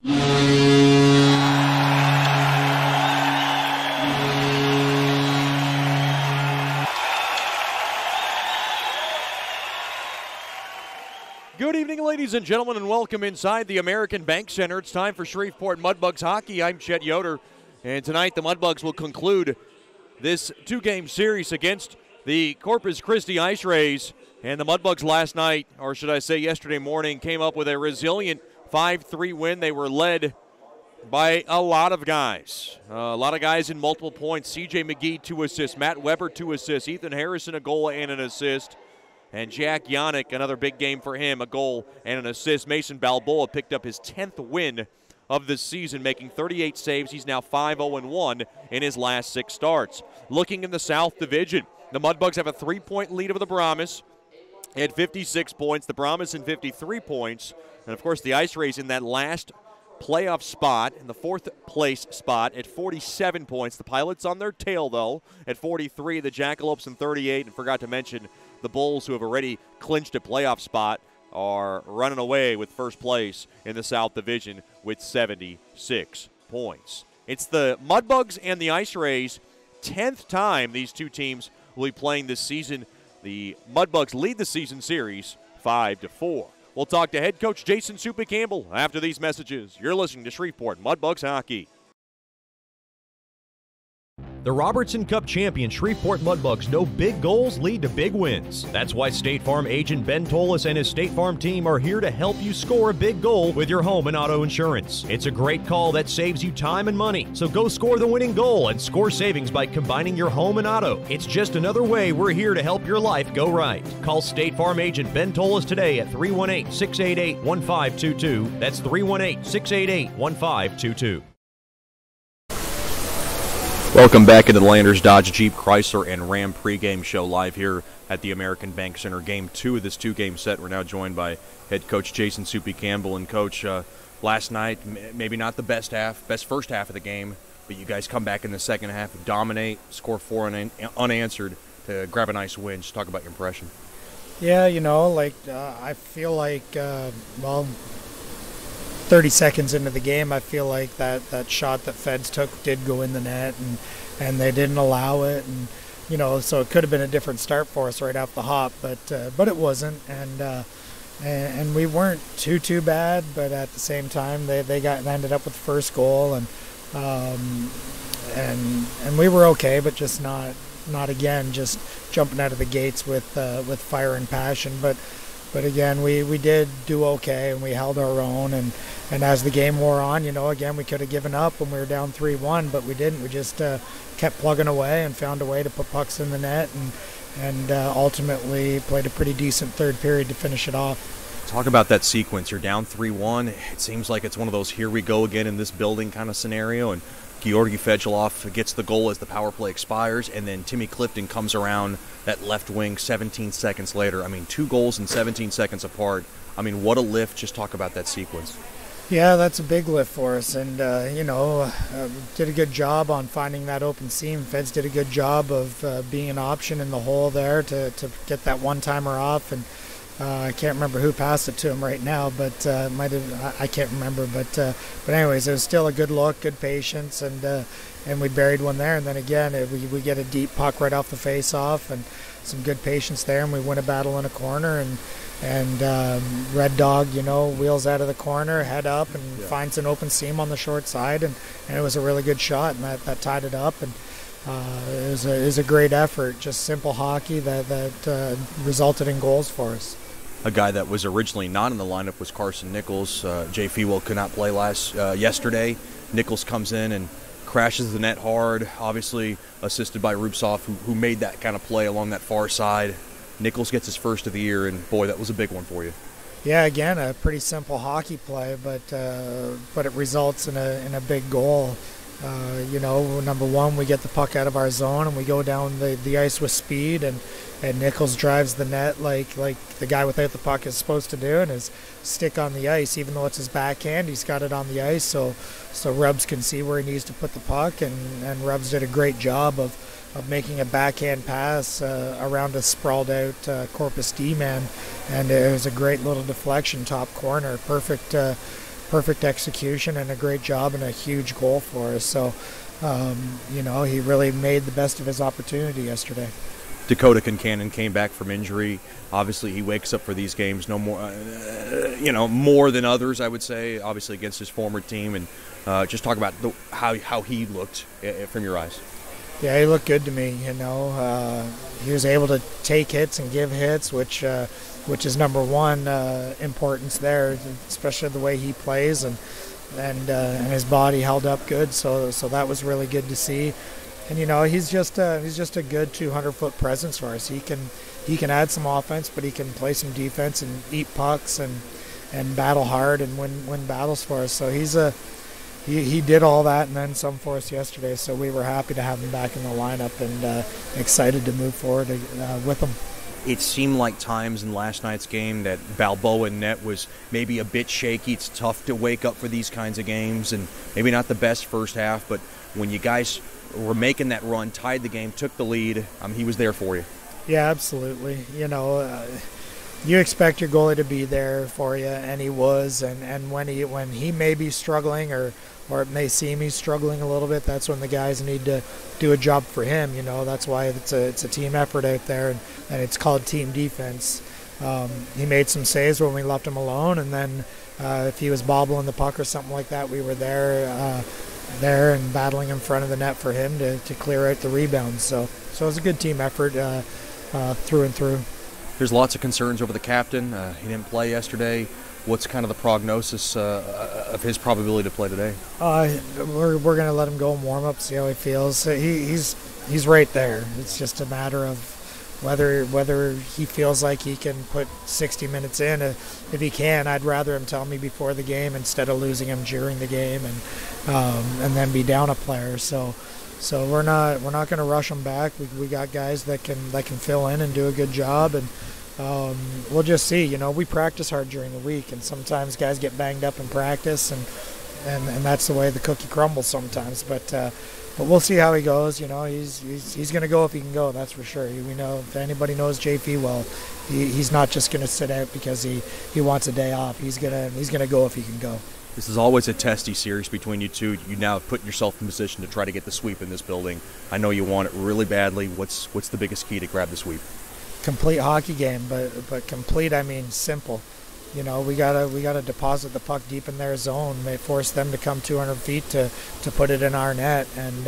Good evening, ladies and gentlemen, and welcome inside the American Bank Center. It's time for Shreveport Mudbugs hockey. I'm Chet Yoder, and tonight the Mudbugs will conclude this two-game series against the Corpus Christi Ice Rays. And the Mudbugs last night, or should I say yesterday morning, came up with a resilient 5-3 win. They were led by a lot of guys. In multiple points. C.J. McGee, 2 assists. Matt Weber, 2 assists. Ethan Harrison, a goal and an assist. And Jack Yannick, another big game for him, a goal and an assist. Mason Balboa picked up his 10th win of the season, making 38 saves. He's now 5-0-1 in his last 6 starts. Looking in the South Division, the Mudbugs have a 3-point lead over the Brahmas at 56 points. The Brahmas in 53 points. And, of course, the Ice Rays in that last playoff spot, in the 4th place spot at 47 points. The Pilots on their tail, though, at 43. The Jackalopes in 38. And forgot to mention the Bulls, who have already clinched a playoff spot, are running away with first place in the South Division with 76 points. It's the Mudbugs and the Ice Rays' 10th time these two teams will be playing this season. The Mudbugs lead the season series 5-4. We'll talk to head coach Jason Soupy Campbell after these messages. You're listening to Shreveport Mudbugs Hockey. The Robertson Cup champion Shreveport Mudbugs know big goals lead to big wins. That's why State Farm agent Ben Tolis and his State Farm team are here to help you score a big goal with your home and auto insurance. It's a great call that saves you time and money. So go score the winning goal and score savings by combining your home and auto. It's just another way we're here to help your life go right. Call State Farm agent Ben Tolis today at 318-688-1522. That's 318-688-1522. Welcome back into the Landers Dodge Jeep Chrysler and Ram pregame show live here at the American Bank Center. Game 2 of this two-game set. We're now joined by head coach Jason Soupy Campbell. And, Coach, last night, maybe not the best first half of the game, but you guys come back in the second half, dominate, score 4 unanswered to grab a nice win. Just talk about your impression. Yeah, I feel like, 30 seconds into the game, I feel like that shot that Feds took did go in the net, and they didn't allow it, and so it could have been a different start for us right off the hop, but it wasn't, and we weren't too bad, but at the same time they ended up with the first goal, and we were okay, but just not again, just jumping out of the gates with fire and passion, but again, we did do okay, and we held our own, and as the game wore on, again, we could have given up when we were down 3-1, but we didn't. We just kept plugging away and found a way to put pucks in the net, and ultimately played a pretty decent third period to finish it off. Talk about that sequence. You're down 3-1. It seems like it's one of those here we go again in this building kind of scenario, and Georgi Fedulov gets the goal as the power play expires, and then Timmy Clifton comes around that left wing 17 seconds later. 2 goals in 17 seconds apart. What a lift. Just talk about that sequence. Yeah, that's a big lift for us, and, did a good job on finding that open seam. Feds did a good job of being an option in the hole there to get that one-timer off, and I can't remember who passed it to him right now, but I can't remember. But anyways, it was still a good look, good patience, and we buried one there. And then again, we get a deep puck right off the face-off, and some good patience there, and we win a battle in a corner. And Red Dog, wheels out of the corner, head up, and finds an open seam on the short side, and it was a really good shot, and that tied it up. And it was a great effort, just simple hockey that resulted in goals for us. A guy that was originally not in the lineup was Carson Nichols. Jay Fewell could not play yesterday. Nichols comes in and crashes the net hard, obviously assisted by Rubtsov, who made that kind of play along that far side. Nichols gets his first of the year, and boy, that was a big one for you. Yeah, again, a pretty simple hockey play, but it results in a big goal. Number one, we get the puck out of our zone, and we go down the ice with speed, and Nichols drives the net like the guy without the puck is supposed to do, and his stick on the ice, even though it's his backhand, he's got it on the ice, so Rubs can see where he needs to put the puck, and Rubs did a great job of making a backhand pass around a sprawled out Corpus D-man, and it was a great little deflection top corner, perfect perfect execution and a great job and a huge goal for us. So, he really made the best of his opportunity yesterday. Dakota Concannon came back from injury. Obviously, he wakes up for these games no more, more than others, I would say, obviously against his former team. And just talk about how he looked from your eyes. Yeah, he looked good to me. He was able to take hits and give hits, which is number one importance there, especially the way he plays, and his body held up good. So that was really good to see. And he's just a good 200-foot presence for us. He can add some offense, but he can play some defense and eat pucks and battle hard and win battles for us. So he did all that and then some for us yesterday. So we were happy to have him back in the lineup and excited to move forward with him. It seemed like times in last night's game that Balboa net was maybe a bit shaky. It's tough to wake up for these kinds of games, and maybe not the best first half, but when you guys were making that run, tied the game, took the lead, he was there for you. Yeah, absolutely. You expect your goalie to be there for you, and he was. And when he may be struggling or it may seem he's struggling a little bit, that's when the guys need to do a job for him. That's why it's a team effort out there, and it's called team defense. He made some saves when we left him alone, and then if he was bobbling the puck or something like that, we were there and battling in front of the net for him to clear out the rebounds. So it was a good team effort through and through. There's lots of concerns over the captain. He didn't play yesterday. What's kind of the prognosis of his probability to play today? We're going to let him go and warm up, see how he feels. He's right there. It's just a matter of whether he feels like he can put 60 minutes in. If he can, I'd rather him tell me before the game instead of losing him during the game and then be down a player. So we're not going to rush him back. We got guys that can fill in and do a good job, and we'll just see. We practice hard during the week, and sometimes guys get banged up in practice, and that's the way the cookie crumbles sometimes. But we'll see how he goes. He's going to go if he can go. That's for sure. We know, if anybody knows JP well, he's not just going to sit out because he wants a day off. He's gonna go if he can go. This is always a testy series between you two. You now put yourself in position to try to get the sweep in this building. I know you want it really badly. What's the biggest key to grab the sweep? Complete hockey game, but complete, I mean simple. We gotta deposit the puck deep in their zone. May force them to come 200 feet to put it in our net. And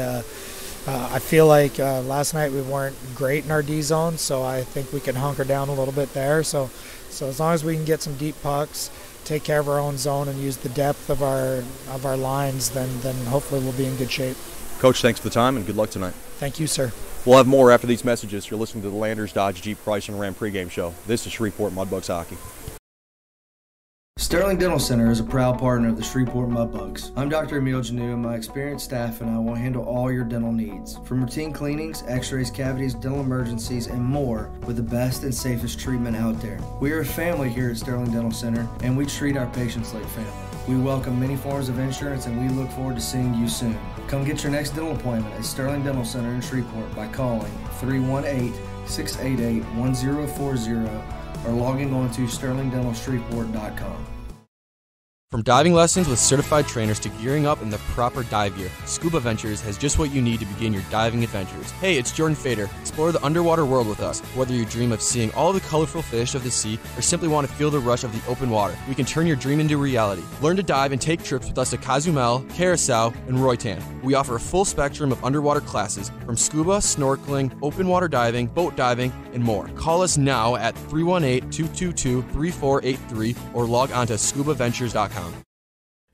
I feel like last night we weren't great in our D zone, so I think we can hunker down a little bit there. So as long as we can get some deep pucks, take care of our own zone, and use the depth of our lines, then hopefully we'll be in good shape. Coach, thanks for the time and good luck tonight. Thank you, sir. We'll have more after these messages. You're listening to the Landers Dodge Jeep Price and Ram pregame show. This is Shreveport Mudbugs hockey. Sterling Dental Center is a proud partner of the Shreveport Mudbugs. I'm Dr. Emil Janu, and my experienced staff and I will handle all your dental needs. From routine cleanings, x-rays, cavities, dental emergencies, and more, with the best and safest treatment out there. We are a family here at Sterling Dental Center, and we treat our patients like family. We welcome many forms of insurance, and we look forward to seeing you soon. Come get your next dental appointment at Sterling Dental Center in Shreveport by calling 318-688-1040 or logging on to sterlingdentalshreveport.com. From diving lessons with certified trainers to gearing up in the proper dive gear, Scuba Ventures has just what you need to begin your diving adventures. Hey, it's Jordan Fader. Explore the underwater world with us. Whether you dream of seeing all the colorful fish of the sea or simply want to feel the rush of the open water, we can turn your dream into reality. Learn to dive and take trips with us to Cozumel, Curacao, and Roatan. We offer a full spectrum of underwater classes from scuba, snorkeling, open water diving, boat diving, and more. Call us now at 318-222-3483 or log on to scubaventures.com.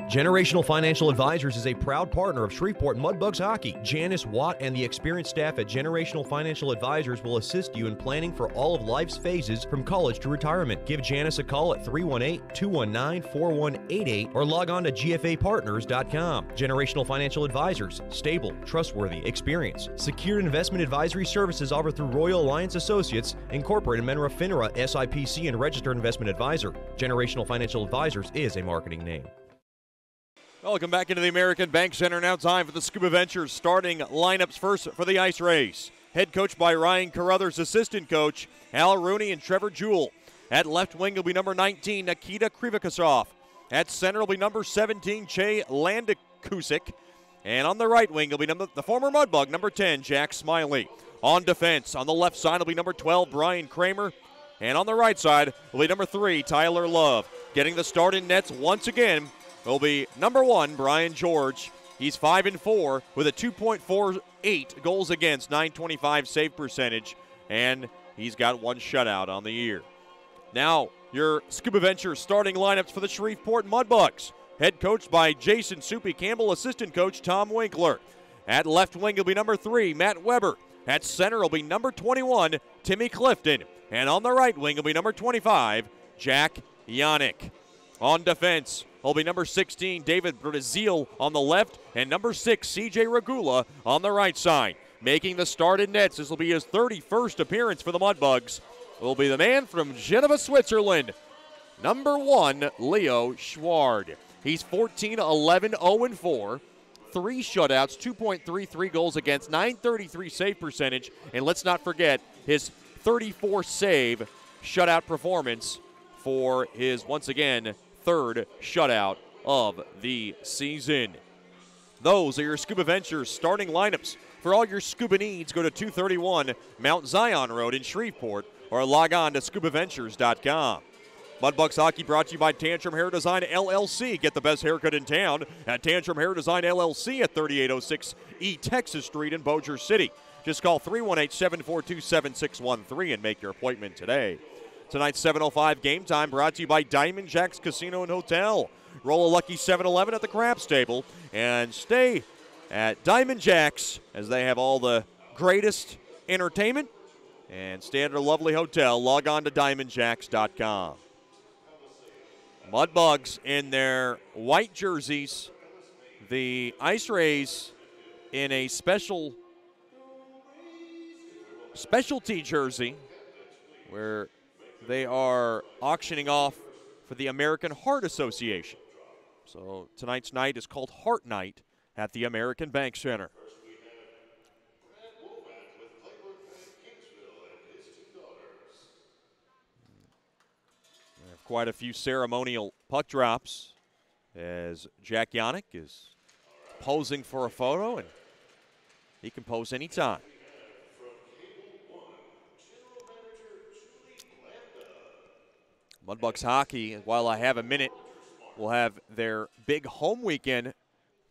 Generational Financial Advisors is a proud partner of Shreveport Mudbugs Hockey. Janice Watt and the experienced staff at Generational Financial Advisors will assist you in planning for all of life's phases from college to retirement. Give Janice a call at 318-219-4188 or log on to gfapartners.com. Generational Financial Advisors. Stable, trustworthy, experienced. Secured investment advisory services offered through Royal Alliance Associates, Incorporated, Menra FINRA, SIPC, and Registered Investment Advisor. Generational Financial Advisors is a marketing name. Welcome back into the American Bank Center. Now time for the Scuba Ventures starting lineups first for the Ice Rays. Head coach by Ryan Carruthers, assistant coach Al Rooney and Trevor Jewell. At left wing will be number 19, Nikita Krivikasov. At center will be number 17, Che Landakusik. And on the right wing will be the former Mudbug, number 10, Jack Smiley. On defense, on the left side will be number 12, Brian Kramer. And on the right side will be number 3, Tyler Love. Getting the start in nets once again will be number 1, Brian George. He's 5-4 with a 2.48 goals against, 925 save percentage. And he's got 1 shutout on the year. Now, your Scuba Ventures starting lineups for the Shreveport Mudbugs. Head coached by Jason Soupy Campbell, assistant coach Tom Winkler. At left wing will be number 3, Matt Weber. At center will be number 21, Timmy Clifton. And on the right wing will be number 25, Jack Yannick. On defense will be number 16, David Brazil on the left, and number 6, CJ Regula on the right side. Making the start in nets, this will be his 31st appearance for the Mudbugs, will be the man from Geneva, Switzerland, number 1, Leo Schward. He's 14-11, 0-4, 3 shutouts, 2.33 goals against, 933 save percentage, and let's not forget his 34 save shutout performance for his, once again, 3rd shutout of the season. Those are your Scuba Ventures starting lineups. For all your scuba needs, go to 231 Mount Zion Road in Shreveport or log on to scubaventures.com. Mudbugs Hockey brought to you by Tantrum Hair Design LLC. Get the best haircut in town at Tantrum Hair Design LLC at 3806 E Texas Street in Bossier City. Just call 318-742-7613 and make your appointment today. Tonight's 7:05 game time brought to you by Diamond Jacks Casino and Hotel. Roll a lucky 7-Eleven at the craps table and stay at Diamond Jacks as they have all the greatest entertainment and stay at a lovely hotel. Log on to diamondjacks.com. Mudbugs in their white jerseys. The Ice Rays in a specialty jersey where they are auctioning off for the American Heart Association. So tonight's night is called Heart Night at the American Bank Center. We have quite a few ceremonial puck drops as Jack Yannick is posing for a photo, and he can pose anytime. Mudbugs Hockey, while I have a minute, will have their big home weekend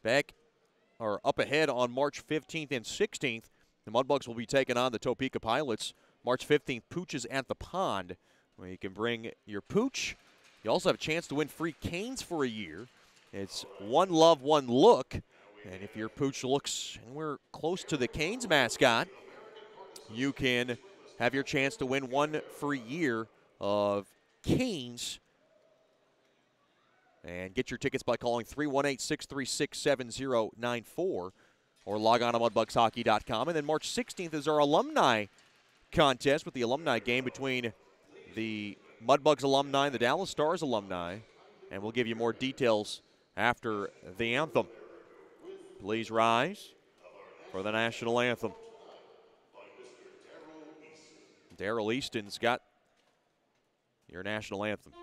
up ahead on March 15th and 16th. The Mudbugs will be taking on the Topeka Pilots. March 15th, Pooches at the Pond, where you can bring your pooch. You also have a chance to win free canes for a year. It's one love, one look. And if your pooch looks anywhere close to the Canes mascot, you can have your chance to win one free year of Canes. And get your tickets by calling 318-636-7094 or log on to mudbugshockey.com. And then March 16th is our alumni contest with the alumni game between the Mudbugs alumni and the Dallas Stars alumni. And we'll give you more details after the anthem. Please rise for the national anthem. Darrell Easton's got your national anthem.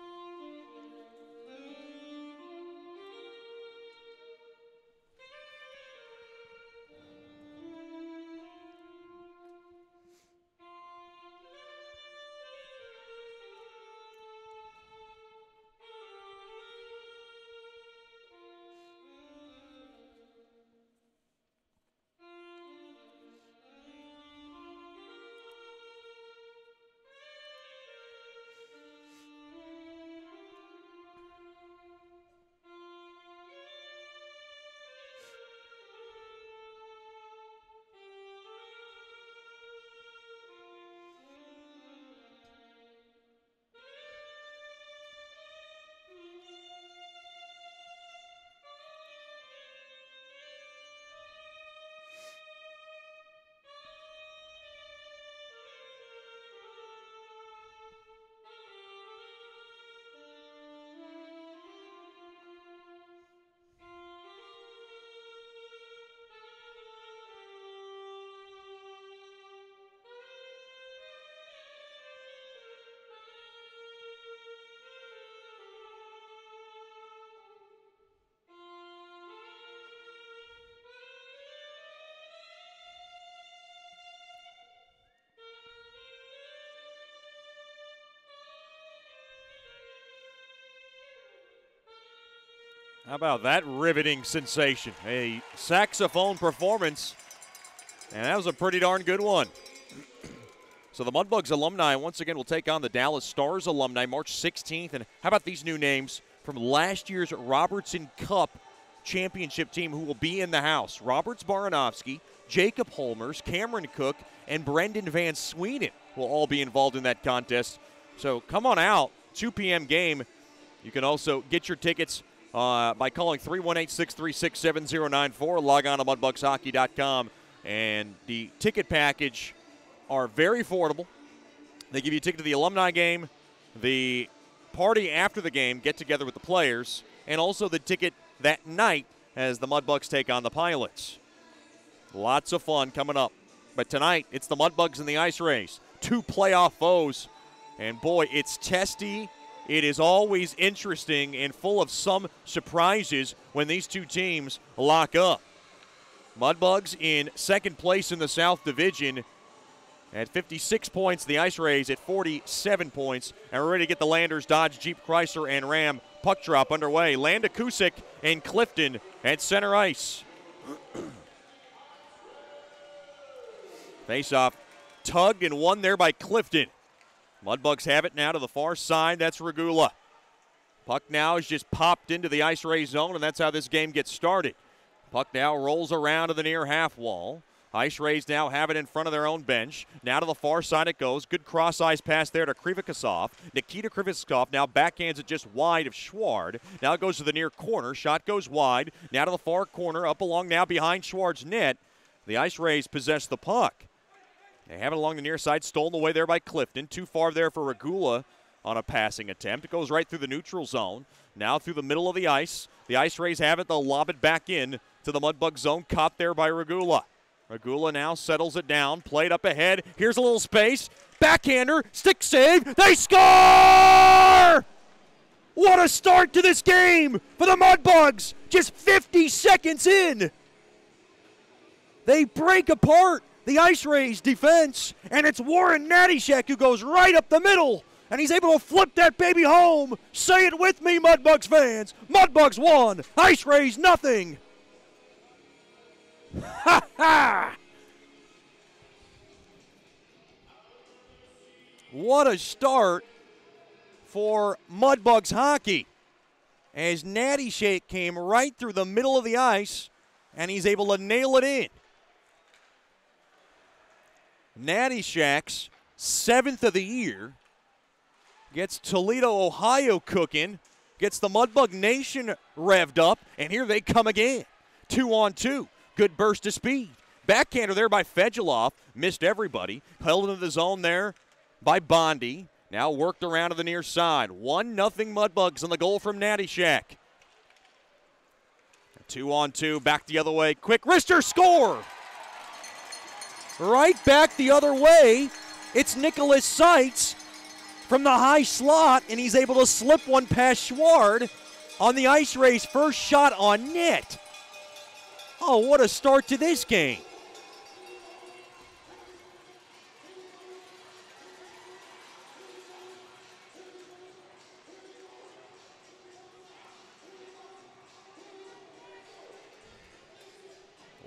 How about that riveting sensation? A saxophone performance, and that was a pretty darn good one. So the Mudbugs alumni once again will take on the Dallas Stars alumni March 16th. And how about these new names from last year's Robertson Cup championship team who will be in the house? Roberts Baranovsky, Jacob Holmers, Cameron Cook, and Brendan Van Sweden will all be involved in that contest. So come on out, 2 p.m. game. You can also get your tickets by calling 318-636-7094. Log on to mudbugshockey.com. And the ticket package are very affordable. They give you a ticket to the alumni game, the party after the game, get together with the players, and also the ticket that night as the Mudbugs take on the Pilots. Lots of fun coming up. But tonight, it's the Mudbugs and the Ice Rays, 2 playoff foes. And boy, it's testy. It is always interesting and full of some surprises when these two teams lock up. Mudbugs in second place in the South Division at 56 points. The Ice Rays at 47 points. And we're ready to get the Landers, Dodge, Jeep, Chrysler, and Ram puck drop underway. Landa Kusick and Clifton at center ice. Face-off tugged and won there by Clifton. Mudbugs have it now to the far side. That's Regula. Puck now is just popped into the Ice Rays zone, and that's how this game gets started. Puck now rolls around to the near half wall. Ice Rays now have it in front of their own bench. Now to the far side it goes. Good cross-ice pass there to Krivikasov. Nikita Krivikasov now backhands it just wide of Schward. Now it goes to the near corner. Shot goes wide. Now to the far corner. Up along now behind Schward's net. The Ice Rays possess the puck. They have it along the near side, stolen away there by Clifton. Too far there for Regula on a passing attempt. It goes right through the neutral zone. Now through the middle of the ice. The Ice Rays have it. They'll lob it back in to the Mudbug zone. Caught there by Regula. Regula now settles it down. Played up ahead. Here's a little space. Backhander. Stick save. They score! What a start to this game for the Mudbugs. Just 50 seconds in. They break apart the Ice Rays defense, and it's Warren Nattyshek who goes right up the middle, and he's able to flip that baby home. Say it with me, Mudbugs fans. Mudbugs 1, Ice Rays nothing. Ha ha! What a start for Mudbugs hockey, as Nattyshek came right through the middle of the ice, and he's able to nail it in. Nattyshak's 7th of the year, gets Toledo, Ohio cooking, gets the Mudbug Nation revved up, and here they come again. 2-on-2, good burst of speed. Backhander there by Fedulov, missed everybody. Held into the zone there by Bondi. Now worked around to the near side. 1-0 Mudbugs on the goal from Nattyshak. 2-on-2, back the other way. Quick wrister, score! Right back the other way, it's Nicholas Seitz from the high slot, and he's able to slip one past Schward on the Ice Rays' first shot on net. Oh, what a start to this game.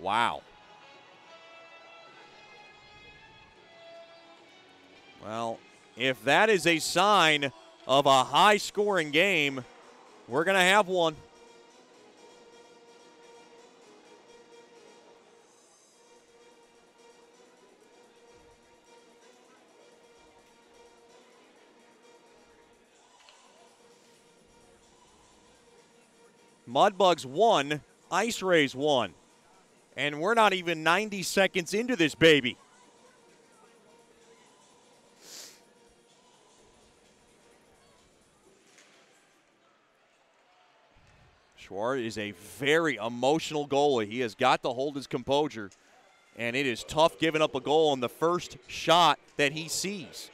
Wow. Well, if that is a sign of a high-scoring game, we're going to have one. Mudbugs 1, Ice Rays 1. And we're not even 90 seconds into this baby. Schwar is a very emotional goalie. He has got to hold his composure, and it is tough giving up a goal on the first shot that he sees.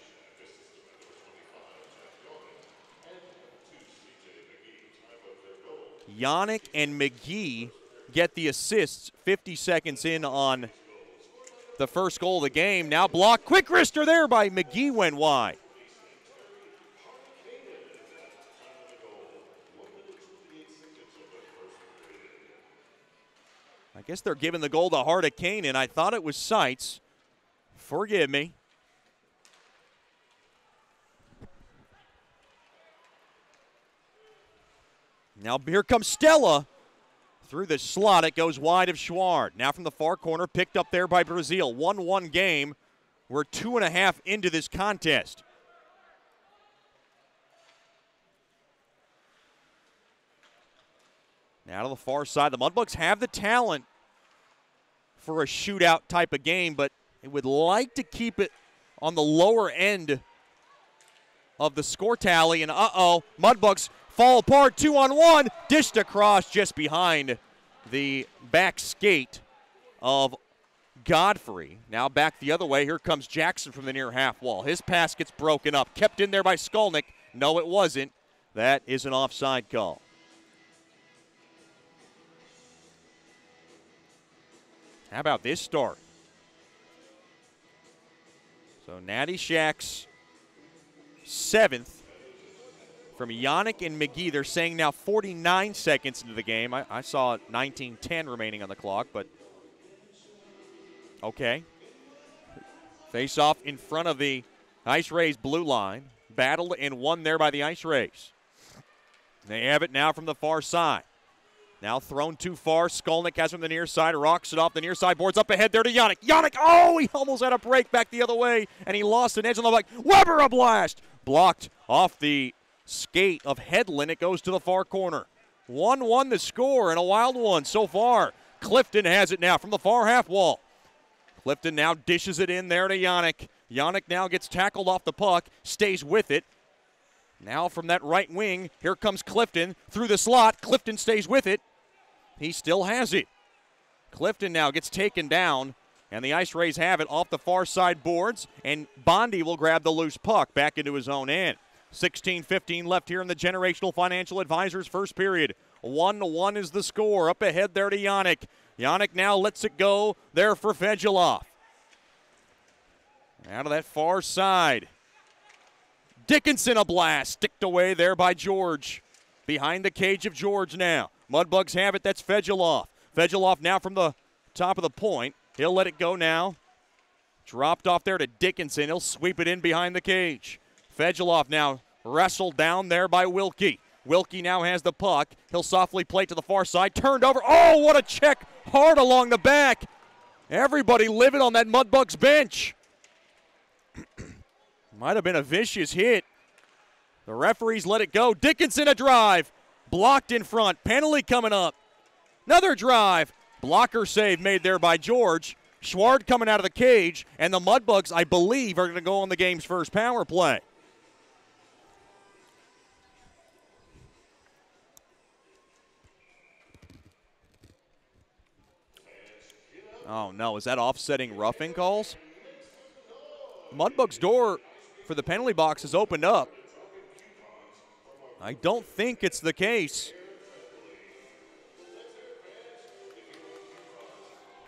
Yannick and McGee get the assists 50 seconds in on the first goal of the game. Now blocked. Quick wrister there by McGee, went wide. guess they're giving the goal to Hardicane, and I thought it was Seitz. Forgive me. Now here comes Stella. Through the slot, it goes wide of Schward. Now from the far corner, picked up there by Brazil. 1-1 game. We're 2.5 into this contest. Now to the far side. The Mudbugs have the talent for a shootout type of game, but they would like to keep it on the lower end of the score tally. And Mudbugs fall apart, 2-on-1, dished across just behind the back skate of Godfrey. Now back the other way, here comes Jackson from the near half wall. His pass gets broken up, kept in there by Skolnick. No, it wasn't. That is an offside call. How about this start? So Natty Shack's 7th. From Yannick and McGee. They're saying now 49 seconds into the game. I saw 19:10 remaining on the clock, but okay. Face off in front of the Ice Rays blue line. Battled and won there by the Ice Rays. They have it now from the far side. Now thrown too far. Skolnick has from the near side. Rocks it off the near side. Boards up ahead there to Yannick. Yannick, he almost had a break back the other way, and he lost an edge on the back. Weber a blast. Blocked off the skate of Hedlund. It goes to the far corner. 1-1 the score, and a wild one so far. Clifton has it now from the far half wall. Clifton now dishes it in there to Yannick. Yannick now gets tackled off the puck, stays with it. Now from that right wing, here comes Clifton through the slot. Clifton stays with it. He still has it. Clifton now gets taken down, and the Ice Rays have it off the far side boards, and Bondi will grab the loose puck back into his own end. 16:15 left here in the Generational Financial Advisors first period. 1-1 is the score. Up ahead there to Yannick. Yannick now lets it go there for Fedulov. Out of that far side. Dickinson a blast. Sticked away there by George. Behind the cage of George now. Mudbugs have it. That's Fedulov. Fedulov now from the top of the point. He'll let it go now. Dropped off there to Dickinson. He'll sweep it in behind the cage. Fedulov now wrestled down there by Wilkie. Wilkie now has the puck. He'll softly play to the far side. Turned over. Oh, what a check. Hard along the back. Everybody livid on that Mudbugs bench. Might have been a vicious hit. The referees let it go. Dickinson a drive. Blocked in front. Penalty coming up. Another drive. Blocker save made there by George. Schward coming out of the cage. And the Mudbugs, I believe, are going to go on the game's first power play. Oh, no. Is that offsetting roughing calls? Mudbugs' door for the penalty box is opened up. I don't think it's the case.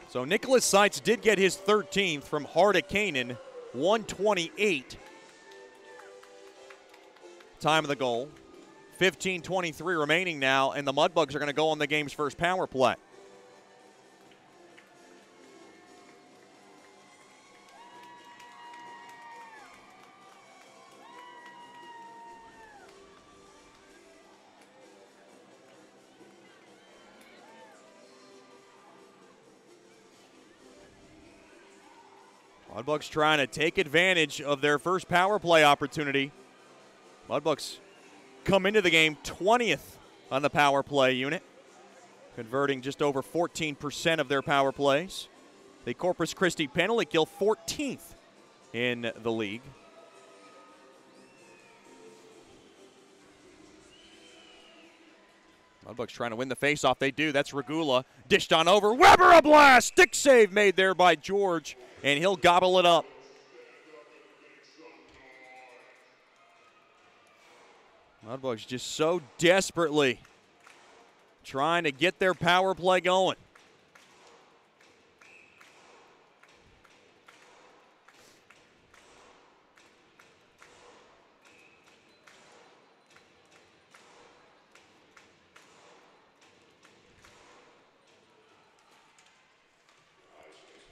So Nicholas Seitz did get his 13th from Hardikainen, 128. Time of the goal. 15:23 remaining now, and the Mudbugs are going to go on the game's first power play. Mudbugs trying to take advantage of their first power play opportunity. Mudbugs come into the game 20th on the power play unit, converting just over 14% of their power plays. The Corpus Christi penalty kill 14th in the league. Mudbugs trying to win the faceoff. They do. That's Regula. Dished on over. Weber a blast. Stick save made there by George, and he'll gobble it up. Mudbugs just so desperately trying to get their power play going.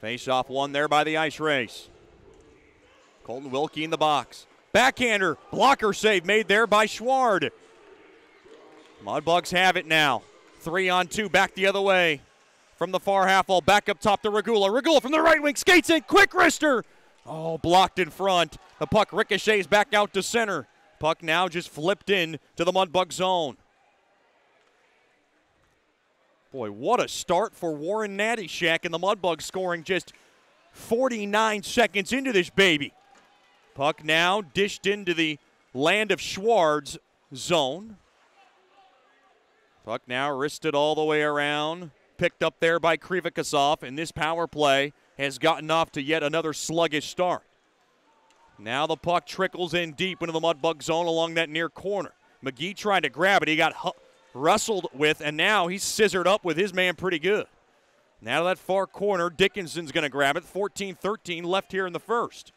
Face-off won there by the Ice Rays. Colton Wilkie in the box. Backhander, blocker save made there by Schward. Mudbugs have it now. 3-on-2, back the other way. From the far half wall, back up top to Regula. Regula from the right wing, skates in, quick wrister. Oh, blocked in front. The puck ricochets back out to center. Puck now just flipped in to the Mudbug zone. Boy, what a start for Warren Nattyshak, and the Mudbugs scoring just 49 seconds into this baby. Puck now dished into the land of Schward's zone. Puck now wristed all the way around. Picked up there by Krivikasov, and this power play has gotten off to yet another sluggish start. Now the puck trickles in deep into the Mudbug zone along that near corner. McGee tried to grab it. He got wrestled with, and now he's scissored up with his man pretty good. Now to that far corner, Dickinson's going to grab it. 14-13 left here in the first.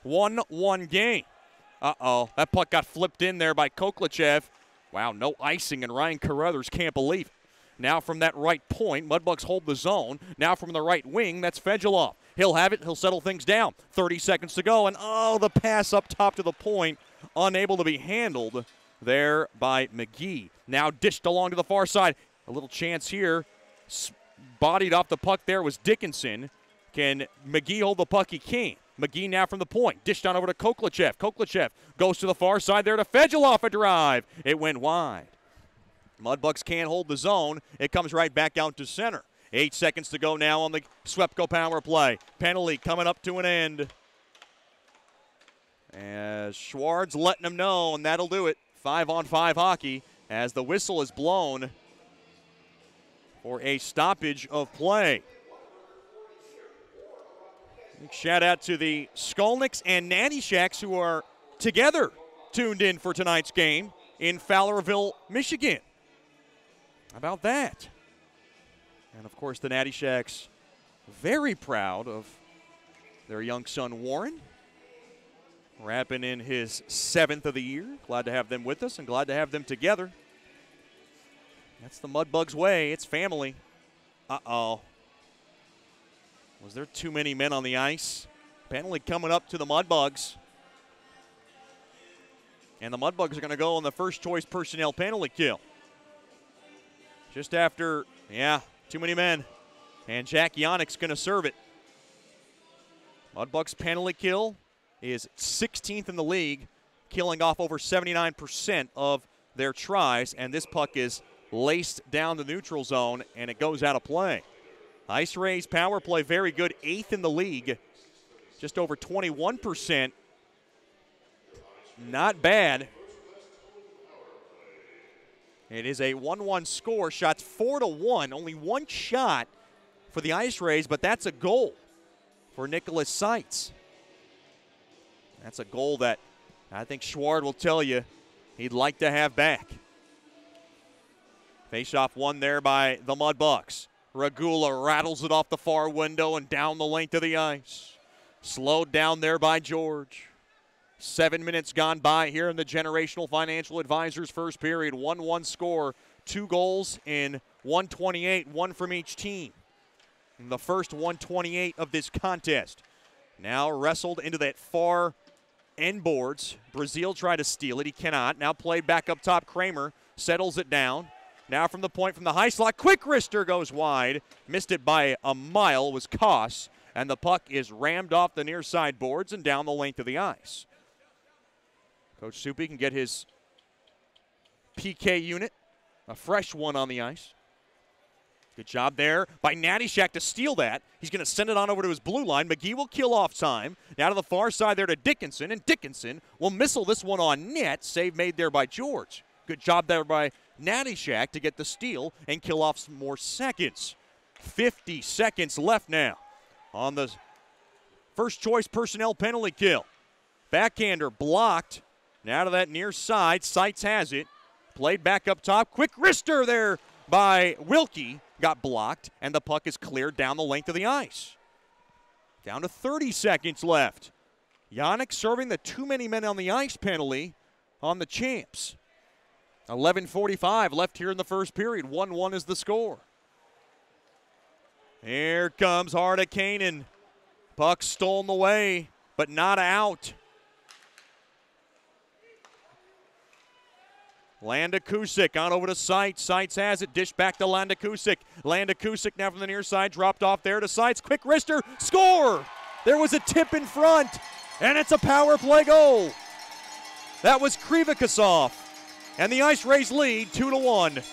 1-1 game. Uh-oh, that puck got flipped in there by Koklachev. Wow, no icing, and Ryan Carruthers can't believe it. Now from that right point, Mudbugs hold the zone. Now from the right wing, that's Fedulov. He'll have it. He'll settle things down. 30 seconds to go, and the pass up top to the point, unable to be handled there by McGee. Now dished along to the far side. A little chance here. Bodied off the puck there was Dickinson. Can McGee hold the puck? He can't. McGee now from the point. Dished on over to Koklachev. Koklachev goes to the far side there to Fedulov, a drive. It went wide. Mudbugs can't hold the zone. It comes right back out to center. 8 seconds to go now on the Swepco power play. Penalty coming up to an end. As Schward's letting them know, and that'll do it. 5-on-5 hockey as the whistle is blown for a stoppage of play. Shout out to the Skolnicks and Nattyshaks who are together tuned in for tonight's game in Fowlerville, Michigan. How about that? And, of course, the Nattyshaks very proud of their young son, Warren, wrapping in his 7th of the year. Glad to have them with us and glad to have them together. That's the Mudbugs way. It's family. Uh-oh. Was there too many men on the ice? Penalty coming up to the Mudbugs. And the Mudbugs are going to go on the first choice personnel penalty kill. Just after, too many men. And Jack Yannick's going to serve it. Mudbugs penalty kill is 16th in the league, killing off over 79% of their tries. And this puck is laced down the neutral zone, and it goes out of play. Ice Rays power play very good, 8th in the league, just over 21%. Not bad. It is a 1-1 score. Shots 4-1. Only one shot for the Ice Rays, but that's a goal for Nicholas Seitz. That's a goal that I think Schward will tell you he'd like to have back. Face-off won there by the Mudbugs. Regula rattles it off the far window and down the length of the ice. Slowed down there by George. 7 minutes gone by here in the Generational Financial Advisors first period. 1-1 score, 2 goals in 1:28, one from each team. In the first 1:28 of this contest. Now wrestled into that far end boards. Brazil tried to steal it. He cannot. Now played back up top. Kramer settles it down. Now from the point from the high slot, quick wrister goes wide. Missed it by a mile, was Koss, and the puck is rammed off the near side boards and down the length of the ice. Coach Soupy can get his PK unit, a fresh one on the ice. Good job there by Nattyshak to steal that. He's going to send it on over to his blue line. McGee will kill off time. Now to the far side there to Dickinson, and Dickinson will missile this one on net. Save made there by George. Good job there by Nattyshak to get the steal and kill off some more seconds. 50 seconds left now on the first choice personnel penalty kill. Backhander blocked. Now to that near side. Seitz has it. Played back up top. Quick wrister there by Wilkie. Got blocked, and the puck is cleared down the length of the ice. Down to 30 seconds left. Yannick serving the too many men on the ice penalty on the Champs. 11:45 left here in the first period. 1-1 is the score. Here comes Harda Kanan Puck stolen away, but not out. Landa Kusick on over to Seitz. Seitz has it. Dish back to Landa Kusick. Landa Kusick now from the near side. Dropped off there to Seitz. Quick wrister. Score! There was a tip in front, and it's a power play goal. That was Krivikasov. And the Ice Rays lead 2-1.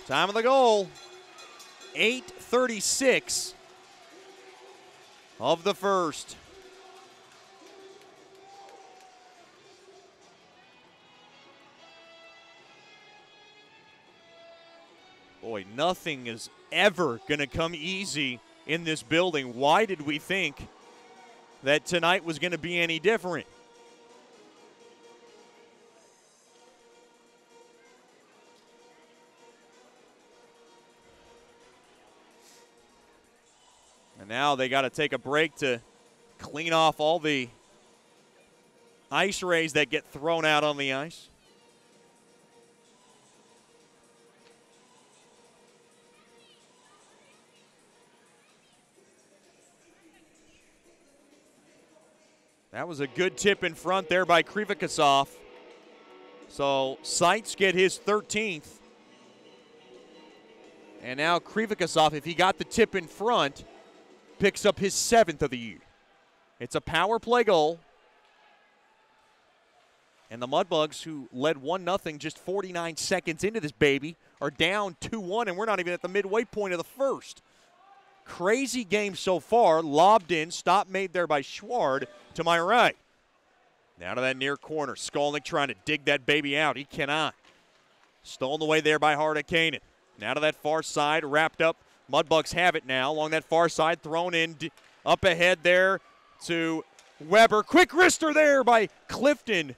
Time of the goal, 8:36 of the first. Boy, nothing is ever going to come easy in this building. Why did we think that tonight was going to be any different? And now they got to take a break to clean off all the ice rays that get thrown out on the ice. That was a good tip in front there by Krivikasov. So Seitz get his 13th. And now Krivikasov, if he got the tip in front, picks up his 7th of the year. It's a power play goal. And the Mudbugs, who led 1-0 just 49 seconds into this baby, are down 2-1, and we're not even at the midway point of the first. Crazy game so far. Lobbed in, stop made there by Schward to my right. Now to that near corner. Skolnick trying to dig that baby out. He cannot. Stolen away there by Hardakainen. Now to that far side, wrapped up. Mudbugs have it now along that far side, thrown in up ahead there to Weber. Quick wrister there by Clifton.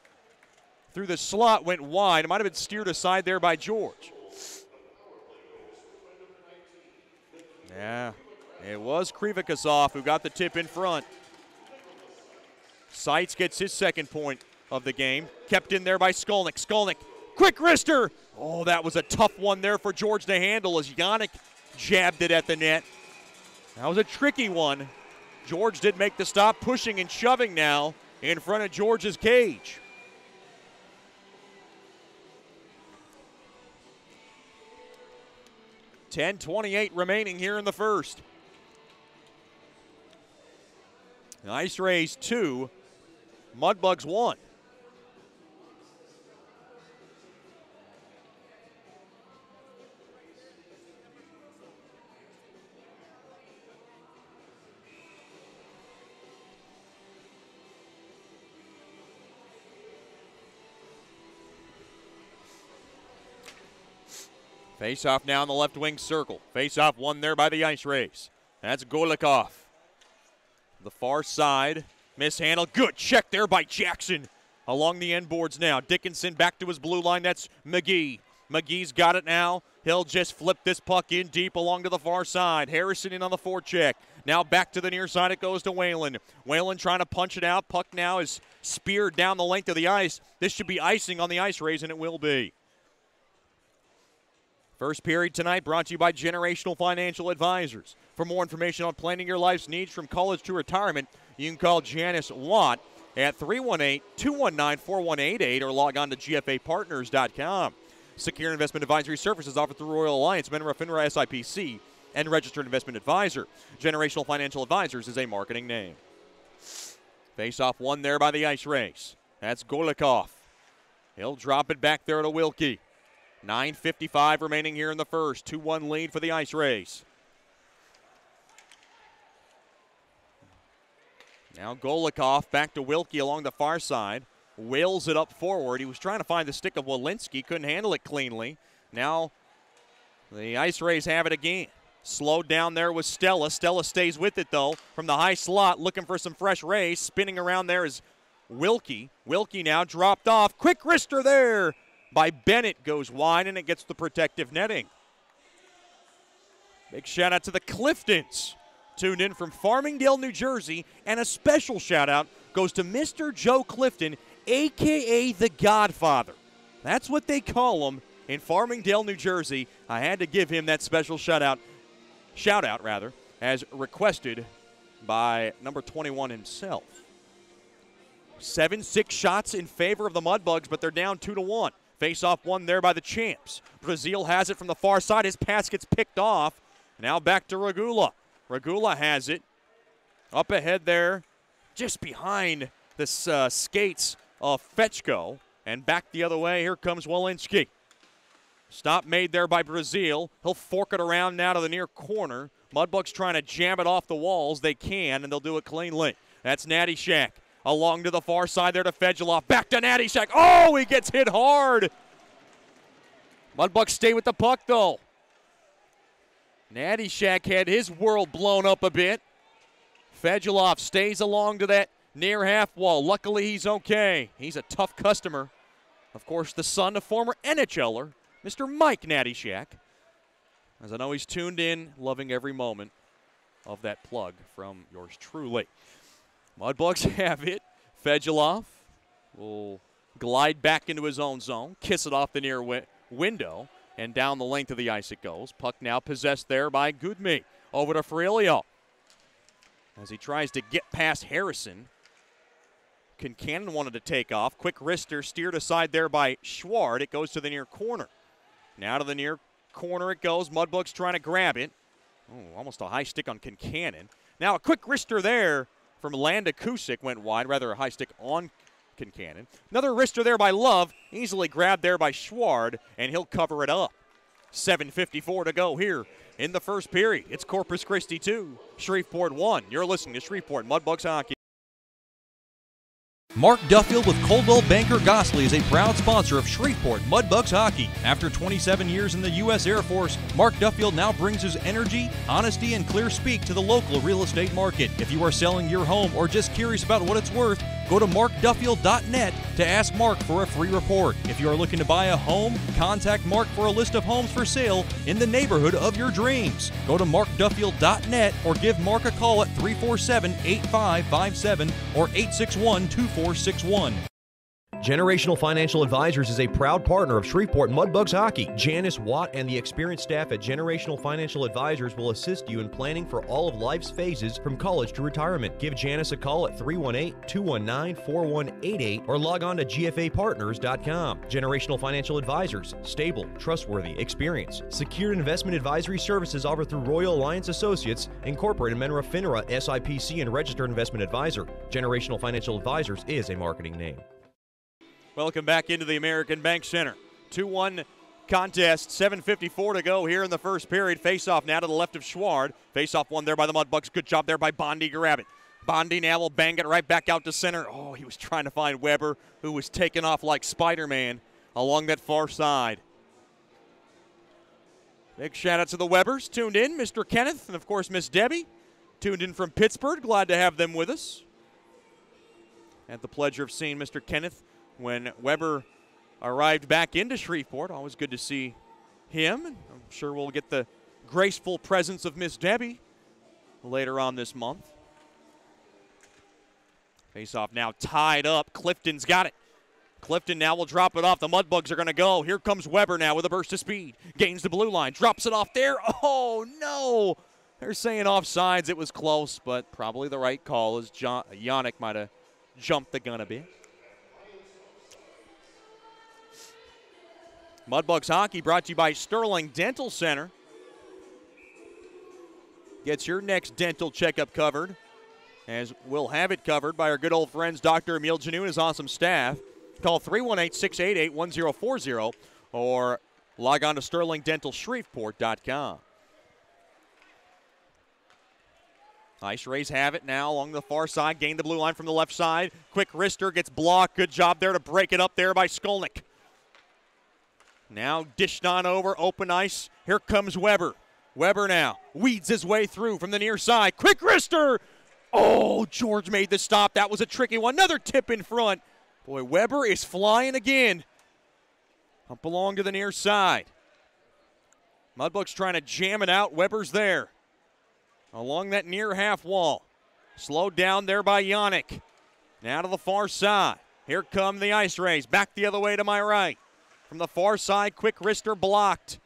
Through the slot, went wide. It might have been steered aside there by George. Yeah, it was Krivikasov who got the tip in front. Seitz gets his 2nd point of the game. Kept in there by Skolnick. Skolnick, quick wrister. Oh, that was a tough one there for George to handle as Yannick jabbed it at the net. That was a tricky one. George did make the stop, pushing and shoving now in front of George's cage. .10:28 remaining here in the first. Ice Rays 2, Mudbugs 1. Face-off now in the left wing circle. Face-off won there by the Ice Rays. That's Golikov. The far side, mishandled. Good check there by Jackson. Along the end boards now. Dickinson back to his blue line. That's McGee. McGee's got it now. He'll just flip this puck in deep along to the far side. Harrison in on the forecheck. Now back to the near side. It goes to Whalen. Whalen trying to punch it out. Puck now is speared down the length of the ice. This should be icing on the Ice Rays, and it will be. First period tonight brought to you by Generational Financial Advisors. For more information on planning your life's needs from college to retirement, you can call Janice Watt at 318-219-4188 or log on to gfapartners.com. Secure investment advisory services offered through Royal Alliance, member FINRA SIPC, and registered investment advisor. Generational Financial Advisors is a marketing name. Face-off won there by the Ice Rays. That's Golikov. He'll drop it back there to Wilkie. 9:55 remaining here in the first. 2-1 lead for the Ice Rays. Now Golikov back to Wilkie along the far side. Wheels it up forward. He was trying to find the stick of Walensky. Couldn't handle it cleanly. Now the Ice Rays have it again. Slowed down there with Stella. Stella stays with it, though, from the high slot, looking for some fresh rays. Spinning around there is Wilkie. Wilkie now dropped off. Quick wrister there by Bennett, goes wide, and it gets the protective netting. Big shout out to the Cliftons, tuned in from Farmingdale, New Jersey, and a special shout out goes to Mr. Joe Clifton a.k.a. the Godfather. That's what they call him in Farmingdale, New Jersey. I had to give him that special shout-out, as requested by number 21 himself. 7-6 shots in favor of the Mudbugs, but they're down 2-1. Face-off one there by the champs. Brazil has it from the far side. His pass gets picked off. Now back to Regula. Regula has it. Up ahead there, just behind the skates of Fetchko. And back the other way, here comes Walensky. Stop made there by Brazil. He'll fork it around now to the near corner. Mudbugs trying to jam it off the walls. They can, and they'll do it cleanly. That's Natty Shack. Along to the far side there to Fedulov. Back to Natty Shack. Oh, he gets hit hard. Mudbugs stay with the puck, though. Natty Shack had his world blown up a bit. Fedulov stays along to that near half wall. Luckily, he's okay. He's a tough customer. Of course, the son of former NHLer, Mr. Mike Natty Shack. As I know he's tuned in, loving every moment of that plug from yours truly. Mudbugs have it. Fedulov will glide back into his own zone, kiss it off the near window, and down the length of the ice it goes. Puck now possessed there by Goodme. Over to Ferrilio. As he tries to get past Harrison. Kincannon wanted to take off. Quick wrister steered aside there by Schward. It goes to the near corner. Now to the near corner it goes. Mudbugs trying to grab it. Oh, almost a high stick on Kincannon. Now a quick wrister there from Landa Kusick went wide. Rather a high stick on Kincannon. Another wrister there by Love. Easily grabbed there by Schward, and he'll cover it up. 7:54 to go here in the first period. It's Corpus Christi 2, Shreveport 1. You're listening to Shreveport Mudbugs Hockey. Mark Duffield with Coldwell Banker Gosley is a proud sponsor of Shreveport Mudbugs Hockey. After 27 years in the U.S. Air Force, Mark Duffield now brings his energy, honesty, and clear speak to the local real estate market. If you are selling your home or just curious about what it's worth, go to markduffield.net to ask Mark for a free report. If you are looking to buy a home, contact Mark for a list of homes for sale in the neighborhood of your dreams. Go to markduffield.net or give Mark a call at 347-8557 or 861-2461. Generational Financial Advisors is a proud partner of Shreveport Mudbugs Hockey. Janice Watt and the experienced staff at Generational Financial Advisors will assist you in planning for all of life's phases from college to retirement. Give Janice a call at 318-219-4188 or log on to gfapartners.com. Generational Financial Advisors, stable, trustworthy, experienced. Secured investment advisory services offered through Royal Alliance Associates, Incorporated, Menra FINRA, SIPC, and Registered Investment Advisor. Generational Financial Advisors is a marketing name. Welcome back into the American Bank Center. 2-1 contest, 7:54 to go here in the first period. Face-off now to the left of Schward. Face-off one there by the Mudbugs. Good job there by Bondi. Grab it. Bondi now will bang it right back out to center. Oh, he was trying to find Weber, who was taken off like Spider-Man along that far side. Big shout-out to the Webers tuned in. Mr. Kenneth and, of course, Miss Debbie tuned in from Pittsburgh. Glad to have them with us. Had the pleasure of seeing Mr. Kenneth when Weber arrived back into Shreveport. Always good to see him. I'm sure we'll get the graceful presence of Miss Debbie later on this month. Face-off now tied up. Clifton's got it. Clifton now will drop it off. The Mudbugs are going to go. Here comes Weber now with a burst of speed. Gains the blue line. Drops it off there. Oh, no. They're saying offsides. It was close, but probably the right call as Yannick might have jumped the gun a bit. Mudbugs Hockey brought to you by Sterling Dental Center. Gets your next dental checkup covered, as we'll have it covered by our good old friends Dr. Emil Janu and his awesome staff. Call 318-688-1040 or log on to sterlingdentalshreveport.com. Ice Rays have it now along the far side. Gain the blue line from the left side. Quick wrister gets blocked. Good job there to break it up there by Skolnick. Now dished on over, open ice. Here comes Weber. Weber now weeds his way through from the near side. Quick wrister. Oh, George made the stop. That was a tricky one. Another tip in front. Boy, Weber is flying again. Up along to the near side. Mudbugs trying to jam it out. Weber's there. Along that near half wall. Slowed down there by Yannick. Now to the far side. Here come the Ice Rays. Back the other way to my right. From the far side, quick wrister blocked.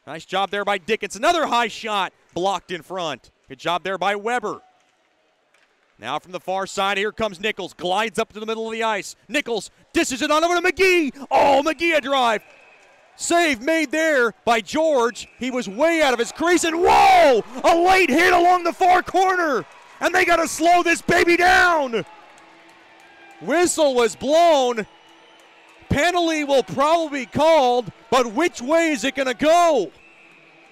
Nice job there by Dickinson. Another high shot blocked in front. Good job there by Weber. Now from the far side, here comes Nichols. Glides up to the middle of the ice. Nichols dishes it on over to McGee. Oh, McGee a drive. Save made there by George. He was way out of his crease, and whoa! A late hit along the far corner. And they got to slow this baby down. Whistle was blown. Penalty will probably be called, but which way is it going to go?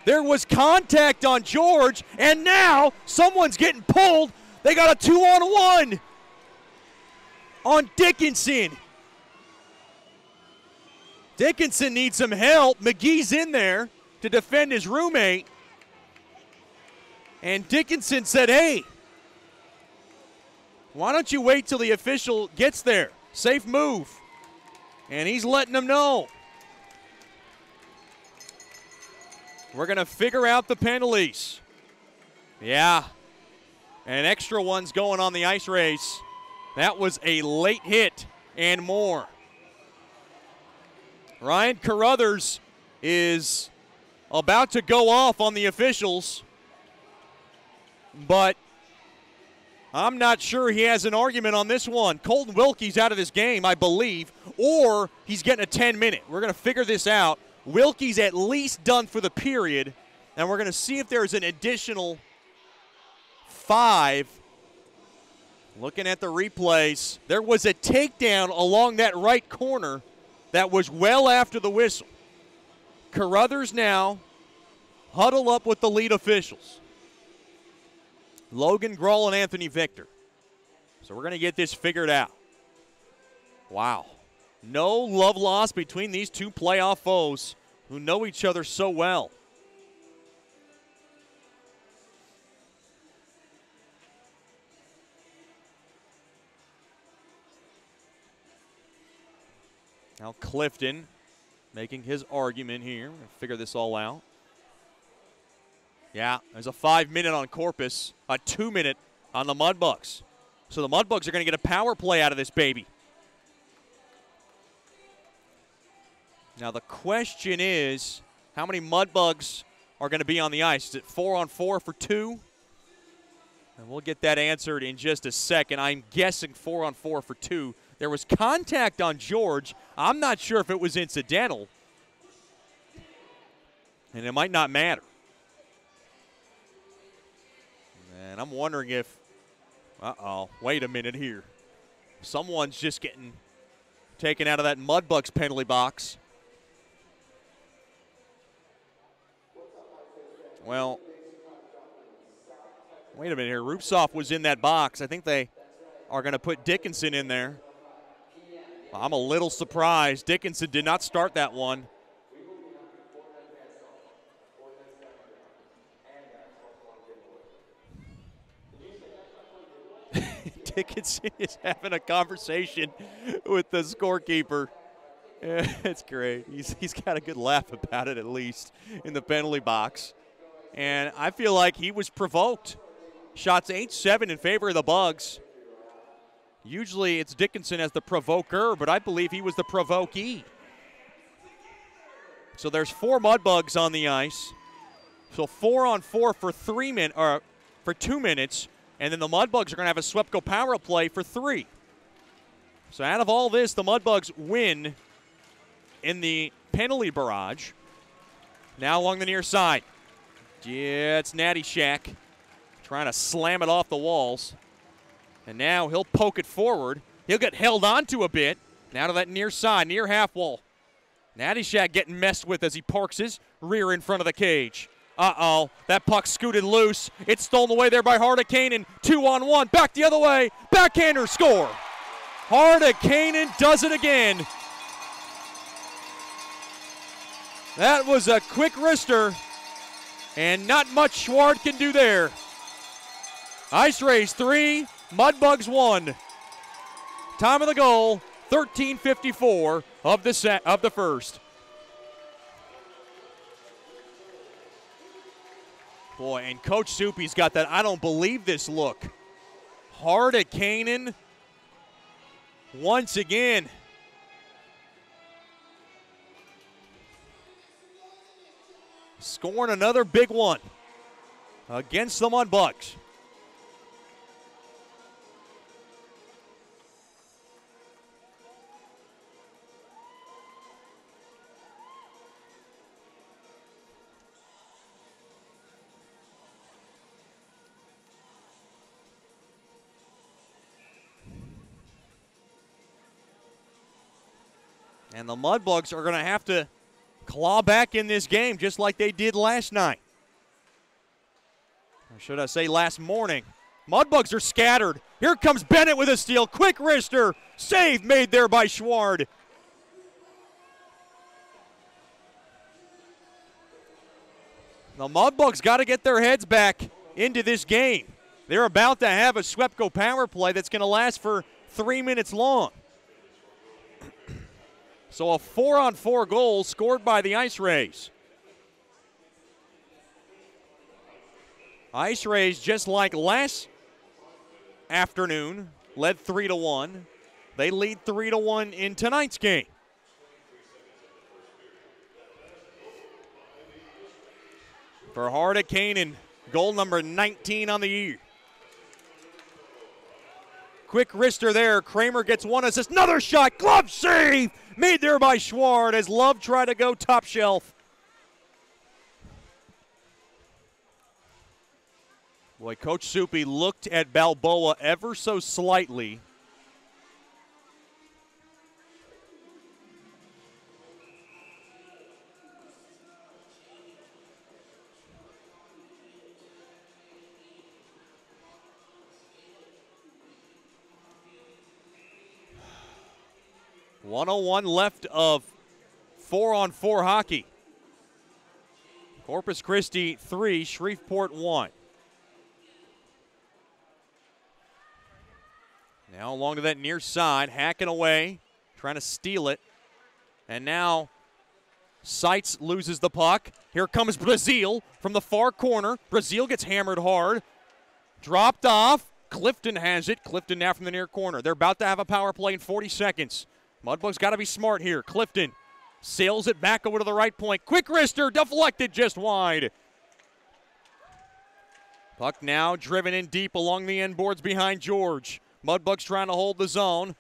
There was contact on George, and now someone's getting pulled. They got a 2-on-1 on Dickinson. Dickinson needs some help. McGee's in there to defend his roommate. And Dickinson said, hey, why don't you wait till the official gets there? Safe move. And he's letting them know. We're going to figure out the penalties. Yeah. An extra one's going on the Ice Rays. That was a late hit and more. Ryan Carruthers is about to go off on the officials, but I'm not sure he has an argument on this one. Colton Wilkie's out of this game, I believe, or he's getting a 10-minute. We're going to figure this out. Wilkie's at least done for the period, and we're going to see if there's an additional 5. Looking at the replays, there was a takedown along that right corner that was well after the whistle. Carruthers now huddle up with the lead officials. Logan Grohl and Anthony Victor. So we're going to get this figured out. Wow. No love lost between these two playoff foes who know each other so well. Now Clifton making his argument here. We'll figure this all out. Yeah, there's a 5-minute on Corpus, a 2-minute on the Mudbugs. So the Mudbugs are going to get a power play out of this baby. Now the question is, how many Mudbugs are going to be on the ice? Is it 4-on-4 for 2? And we'll get that answered in just a second. I'm guessing 4-on-4 for 2. There was contact on George. I'm not sure if it was incidental. And it might not matter. And I'm wondering if, wait a minute here. Someone's just getting taken out of that Mudbugs penalty box. Well, wait a minute here. Rupsoff was in that box. I think they are going to put Dickinson in there. I'm a little surprised. Dickinson did not start that one. Dickinson is having a conversation with the scorekeeper. Yeah, it's great. He's got a good laugh about it, at least, in the penalty box. And I feel like he was provoked. Shots 8-7 in favor of the Bugs. Usually it's Dickinson as the provoker, but I believe he was the provokee. So there's 4 Mudbugs on the ice. So 4-on-4 for 2 minutes. And then the Mudbugs are going to have a Swepco power play for 3. So out of all this, the Mudbugs win in the penalty barrage. Now along the near side. Yeah, it's Natty Shack trying to slam it off the walls. And now he'll poke it forward. He'll get held onto a bit. Now to that near side, near half wall. Natty Shack getting messed with as he parks his rear in front of the cage. Uh-oh, that puck scooted loose. It's stolen away there by Hardekainen. 2-on-1, back the other way. Backhander, score. Hardekainen does it again. That was a quick wrister, and not much Schwart can do there. Ice Rays 3, Mudbugs 1. Time of the goal, 13:54 of the first. Boy, and Coach Soupy's got that I don't believe this look. Hardekainen once again. Scoring another big one against the Mudbugs. And the Mudbugs are going to have to claw back in this game just like they did last night. Or should I say last morning. Mudbugs are scattered. Here comes Bennett with a steal. Quick wrister. Save made there by Schward. The Mudbugs got to get their heads back into this game. They're about to have a SWEPCO power play that's going to last for 3 minutes long. So a 4-on-4 goal scored by the Ice Rays. Ice Rays, just like last afternoon, led 3-1. They lead 3-1 in tonight's game. For Hardekanen, goal number 19 on the year. Quick wrister there. Kramer gets one assist. Another shot. Glove save. Made there by Schward as Love tried to go top shelf. Boy, Coach Soupy looked at Balboa ever so slightly. .101 left of 4-on-4 hockey. Corpus Christi 3, Shreveport 1. Now along to that near side, hacking away, trying to steal it. And now Seitz loses the puck. Here comes Brazil from the far corner. Brazil gets hammered hard. Dropped off. Clifton has it. Clifton now from the near corner. They're about to have a power play in 40 seconds. Mudbugs got to be smart here. Clifton sails it back over to the right point. Quick wrister, deflected just wide. Puck now driven in deep along the end boards behind George. Mudbugs trying to hold the zone.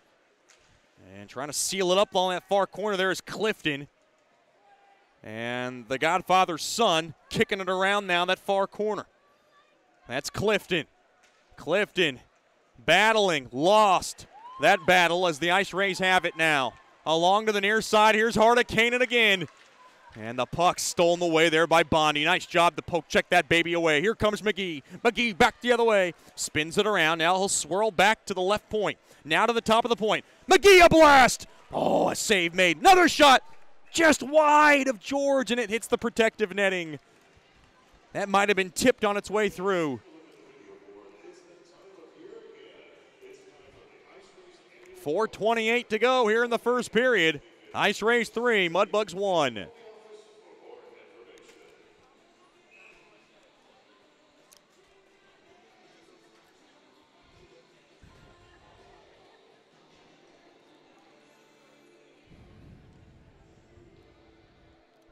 And trying to seal it up on that far corner there is Clifton. And the Godfather's son kicking it around now that far corner. That's Clifton. Clifton battling, lost that battle as the Ice Rays have it now. Along to the near side, here's Hardekanen again. And the puck stolen away there by Bondi. Nice job to poke check that baby away. Here comes McGee. McGee back the other way. Spins it around. Now he'll swirl back to the left point. Now to the top of the point. McGee a blast. Oh, a save made. Another shot just wide of George, and it hits the protective netting. That might have been tipped on its way through. 4:28 to go here in the first period. Ice Rays 3, Mudbugs 1.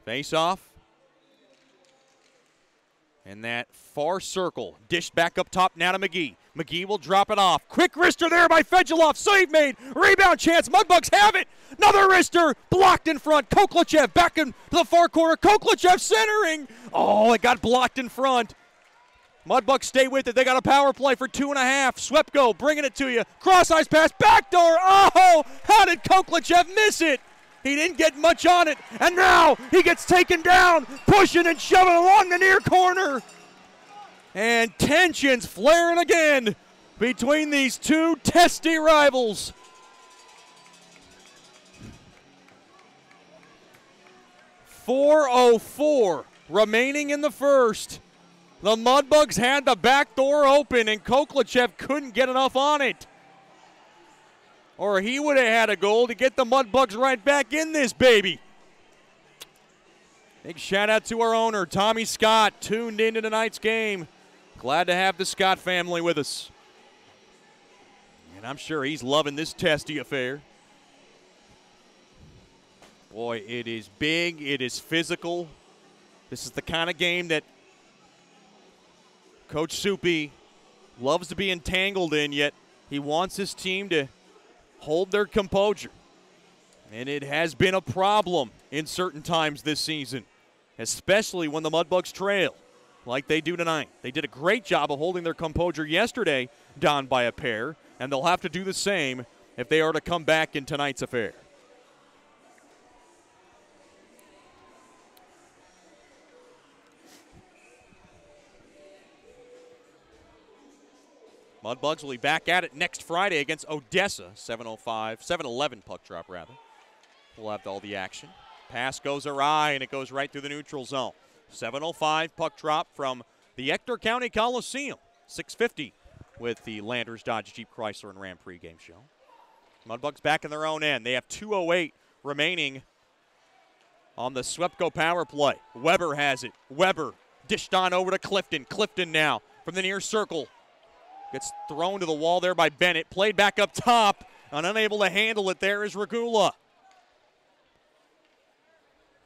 Face off. And that far circle dished back up top now to McGee. McGee will drop it off. Quick wrister there by Fedulov. Save made. Rebound chance. Mudbugs have it. Another wrister blocked in front. Koklachev back into the far corner. Koklachev centering. Oh, it got blocked in front. Mudbugs stay with it. They got a power play for 2.5. SWEPCO bringing it to you. Cross ice pass. Backdoor. Oh, how did Koklachev miss it? He didn't get much on it. And now he gets taken down. Pushing and shoving along the near corner. And tensions flaring again between these two testy rivals. .404 remaining in the first. The Mudbugs had the back door open and Koklachev couldn't get enough on it. Or he would have had a goal to get the Mudbugs right back in this baby. Big shout out to our owner, Tommy Scott, tuned into tonight's game. Glad to have the Scott family with us. And And I'm sure he's loving this testy affair. Boy, it is big. It is physical. This is the kind of game that Coach Soupy loves to be entangled in, yet he wants his team to hold their composure. And it has been a problem in certain times this season, especially when the Mudbugs trail like they do tonight. They did a great job of holding their composure yesterday, down by a pair, and they'll have to do the same if they are to come back in tonight's affair. Mudbugs will be back at it next Friday against Odessa, 7:11 puck drop, rather. We'll have all the action. Pass goes awry, and it goes right through the neutral zone. 7:05 puck drop from the Ector County Coliseum. 6:50 with the Landers Dodge Jeep Chrysler and Ram pregame show. Mudbugs back in their own end. They have 2:08 remaining on the Swepco power play. Weber has it. Weber dished on over to Clifton. Clifton now from the near circle. Gets thrown to the wall there by Bennett. Played back up top, and unable to handle it there is Regula.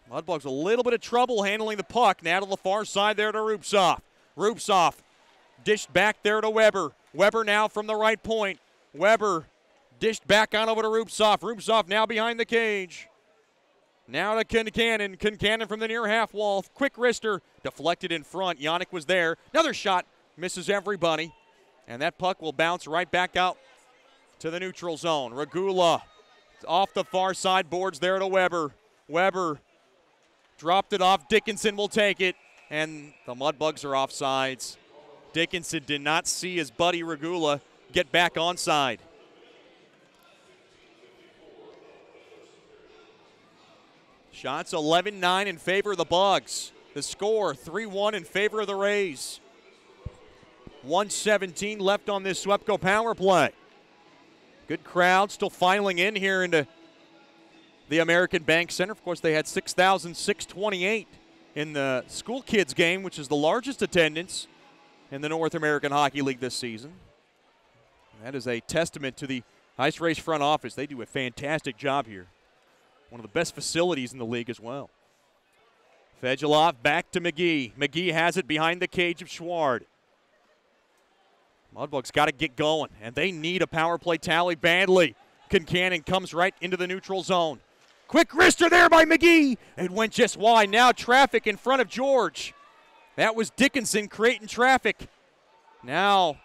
Mudbugs a little bit of trouble handling the puck. Now to the far side there to Rupsoff. Rupsoff dished back there to Weber. Weber now from the right point. Weber dished back on over to Rupsoff. Rupsoff now behind the cage. Now to Kincannon. Kincannon from the near half wall. Quick wrister deflected in front. Yannick was there. Another shot misses everybody. And that puck will bounce right back out to the neutral zone. Regula off the far side boards there to Weber. Weber dropped it off. Dickinson will take it. And the Mudbugs are offsides. Dickinson did not see his buddy Regula get back onside. Shots 11-9 in favor of the Bugs. The score 3-1 in favor of the Rays. 1:17 left on this Swepco power play. Good crowd still filing in here into the American Bank Center. Of course, they had 6,628 in the school kids game, which is the largest attendance in the North American Hockey League this season. That is a testament to the Ice Race front office. They do a fantastic job here. One of the best facilities in the league as well. Fedulov back to McGee. McGee has it behind the cage of Schward. Mudbugs got to get going, and they need a power play tally badly. Kincannon comes right into the neutral zone. Quick wrister there by McGee. It went just wide. Now traffic in front of George. That was Dickinson creating traffic. Now,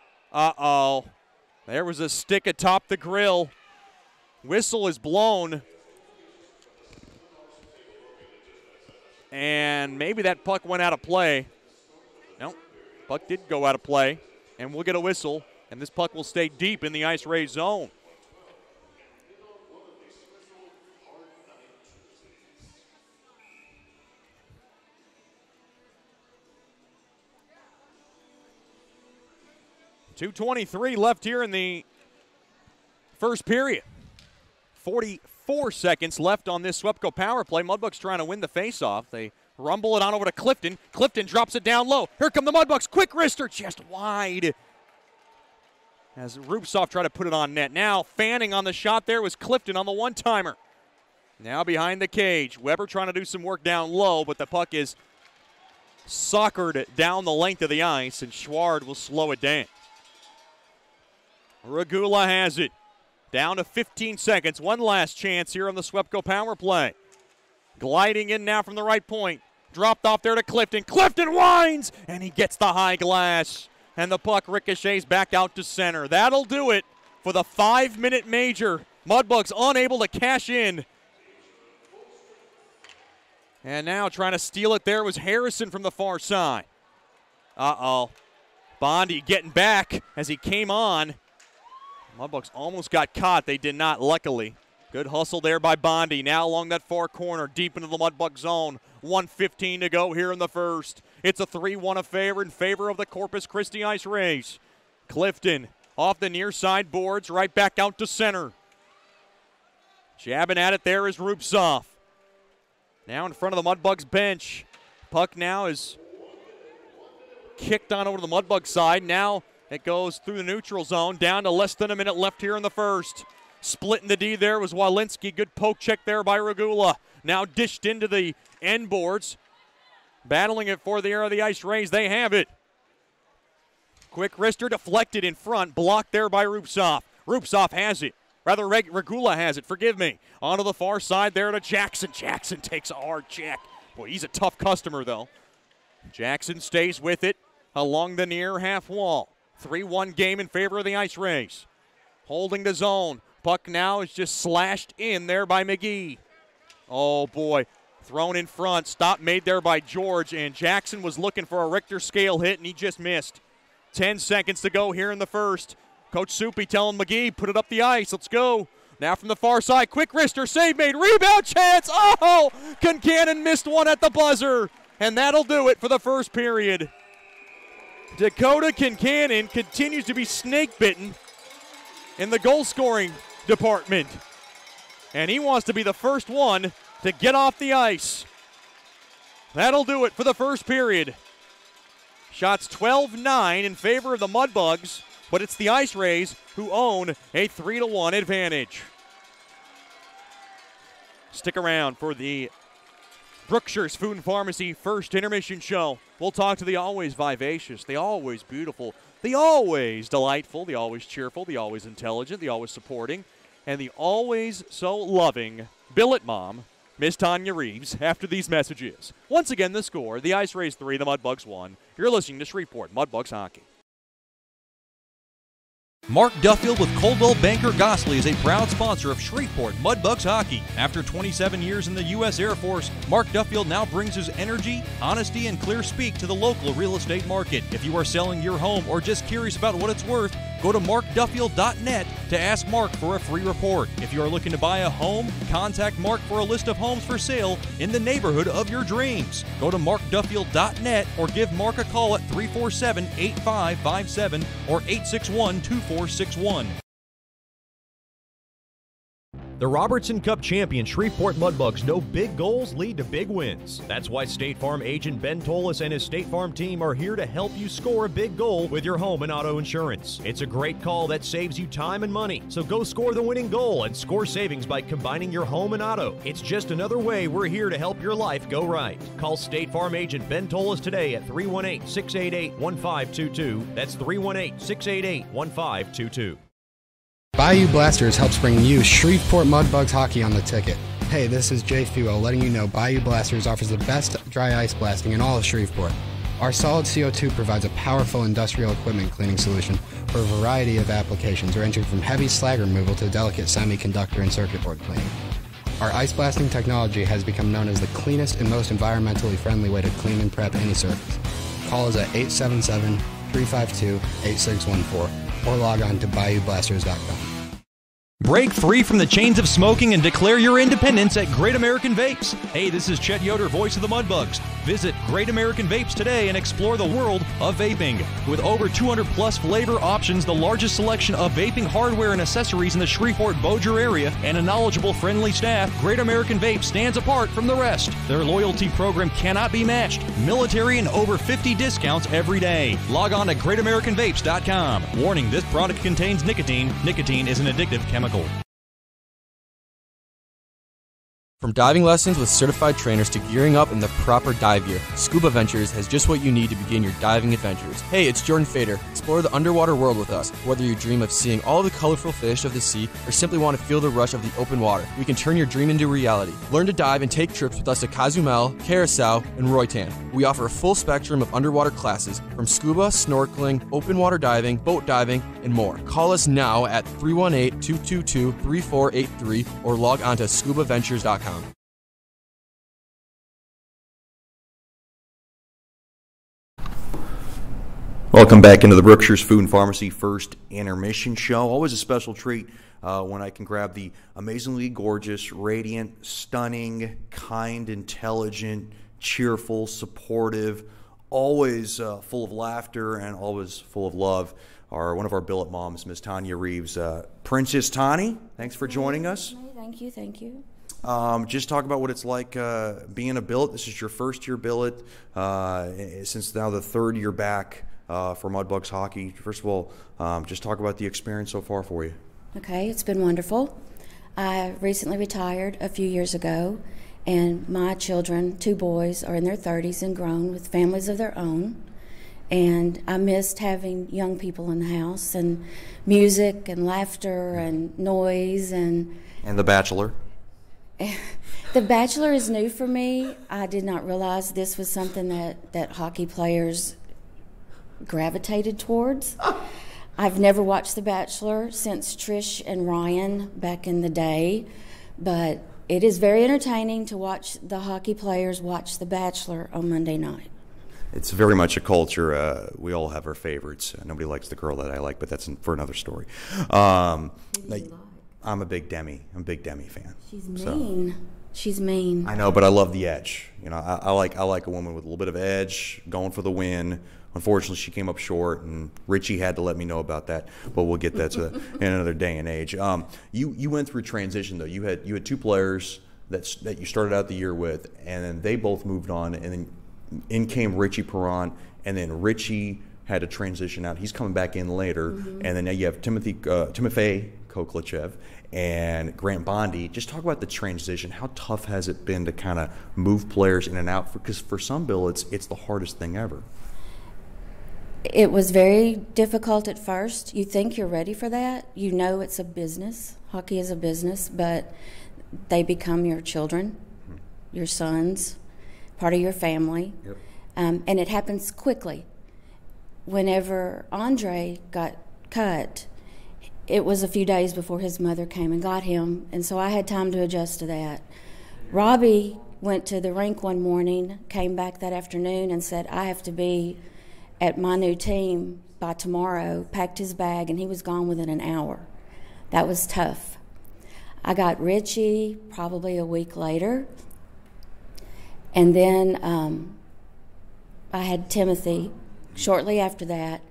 there was a stick atop the grill. Whistle is blown. And maybe that puck went out of play. No, puck did go out of play. And we'll get a whistle, and this puck will stay deep in the Ice Rays zone. .223 left here in the first period. 44 seconds left on this Swepco power play. Mudbugs trying to win the faceoff. They rumble it on over to Clifton. Clifton drops it down low. Here come the Mudbugs. Quick wrister, just wide. As Rupsoff tried to put it on net. Now fanning on the shot there was Clifton on the one-timer. Now behind the cage. Weber trying to do some work down low, but the puck is soccered down the length of the ice, and Schward will slow it down. Regula has it. Down to 15 seconds. One last chance here on the Swepco power play. Gliding in now from the right point. Dropped off there to Clifton. Clifton winds, and he gets the high glass. And the puck ricochets back out to center. That'll do it for the 5-minute major. Mudbugs unable to cash in. And now trying to steal it there was Harrison from the far side. Bondi getting back as he came on. Mudbugs almost got caught. They did not, luckily. Good hustle there by Bondi. Now along that far corner, deep into the Mudbug zone. 1:15 to go here in the first. It's a 3-1 affair in favor of the Corpus Christi Ice Rays. Clifton off the near side boards, right back out to center. Jabbing at it there is Rupsoff. Now in front of the Mudbugs bench. Puck now is kicked on over to the Mudbug side. Now It goes through the neutral zone, down to less than a minute left here in the first. Splitting the D there was Walensky. Good poke check there by Regula. Now dished into the end boards. Battling it for the air of the ice rays. They have it. Quick wrister deflected in front. Blocked there by Rupsov. Rupsov has it. Rather, Regula has it. Forgive me. Onto the far side there to Jackson. Jackson takes a hard check. Boy, he's a tough customer, though. Jackson stays with it along the near half wall. 3-1 game in favor of the Ice Rays. Holding the zone. Puck now is just slashed in there by McGee. Oh, boy. Thrown in front. Stop made there by George, and Jackson was looking for a Richter scale hit, and he just missed. 10 seconds to go here in the first. Coach Soupy telling McGee, put it up the ice. Let's go. Now from the far side, quick wrister, save made, rebound chance. Oh, Concannon missed one at the buzzer, and that'll do it for the first period. Dakota Concannon continues to be snake-bitten in the goal-scoring department, and he wants to be the first one to get off the ice. That'll do it for the first period. Shots 12-9 in favor of the Mudbugs, but it's the Ice Rays who own a 3-1 advantage. Stick around for the Brookshire's Food and Pharmacy first intermission show. We'll talk to the always vivacious, the always beautiful, the always delightful, the always cheerful, the always intelligent, the always supporting, and the always so loving billet mom, Miss Tanya Reeves, after these messages. Once again, the score, the Ice Rays 3, the Mudbugs 1. You're listening to Shreveport Mudbugs Hockey. Mark Duffield with Coldwell Banker Gosley is a proud sponsor of Shreveport Mudbugs Hockey. After 27 years in the U.S. Air Force, Mark Duffield now brings his energy, honesty, and clear speak to the local real estate market. If you are selling your home or just curious about what it's worth, go to markduffield.net to ask Mark for a free report. If you are looking to buy a home, contact Mark for a list of homes for sale in the neighborhood of your dreams. Go to markduffield.net or give Mark a call at 347-8557 or 861-2461. The Robertson Cup champion Shreveport Mudbugs know big goals lead to big wins. That's why State Farm agent Ben Tolis and his State Farm team are here to help you score a big goal with your home and auto insurance. It's a great call that saves you time and money. So go score the winning goal and score savings by combining your home and auto. It's just another way we're here to help your life go right. Call State Farm agent Ben Tolis today at 318-688-1522. That's 318-688-1522. Bayou Blasters helps bring you Shreveport Mudbugs hockey on the ticket. Hey, this is Jay Fuel letting you know Bayou Blasters offers the best dry ice blasting in all of Shreveport. Our solid CO2 provides a powerful industrial equipment cleaning solution for a variety of applications ranging from heavy slag removal to delicate semiconductor and circuit board cleaning. Our ice blasting technology has become known as the cleanest and most environmentally friendly way to clean and prep any surface. Call us at 877-352-8614 or log on to BayouBlasters.com. Break free from the chains of smoking and declare your independence at Great American Vapes. Hey, this is Chet Yoder, voice of the Mudbugs. Visit Great American Vapes today and explore the world of vaping. With over 200 plus flavor options, the largest selection of vaping hardware and accessories in the Shreveport-Bossier area, and a knowledgeable, friendly staff, Great American Vapes stands apart from the rest. Their loyalty program cannot be matched. Military and over 50 discounts every day. Log on to GreatAmericanVapes.com. Warning, this product contains nicotine. Nicotine is an addictive chemical. From diving lessons with certified trainers to gearing up in the proper dive gear, Scuba Ventures has just what you need to begin your diving adventures. Hey, it's Jordan Fader. Explore the underwater world with us. Whether you dream of seeing all the colorful fish of the sea or simply want to feel the rush of the open water, we can turn your dream into reality. Learn to dive and take trips with us to Cozumel, Curacao, and Roatan. We offer a full spectrum of underwater classes from scuba, snorkeling, open water diving, boat diving, and more. Call us now at 318-222-3483 or log on to scubaventures.com. Welcome back into the Brookshire's Food and Pharmacy first intermission show. Always a special treat when I can grab the amazingly gorgeous, radiant, stunning, kind, intelligent, cheerful, supportive, always full of laughter and always full of love. One of our billet moms, Miss Tanya Reeves. Princess Tani, thanks for joining us. Thank you. Just talk about what it's like being a billet. This is your first year billet since now the third year back for Mudbugs hockey. First of all, just talk about the experience so far for you. Okay, it's been wonderful. I recently retired a few years ago, and my children, 2 boys, are in their 30s and grown with families of their own. And I missed having young people in the house, and music and laughter and noise. And The Bachelor. The Bachelor is new for me. I did not realize this was something that hockey players gravitated towards. I've never watched The Bachelor since Trish and Ryan back in the day, but it is very entertaining to watch the hockey players watch The Bachelor on Monday night. It's very much a culture. We all have our favorites. Nobody likes the girl that I like, but that's for another story. I'm a big Demi. I'm a big Demi fan. She's mean. So. She's mean. I know, but I love the edge. You know, I like a woman with a little bit of edge, going for the win. Unfortunately, she came up short, and Richie had to let me know about that. But we'll get that to in another day and age. You went through transition though. You had 2 players that you started out the year with, and then they both moved on, and then in came Richie Perron, and then Richie had to transition out. He's coming back in later, and then now you have Timofey Koklichev and Grant Bondi. Just talk about the transition. How tough has it been to kind of move players in and out? Because for some, Bill, it's the hardest thing ever. It was very difficult at first. You think you're ready for that. You know it's a business. Hockey is a business, but they become your children, your sons, part of your family. Yep. And it happens quickly. Whenever Andre got cut, it was a few days before his mother came and got him, and so I had time to adjust to that. Robbie went to the rink one morning, came back that afternoon and said, I have to be at my new team by tomorrow, packed his bag, and he was gone within an hour. That was tough. I got Richie probably a week later, and then I had Timothy shortly after that.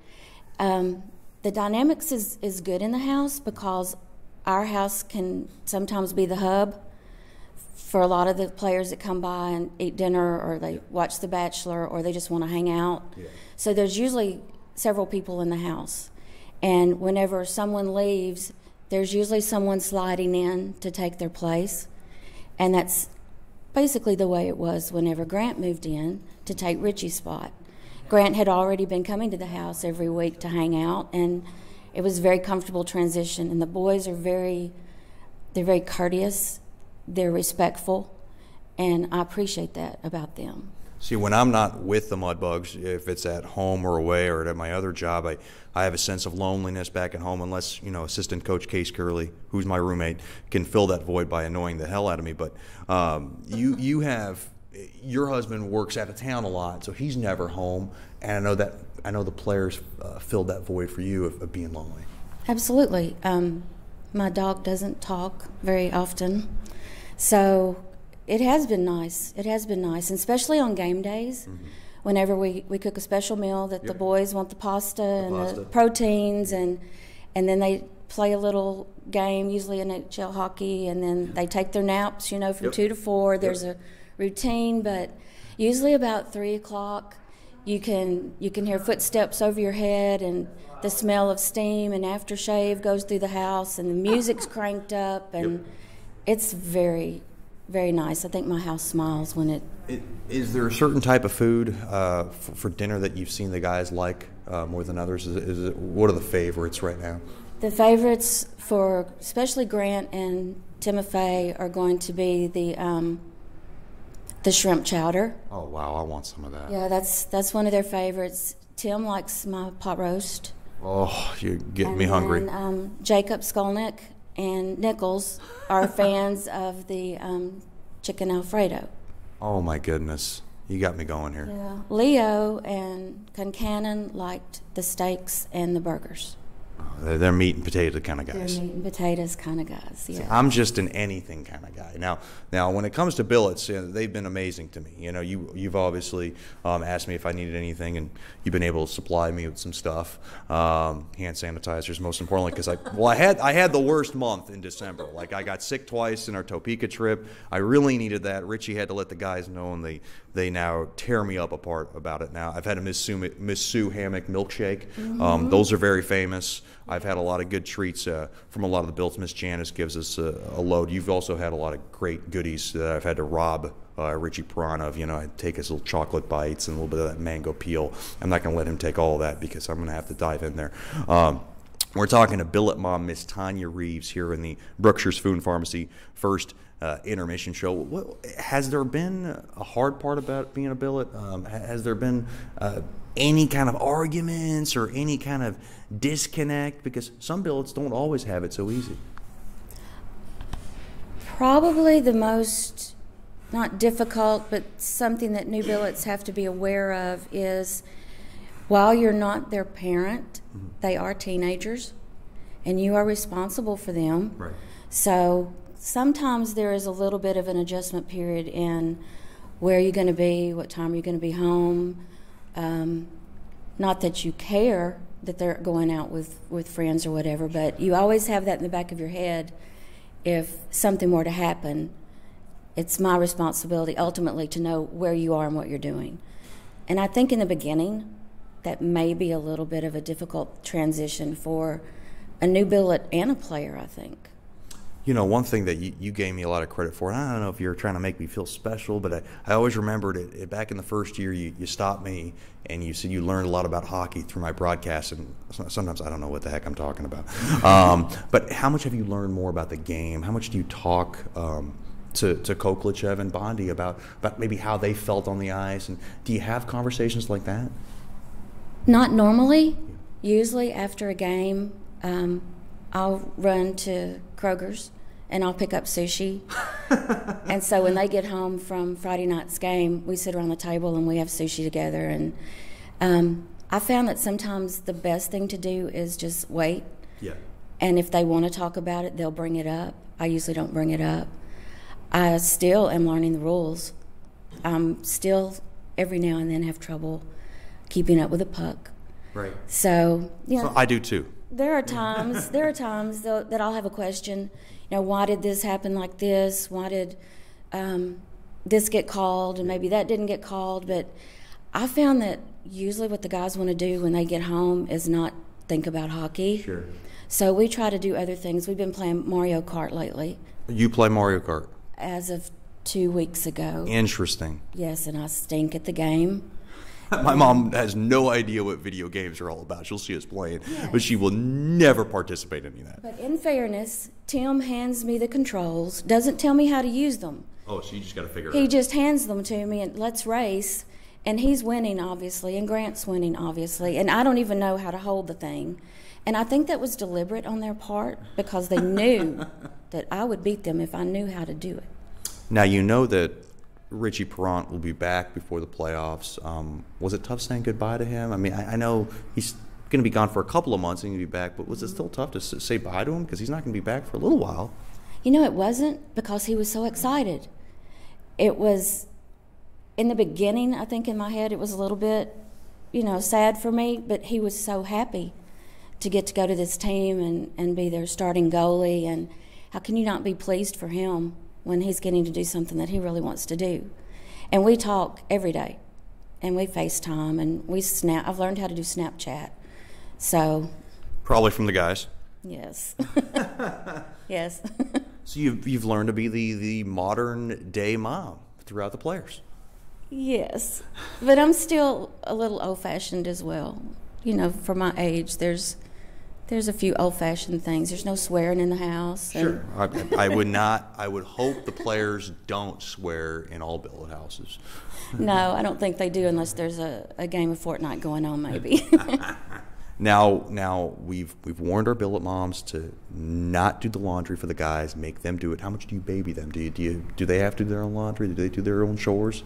The dynamics is good in the house because our house can sometimes be the hub for a lot of the players that come by and eat dinner, or they watch The Bachelor, or they just want to hang out. Yeah. So there's usually several people in the house. And whenever someone leaves, there's usually someone sliding in to take their place. And that's basically the way it was whenever Grant moved in to take Richie's spot. Grant had already been coming to the house every week to hang out, and it was a very comfortable transition. And the boys are they're very courteous, they're respectful, and I appreciate that about them. See, when I'm not with the Mudbugs, if it's at home or away or at my other job, I have a sense of loneliness back at home unless, assistant coach Case Curley, who's my roommate, can fill that void by annoying the hell out of me. But your husband works out of town a lot, so he's never home, and I know the players filled that void for you of being lonely. Absolutely. My dog doesn't talk very often, so it has been nice. It has been nice, and especially on game days, whenever we cook a special meal that the boys want the pasta and the proteins, and then they play a little game, usually NHL hockey, and then they take their naps, from 2 to 4. There's a routine, but usually about 3 o'clock you can hear footsteps over your head, and the smell of steam and aftershave goes through the house, and the music's cranked up, and it's very, very nice. I think my house smiles when it. Is there a certain type of food for dinner that you've seen the guys like more than others? What are the favorites right now? The favorites for especially Grant and Timofey are going to be the shrimp chowder. Oh wow, I want some of that. Yeah, that's one of their favorites. Tim likes my pot roast. Oh, you're getting me hungry. And Jacob Skolnick and Nichols are fans of the chicken Alfredo. Oh my goodness, you got me going here. Yeah. Leo and Concannon liked the steaks and the burgers. Oh, They're meat and potato kind of guys. They're meat and potatoes kind of guys, yeah. I'm just an anything kind of guy. Now, when it comes to billets, they've been amazing to me. You've obviously asked me if I needed anything, and you've been able to supply me with some stuff. Hand sanitizers, most importantly, because I had the worst month in December. Like, I got sick twice in our Topeka trip. I really needed that. Richie had to let the guys know, and they now tear me up apart about it now. I've had a Miss Sue hammock milkshake. Those are very famous. I've had a lot of good treats from a lot of the builds. Miss Janice gives us a load. You've also had a lot of great goodies that I've had to rob Richie Perron of. I'd take his little chocolate bites and a little bit of that mango peel. I'm not going to let him take all of that because I'm going to have to dive in there. We're talking to billet mom, Miss Tanya Reeves, here in the Brookshire's Food and Pharmacy first intermission show. Has there been a hard part about being a billet? Has there been any kind of arguments or any kind of disconnect? Because some billets don't always have it so easy. Probably the most, not difficult, but something that new billets have to be aware of is while you're not their parent, they are teenagers, and you are responsible for them. Right. So sometimes there is a little bit of an adjustment period in where you're going to be, what time you're going to be home. Not that you care that they're going out with friends or whatever, but you always have that in the back of your head. If something were to happen, it's my responsibility ultimately to know where you are and what you're doing. And I think in the beginning, that may be a little bit of a difficult transition for a new billet and a player, I think. One thing that you gave me a lot of credit for, and I don't know if you're trying to make me feel special, but I always remembered it back in the first year. You stopped me and you said you learned a lot about hockey through my broadcast, and sometimes I don't know what the heck I'm talking about. But how much have you learned more about the game? How much do you talk to Koklichev and Bondi about maybe how they felt on the ice? And do you have conversations like that? Not normally. Usually after a game, I'll run to Kroger's and I'll pick up sushi. And so when they get home from Friday night's game, we sit around the table and we have sushi together. And I found that sometimes the best thing to do is just wait. Yeah. And if they want to talk about it, they'll bring it up. I usually don't bring it up. I still am learning the rules. I'm still every now and then have trouble keeping up with a puck. Right. So, So I do too. There are times that I'll have a question. Why did this happen like this? Why did this get called and maybe that didn't get called? But I found that usually what the guys want to do when they get home is not think about hockey. Sure. So we try to do other things. We've been playing Mario Kart lately. You play Mario Kart? As of 2 weeks ago. Interesting. Yes, and I stink at the game. My mom has no idea what video games are all about. She'll see us playing, but she will never participate in any of that. But in fairness, Tim hands me the controls, doesn't tell me how to use them. Oh, so you just got to figure it out. He just hands them to me and let's race. And he's winning, obviously, and Grant's winning, obviously. And I don't even know how to hold the thing. And I think that was deliberate on their part because they knew that I would beat them if I knew how to do it. Now, you know that Richie Perron will be back before the playoffs. Was it tough saying goodbye to him? I mean, I know he's going to be gone for a couple of months and he'll be back, but was it still tough to say bye to him? Because he's not going to be back for a little while. It wasn't because he was so excited. It was, in the beginning, I think in my head, it was a little bit, sad for me, but he was so happy to get to go to this team and be their starting goalie. And how can you not be pleased for him when he's getting to do something that he really wants to do? And we talk every day, and we FaceTime, and we snap. I've learned how to do Snapchat. So probably from the guys. Yes. Yes. So you've learned to be the modern day mom throughout the players. Yes, but I'm still a little old-fashioned as well. For my age, there's a few old-fashioned things. There's no swearing in the house. Sure. I would not. I would hope the players don't swear in all billet houses. No, I don't think they do unless there's a game of Fortnite going on, maybe. Now we've warned our billet moms to not do the laundry for the guys. Make them do it. How much do you baby them? Do they have to do their own laundry? Do they do their own chores?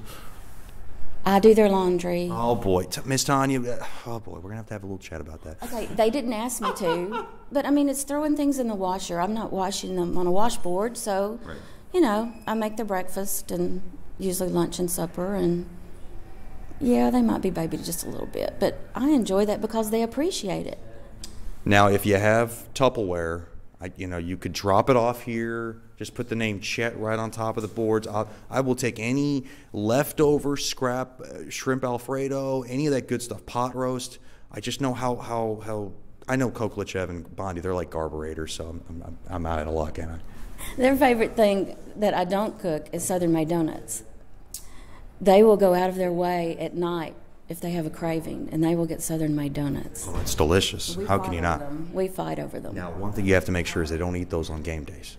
I do their laundry. Oh, boy. Miss Tanya, oh, boy, we're going to have a little chat about that. Okay, they didn't ask me to, but, I mean, it's throwing things in the washer. I'm not washing them on a washboard, so, Right. you know, I make their breakfast and usually lunch and supper, and, yeah, they might be babied just a little bit, but I enjoy that because they appreciate it. Now, if you have Tupperware, you could drop it off here. Just put the name Chet right on top of the boards. I will take any leftover scrap, shrimp Alfredo, any of that good stuff, pot roast. I just know how I know Koklichev and Bondi, they're like carburetors, so I'm out of luck, ain't I? Their favorite thing that I don't cook is Southern Made donuts. They will go out of their way at night if they have a craving, and they will get Southern Made donuts. Oh, it's delicious. How can you not? We fight over them. Now, one thing you have to make sure is they don't eat those on game days.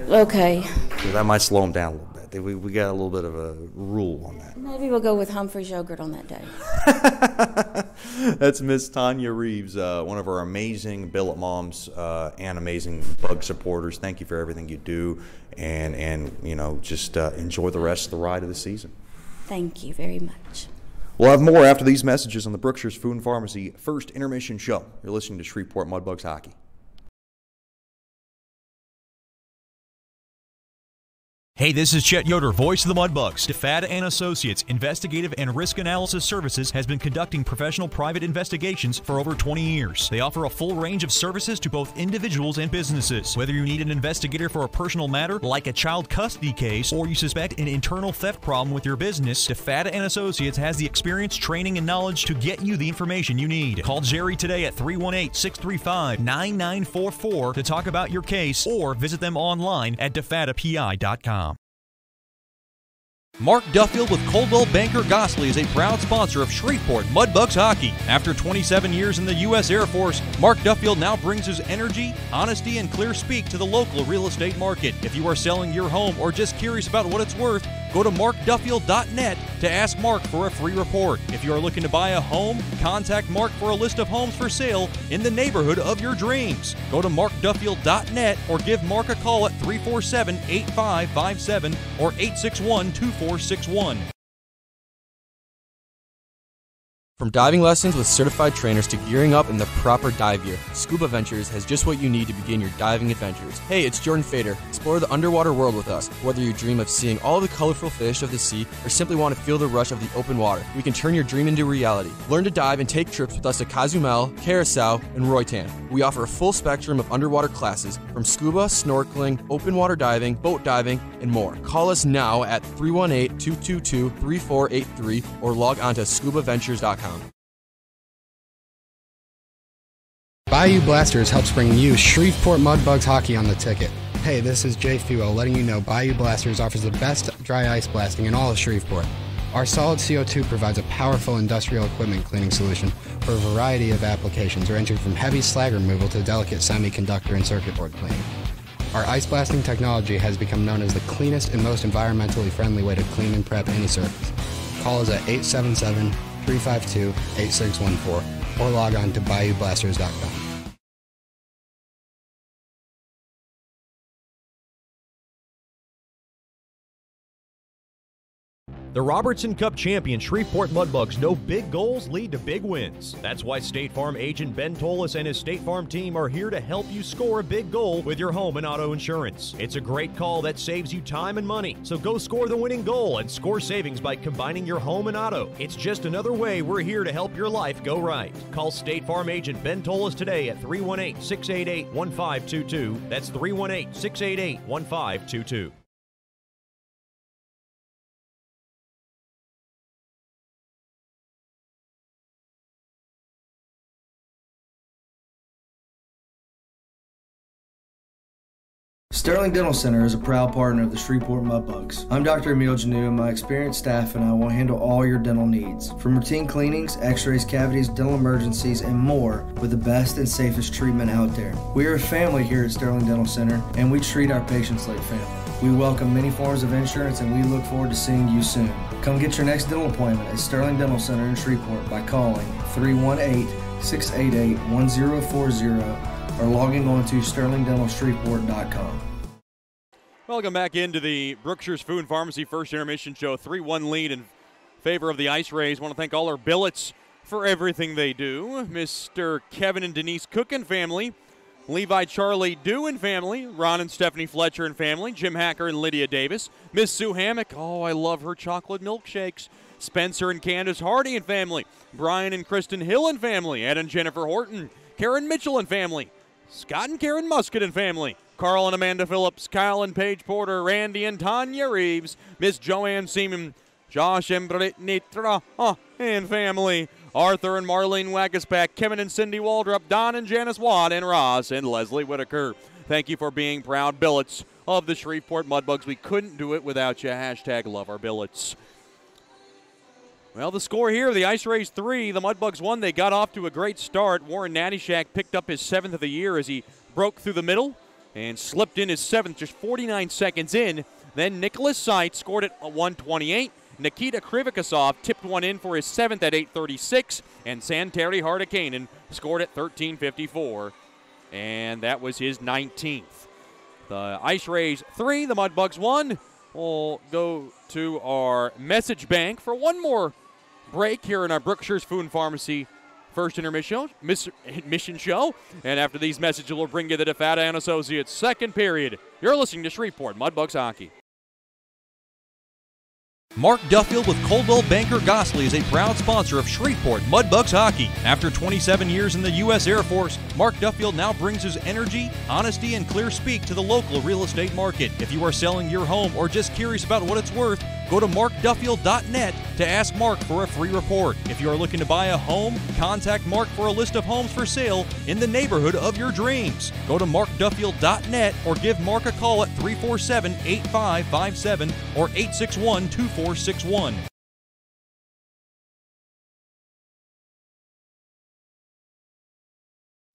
Okay. So that might slow them down a little bit. We got a little bit of a rule on that. Maybe we'll go with Humphrey's yogurt on that day. That's Miss Tanya Reeves, one of our amazing billet moms and amazing bug supporters. Thank you for everything you do, and just enjoy the rest of the ride of the season. Thank you very much. We'll have more after these messages on the Brookshire's Food and Pharmacy First Intermission Show. You're listening to Shreveport Mudbugs Hockey. Hey, this is Chet Yoder, voice of the Mudbugs. DeFada & Associates Investigative and Risk Analysis Services has been conducting professional private investigations for over 20 years. They offer a full range of services to both individuals and businesses. Whether you need an investigator for a personal matter like a child custody case or you suspect an internal theft problem with your business, DeFada & Associates has the experience, training, and knowledge to get you the information you need. Call Jerry today at 318-635-9944 to talk about your case or visit them online at defadapi.com. Mark Duffield with Coldwell Banker Gosley is a proud sponsor of Shreveport Mudbugs Hockey. After 27 years in the U.S. Air Force, Mark Duffield now brings his energy, honesty, and clear speak to the local real estate market. If you are selling your home or just curious about what it's worth, go to markduffield.net to ask Mark for a free report. If you are looking to buy a home, contact Mark for a list of homes for sale in the neighborhood of your dreams. Go to markduffield.net or give Mark a call at 347-8557 or 861-2461. From diving lessons with certified trainers to gearing up in the proper dive gear, Scuba Ventures has just what you need to begin your diving adventures. Hey, it's Jordan Fader. Explore the underwater world with us. Whether you dream of seeing all the colorful fish of the sea or simply want to feel the rush of the open water, we can turn your dream into reality. Learn to dive and take trips with us to Cozumel, Curacao, and Roatan. We offer a full spectrum of underwater classes from scuba, snorkeling, open water diving, boat diving, and more. Call us now at 318-222-3483 or log on to scubaventures.com. Bayou Blasters helps bring you Shreveport Mudbugs hockey on the ticket. Hey, this is Jay Fuel letting you know Bayou Blasters offers the best dry ice blasting in all of Shreveport. Our solid CO2 provides a powerful industrial equipment cleaning solution for a variety of applications ranging from heavy slag removal to delicate semiconductor and circuit board cleaning. Our ice blasting technology has become known as the cleanest and most environmentally friendly way to clean and prep any surface. Call us at 877-352-8614 or log on to bayoublasters.com. The Robertson Cup champion Shreveport Mudbugs know big goals lead to big wins. That's why State Farm agent Ben Tolis and his State Farm team are here to help you score a big goal with your home and auto insurance. It's a great call that saves you time and money. So go score the winning goal and score savings by combining your home and auto. It's just another way we're here to help your life go right. Call State Farm agent Ben Tolis today at 318-688-1522. That's 318-688-1522. Sterling Dental Center is a proud partner of the Shreveport Mudbugs. I'm Dr. Emil Janu, and my experienced staff and I will handle all your dental needs. From routine cleanings, x-rays, cavities, dental emergencies, and more with the best and safest treatment out there. We are a family here at Sterling Dental Center, and we treat our patients like family. We welcome many forms of insurance, and we look forward to seeing you soon. Come get your next dental appointment at Sterling Dental Center in Shreveport by calling 318-688-1040 or logging on to sterlingdentalshreveport.com. Welcome back into the Brookshire's Food and Pharmacy First Intermission Show. 3-1 lead in favor of the Ice Rays. Want to thank all our billets for everything they do. Mr. Kevin and Denise Cook and family. Levi Charlie Dew and family. Ron and Stephanie Fletcher and family. Jim Hacker and Lydia Davis. Miss Sue Hammock. Oh, I love her chocolate milkshakes. Spencer and Candace Hardy and family. Brian and Kristen Hill and family. Ed and Jennifer Horton. Karen Mitchell and family. Scott and Karen Musket and family. Carl and Amanda Phillips, Kyle and Paige Porter, Randy and Tanya Reeves, Miss Joanne Seaman, Josh and Brittany Tra and family, Arthur and Marlene Wagaspack, Kevin and Cindy Waldrop, Don and Janice Watt, and Ross and Leslie Whitaker. Thank you for being proud billets of the Shreveport Mudbugs. We couldn't do it without you. Hashtag love our billets. Well, the score here, the Ice Rays 3, the Mudbugs 1. They got off to a great start. Warren Nattyshak picked up his 7th of the year as he broke through the middle and slipped in his 7th just 49 seconds in. Then Nicholas Seitz scored at 1:28. Nikita Krivikasov tipped one in for his 7th at 8:36. And Santeri Hardikainen scored at 13:54. And that was his 19th. The Ice Rays 3, the Mudbugs 1. We'll go to our message bank for one more break here in our Brookshire's Food and Pharmacy First Intermission Show. And after these messages, we'll bring you the DeFata and Associates second period. You're listening to Shreveport Mudbugs Hockey. Mark Duffield with Coldwell Banker Gosley is a proud sponsor of Shreveport Mudbugs Hockey. After 27 years in the U.S. Air Force, Mark Duffield now brings his energy, honesty, and clear speak to the local real estate market. If you are selling your home or just curious about what it's worth, go to markduffield.net to ask Mark for a free report. If you are looking to buy a home, contact Mark for a list of homes for sale in the neighborhood of your dreams. Go to markduffield.net or give Mark a call at 347-8557 or 861-2461.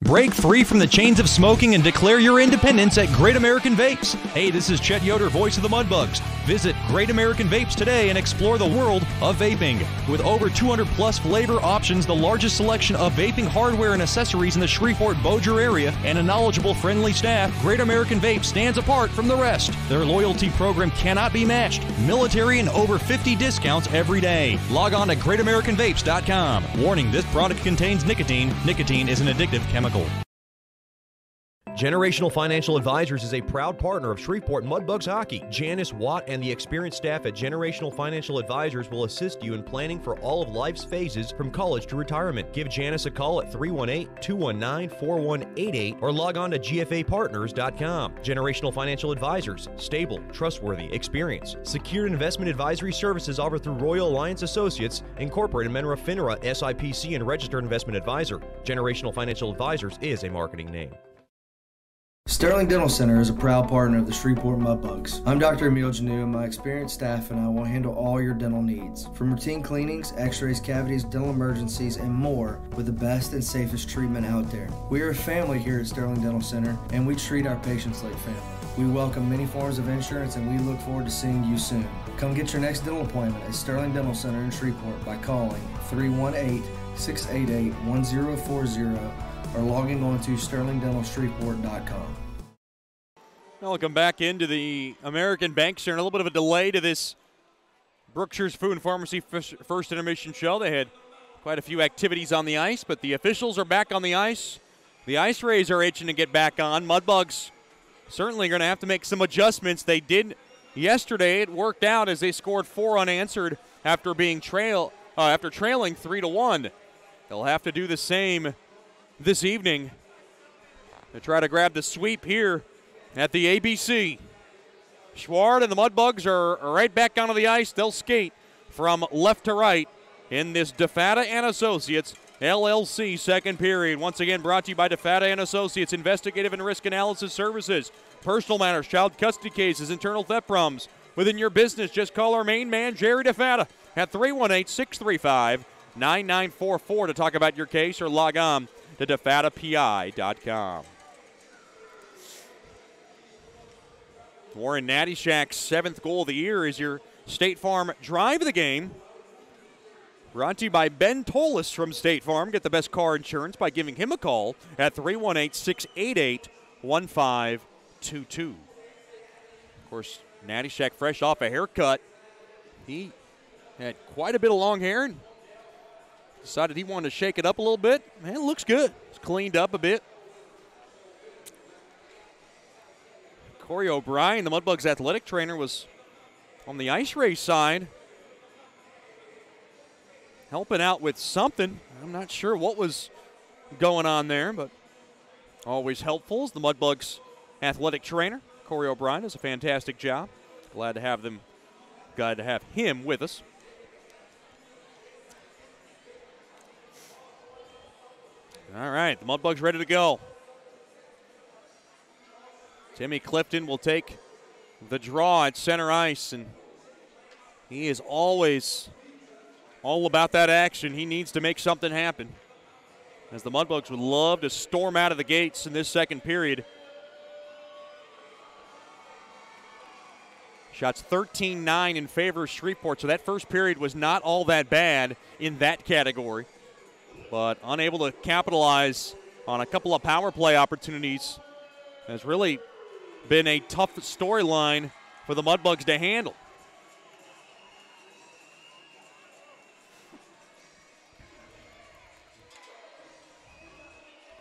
Break free from the chains of smoking and declare your independence at Great American Vapes. Hey, this is Chet Yoder, voice of the Mudbugs. Visit Great American Vapes today and explore the world of vaping. With over 200 plus flavor options, the largest selection of vaping hardware and accessories in the Shreveport-Bossier area, and a knowledgeable, friendly staff, Great American Vapes stands apart from the rest. Their loyalty program cannot be matched. Military and over 50 discounts every day. Log on to greatamericanvapes.com. Warning, this product contains nicotine. Nicotine is an addictive chemical. Generational Financial Advisors is a proud partner of Shreveport Mudbugs Hockey. Janice Watt and the experienced staff at Generational Financial Advisors will assist you in planning for all of life's phases from college to retirement. Give Janice a call at 318-219-4188 or log on to gfapartners.com. Generational Financial Advisors. Stable, trustworthy, experienced. Secured investment advisory services offered through Royal Alliance Associates, Incorporated, Menra FINRA, SIPC, and Registered Investment Advisor. Generational Financial Advisors is a marketing name. Sterling Dental Center is a proud partner of the Shreveport Mudbugs. I'm Dr. Emil Janu, and my experienced staff and I will handle all your dental needs. From routine cleanings, x-rays, cavities, dental emergencies, and more with the best and safest treatment out there. We are a family here at Sterling Dental Center, and we treat our patients like family. We welcome many forms of insurance, and we look forward to seeing you soon. Come get your next dental appointment at Sterling Dental Center in Shreveport by calling 318-688-1040 or logging on to sterlingdentalshreveport.com. Welcome back into the American Bank Center. A little bit of a delay to this Brookshire's Food and Pharmacy First Intermission Show. They had quite a few activities on the ice, but the officials are back on the ice. The Ice Rays are itching to get back on. Mudbugs certainly going to have to make some adjustments. They did yesterday. It worked out as they scored 4 unanswered after being trailing 3-1. They'll have to do the same this evening to try to grab the sweep here at the ABC. Schward and the Mudbugs are right back onto the ice. They'll skate from left to right in this DeFata and Associates LLC second period. Once again brought to you by DeFata and Associates, investigative and risk analysis services, personal matters, child custody cases, internal theft problems within your business. Just call our main man, Jerry DeFata, at 318-635-9944 to talk about your case, or log on to DeFataPI.com. Warren Nattyshak's 7th goal of the year is your State Farm Drive of the Game. Brought to you by Ben Tolis from State Farm. Get the best car insurance by giving him a call at 318-688-1522. course, Natty Shack fresh off a haircut. He had quite a bit of long hair and decided he wanted to shake it up a little bit. Man, it looks good. It's cleaned up a bit. Corey O'Brien, the Mudbugs athletic trainer, was on the ice race side, helping out with something. I'm not sure what was going on there, but always helpful as the Mudbugs athletic trainer. Corey O'Brien does a fantastic job. Glad to have him with us. All right, the Mudbugs ready to go. Timmy Clifton will take the draw at center ice, and he is always all about that action. He needs to make something happen, as the Mudbugs would love to storm out of the gates in this second period. Shots 13-9 in favor of Shreveport, so that first period was not all that bad in that category, but unable to capitalize on a couple of power play opportunities has really been a tough storyline for the Mudbugs to handle.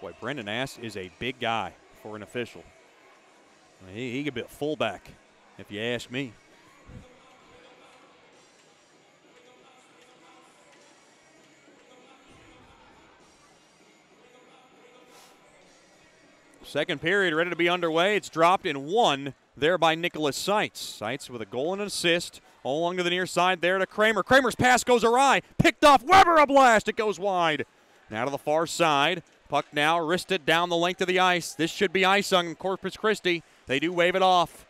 Boy, Brendan Ass is a big guy for an official. He could be a fullback, if you ask me. Second period ready to be underway. It's dropped in one there by Nicholas Seitz. Seitz with a goal and an assist. All along to the near side there to Kramer. Kramer's pass goes awry. Picked off. Weber a blast. It goes wide. Now to the far side. Puck now wristed down the length of the ice. This should be ice on Corpus Christi. They do wave it off.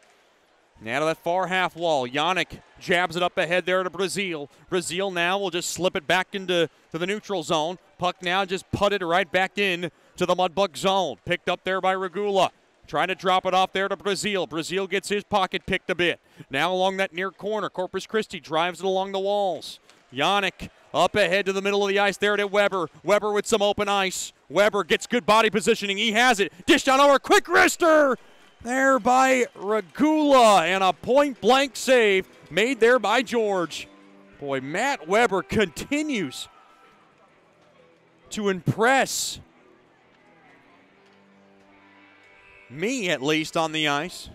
Now to that far half wall. Yannick jabs it up ahead there to Brazil. Brazil now will just slip it back into the neutral zone. Puck now just putted right back in to the Mudbug zone. Picked up there by Regula. Trying to drop it off there to Brazil. Brazil gets his pocket picked a bit. Now along that near corner, Corpus Christi drives it along the walls. Yannick up ahead to the middle of the ice there to Weber. Weber with some open ice. Weber gets good body positioning. He has it. Dished on over. Quick wrister there by Regula. And a point-blank save made there by George. Boy, Matt Weber continues to impress me, at least, on the ice.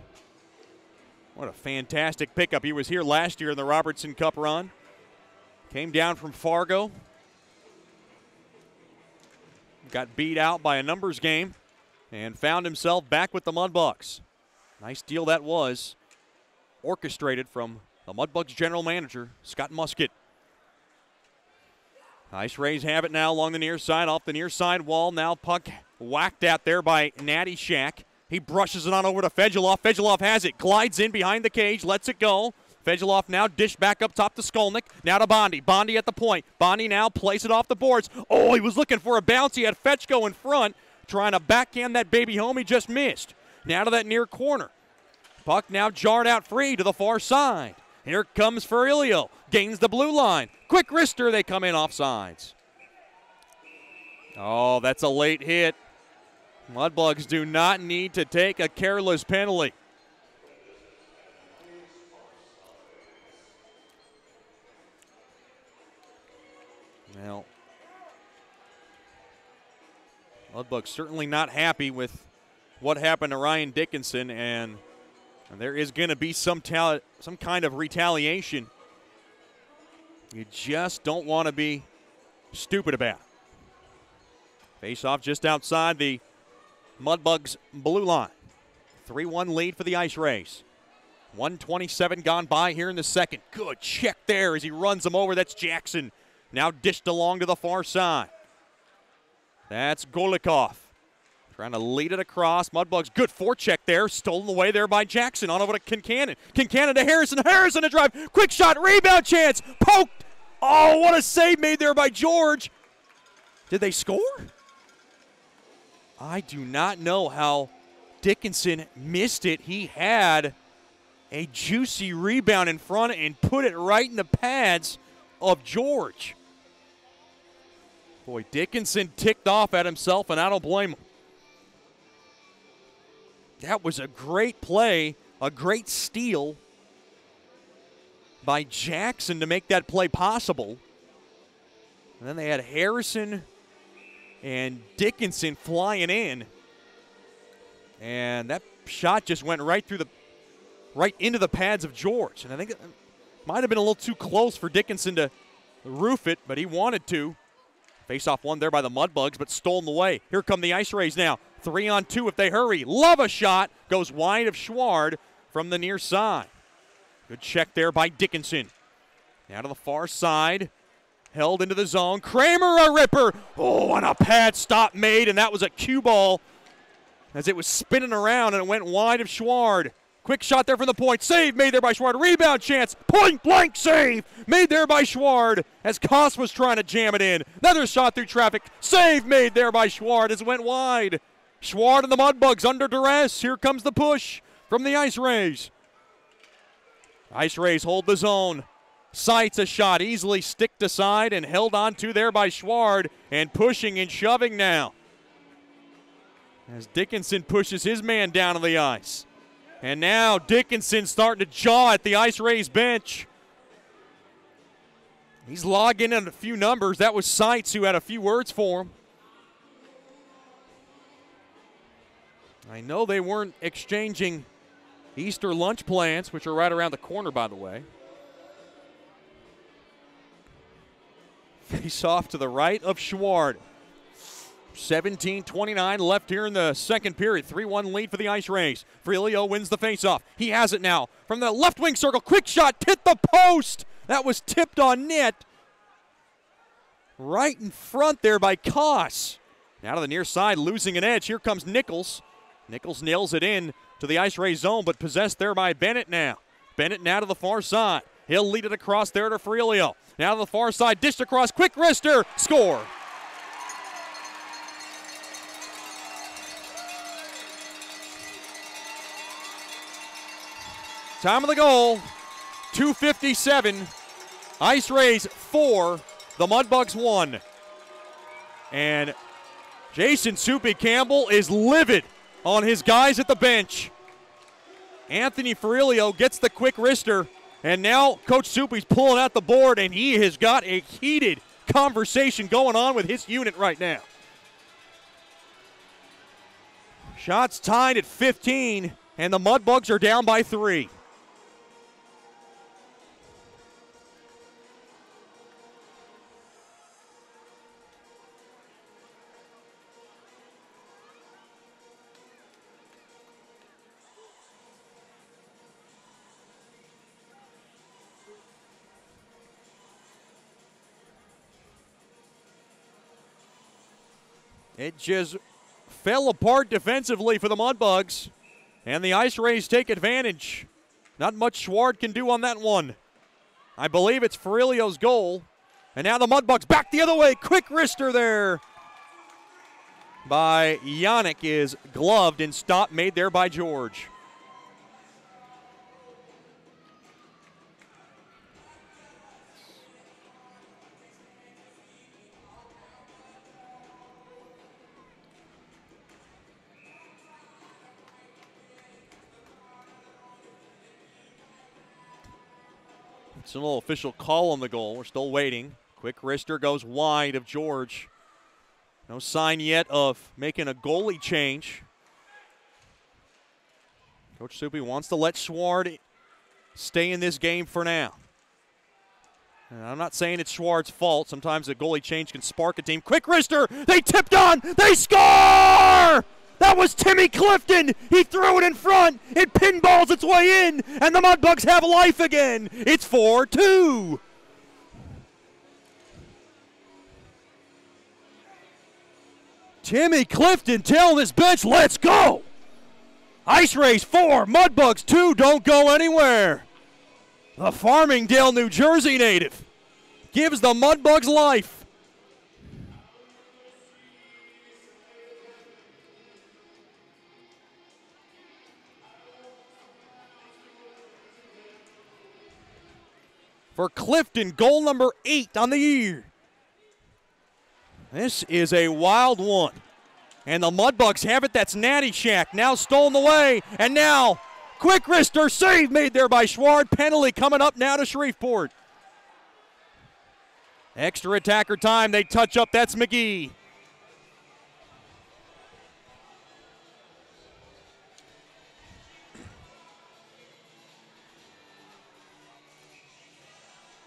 What a fantastic pickup. He was here last year in the Robertson Cup run. Came down from Fargo. Got beat out by a numbers game and found himself back with the Mudbugs. Nice deal that was. Orchestrated from the Mudbugs general manager, Scott Musket. Ice Rays have it now along the near side, off the near side wall. Now puck whacked at there by Natty Shack. He brushes it on over to Fedulov. Fedulov has it, glides in behind the cage, lets it go. Fedulov now dished back up top to Skolnick. Now to Bondi. Bondi at the point. Bondi now plays it off the boards. Oh, he was looking for a bounce. He had Fetchko in front, trying to backhand that baby home. He just missed. Now to that near corner. Puck now jarred out free to the far side. Here comes Furillo. Gains the blue line. Quick wrister. They come in offsides. Oh, that's a late hit. Mudbugs do not need to take a careless penalty. Well, Mudbugs certainly not happy with what happened to Ryan Dickinson, and there is going to be some kind of retaliation. You just don't want to be stupid about it. Face-off just outside the Mudbugs blue line. 3-1 lead for the Ice Rays. 1:27 gone by here in the second. Good check there as he runs him over. That's Jackson. Now dished along to the far side. That's Golikov. Trying to lead it across. Mudbugs, good forecheck there. Stolen away there by Jackson. On over to Kincannon. Kincannon to Harrison. Harrison to drive. Quick shot. Rebound chance. Poked. Oh, what a save made there by George. Did they score? I do not know how Dickinson missed it. He had a juicy rebound in front and put it right in the pads of George. Boy, Dickinson ticked off at himself, and I don't blame him. That was a great play A great steal by Jackson to make that play possible. And then they had Harrison and Dickinson flying in. And that shot just went right into the pads of George. And I think it might have been a little too close for Dickinson to roof it, but he wanted to. Face-off won there by the Mudbugs, but stolen away. Here come the Ice Rays now. 3-on-2 if they hurry. Love a shot. Goes wide of Schward from the near side. Good check there by Dickinson. Now to the far side. Held into the zone. Kramer a ripper. Oh, and a pad stop made, and that was a cue ball as it was spinning around, and it went wide of Schward. Quick shot there from the point. Save made there by Schward. Rebound chance. Point blank save made there by Schward as Koss was trying to jam it in. Another shot through traffic. Save made there by Schward as it went wide. Schward and the Mudbugs under duress. Here comes the push from the Ice Rays. Ice Rays hold the zone. Sights a shot. Easily sticked aside and held on to there by Schward. And pushing and shoving now as Dickinson pushes his man down on the ice. And now Dickinson starting to jaw at the Ice Rays bench. He's logging in a few numbers. That was Sights who had a few words for him. I know they weren't exchanging Easter lunch plans, which are right around the corner, by the way. Face off to the right of Schward. 17:29 left here in the second period. 3-1 lead for the Ice Rays. Frilio wins the faceoff. He has it now from the left wing circle. Quick shot, hit the post. That was tipped on net. Right in front there by Koss. Now to the near side, losing an edge. Here comes Nichols. Nichols nails it in to the Ice Rays zone, but possessed there by Bennett now. Bennett now to the far side. He'll lead it across there to Frilio. Now to the far side, dished across, quick wrister, score. Time of the goal, 2:57. Ice Rays 4, the Mudbugs 1. And Jason Soupy Campbell is livid on his guys at the bench. Anthony Ferrilio gets the quick wrister, and now Coach Soupy's pulling out the board, and he has got a heated conversation going on with his unit right now. Shots tied at 15, and the Mudbugs are down by 3. It just fell apart defensively for the Mudbugs, and the Ice Rays take advantage. Not much Schward can do on that one. I believe it's Ferrilio's goal. And now the Mudbugs back the other way. Quick wrister there by Yannick is gloved and stop made there by George. It's a little official call on the goal. We're still waiting. Quick wrister goes wide of George. No sign yet of making a goalie change. Coach Soupy wants to let Schward stay in this game for now. And I'm not saying it's Schward's fault. Sometimes a goalie change can spark a team. Quick wrister. They tipped on. They score! That was Timmy Clifton. He threw it in front. It pinballs its way in, and the Mudbugs have life again. It's 4-2. Timmy Clifton telling his bench, let's go. Ice Rays 4, Mudbugs 2, don't go anywhere. The Farmingdale, New Jersey native gives the Mudbugs life. For Clifton, goal number 8 on the year. This is a wild one. And the Mudbugs have it. That's Natty Shack now stolen away. And now Quick wrister save made there by Schward. Penalty coming up now to Shreveport. Extra attacker time. They touch up. That's McGee.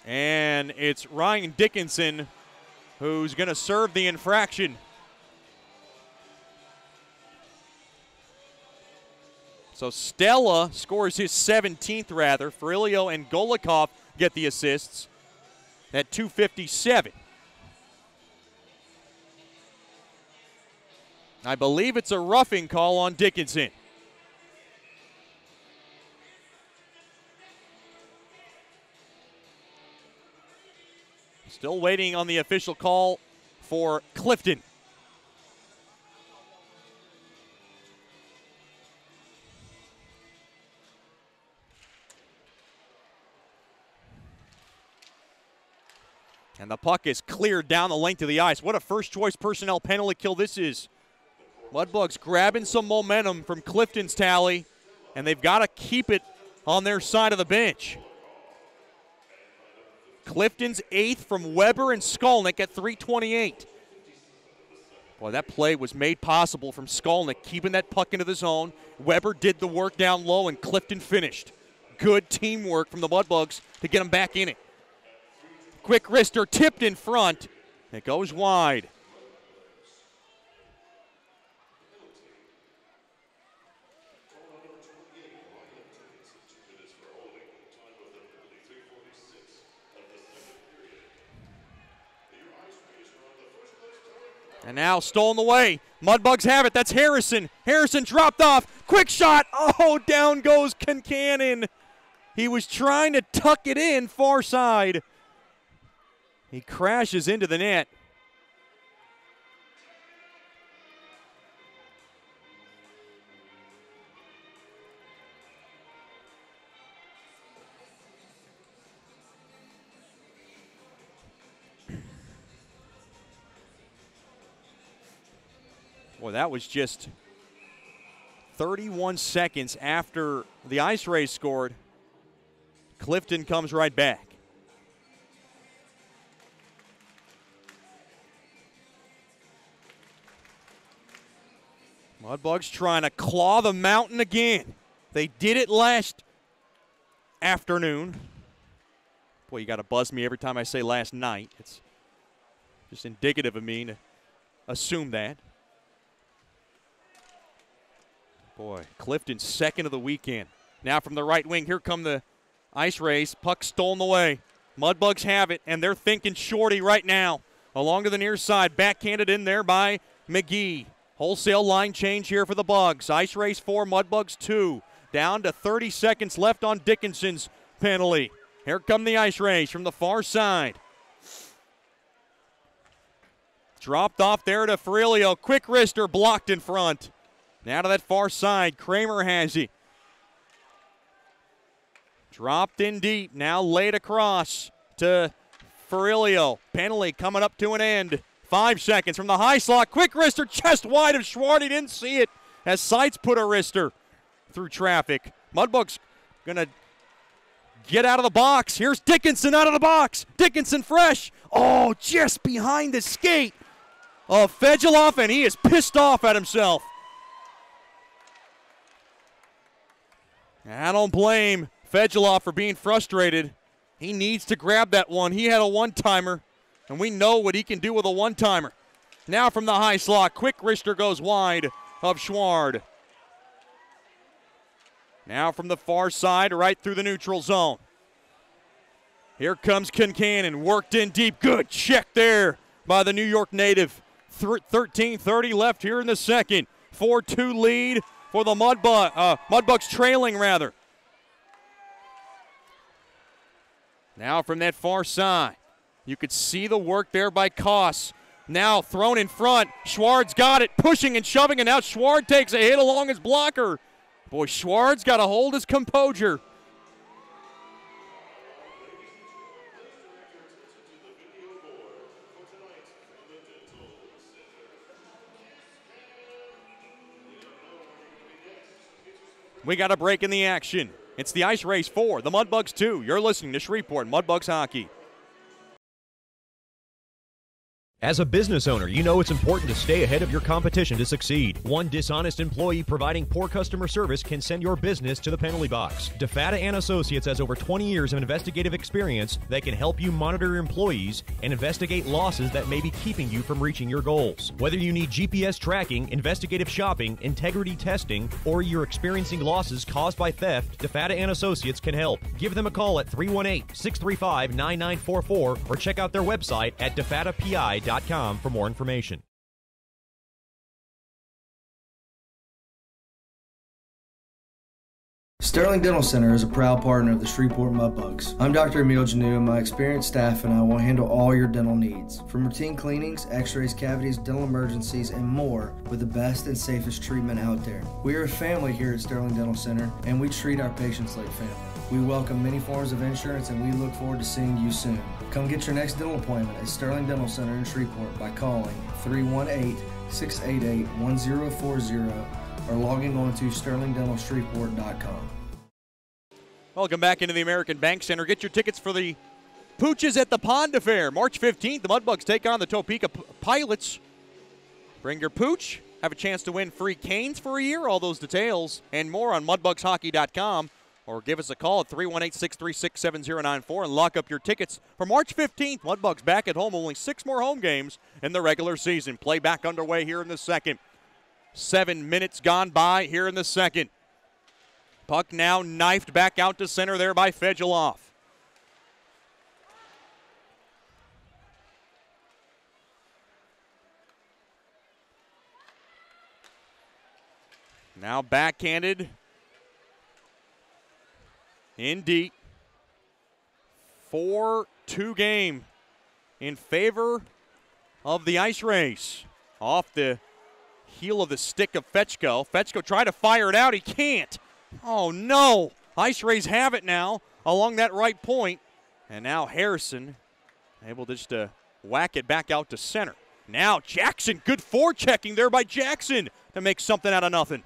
And it's Ryan Dickinson who's going to serve the infraction. So Stella scores his 17th rather. Ferrilio and Golikov get the assists at 2:57. I believe it's a roughing call on Dickinson. Still waiting on the official call for Clifton. And the puck is cleared down the length of the ice. What a first-choice personnel penalty kill this is. Mudbugs grabbing some momentum from Clifton's tally, and they've got to keep it on their side of the bench. Clifton's 8th from Weber and Skolnick at 3:28. Boy, that play was made possible from Skolnick, keeping that puck into the zone. Weber did the work down low, and Clifton finished. Good teamwork from the Mudbugs to get them back in it. Quick wrister tipped in front. It goes wide. And now stolen away. Mudbugs have it. That's Harrison. Harrison dropped off. Quick shot. Oh, down goes Concannon. He was trying to tuck it in far side. He crashes into the net. Boy, that was just 31 seconds after the Ice Rays scored. Clifton comes right back. Mudbugs trying to claw the mountain again. They did it last afternoon. Boy, you got to buzz me every time I say last night. It's just indicative of me to assume that. Boy, Clifton's second of the weekend. Now from the right wing, here come the Ice Rays. Puck stolen away. Mudbugs have it, and they're thinking shorty right now. Along to the near side, backhanded in there by McGee. Wholesale line change here for the Bugs. Ice Rays 4, Mudbugs 2. Down to 30 seconds left on Dickinson's penalty. Here come the Ice Rays from the far side. Dropped off there to Ferrilio. Quick wrister blocked in front. Now to that far side. Kramer has it. Dropped in deep. Now laid across to Ferrilio. Penalty coming up to an end. 5 seconds from the high slot. Quick wrister chest wide of Schwart. He didn't see it as Seitz put a wrister through traffic. Mudbugs going to get out of the box. Here's Dickinson out of the box. Dickinson fresh. Oh, just behind the skate of Fedulov, and he is pissed off at himself. I don't blame Fedulov for being frustrated. He needs to grab that one. He had a one-timer, and we know what he can do with a one-timer. Now from the high slot, quick wrister goes wide of Schward. Now from the far side, right through the neutral zone. Here comes Concannon, worked in deep. Good check there by the New York native. 13:30 left here in the second. 4-2 lead for the Mudbugs trailing, rather. Now from that far side, you could see the work there by Koss. Now thrown in front. Schward's got it, pushing and shoving, and now Schward takes a hit along his blocker. Boy, Schward's got to hold his composure. We got a break in the action. It's the Ice Race 4, the Mudbugs 2. You're listening to Shreveport Mudbugs Hockey. As a business owner, you know it's important to stay ahead of your competition to succeed. One dishonest employee providing poor customer service can send your business to the penalty box. DeFata & Associates has over 20 years of investigative experience that can help you monitor your employees and investigate losses that may be keeping you from reaching your goals. Whether you need GPS tracking, investigative shopping, integrity testing, or you're experiencing losses caused by theft, DeFata & Associates can help. Give them a call at 318-635-9944 or check out their website at defatapi.com for more information. Sterling Dental Center is a proud partner of the Shreveport Mudbugs. I'm Dr. Emil Janu, and my experienced staff and I will handle all your dental needs. From routine cleanings, x-rays, cavities, dental emergencies, and more with the best and safest treatment out there. We are a family here at Sterling Dental Center, and we treat our patients like family. We welcome many forms of insurance, and we look forward to seeing you soon. Come get your next dental appointment at Sterling Dental Center in Shreveport by calling 318-688-1040 or logging on to sterlingdentalshreveport.com. Welcome back into the American Bank Center. Get your tickets for the Pooches at the Pond Affair. March 15th, the Mudbugs take on the Topeka Pilots. Bring your pooch. Have a chance to win free canes for a year. All those details and more on mudbugshockey.com. Or give us a call at 318-636-7094 and lock up your tickets for March 15th. Mudbugs back at home. Only 6 more home games in the regular season. Play back underway here in the second. 7 minutes gone by here in the second. Puck now knifed back out to center there by Fedulov. Now backhanded. In deep. 4-2 game in favor of the Ice Race. Off the heel of the stick of Fetchko. Fetchko tried to fire it out. He can't. Oh, no. Ice Rays have it now along that right point. And now Harrison able just to whack it back out to center. Now Jackson, good forechecking there by Jackson to make something out of nothing.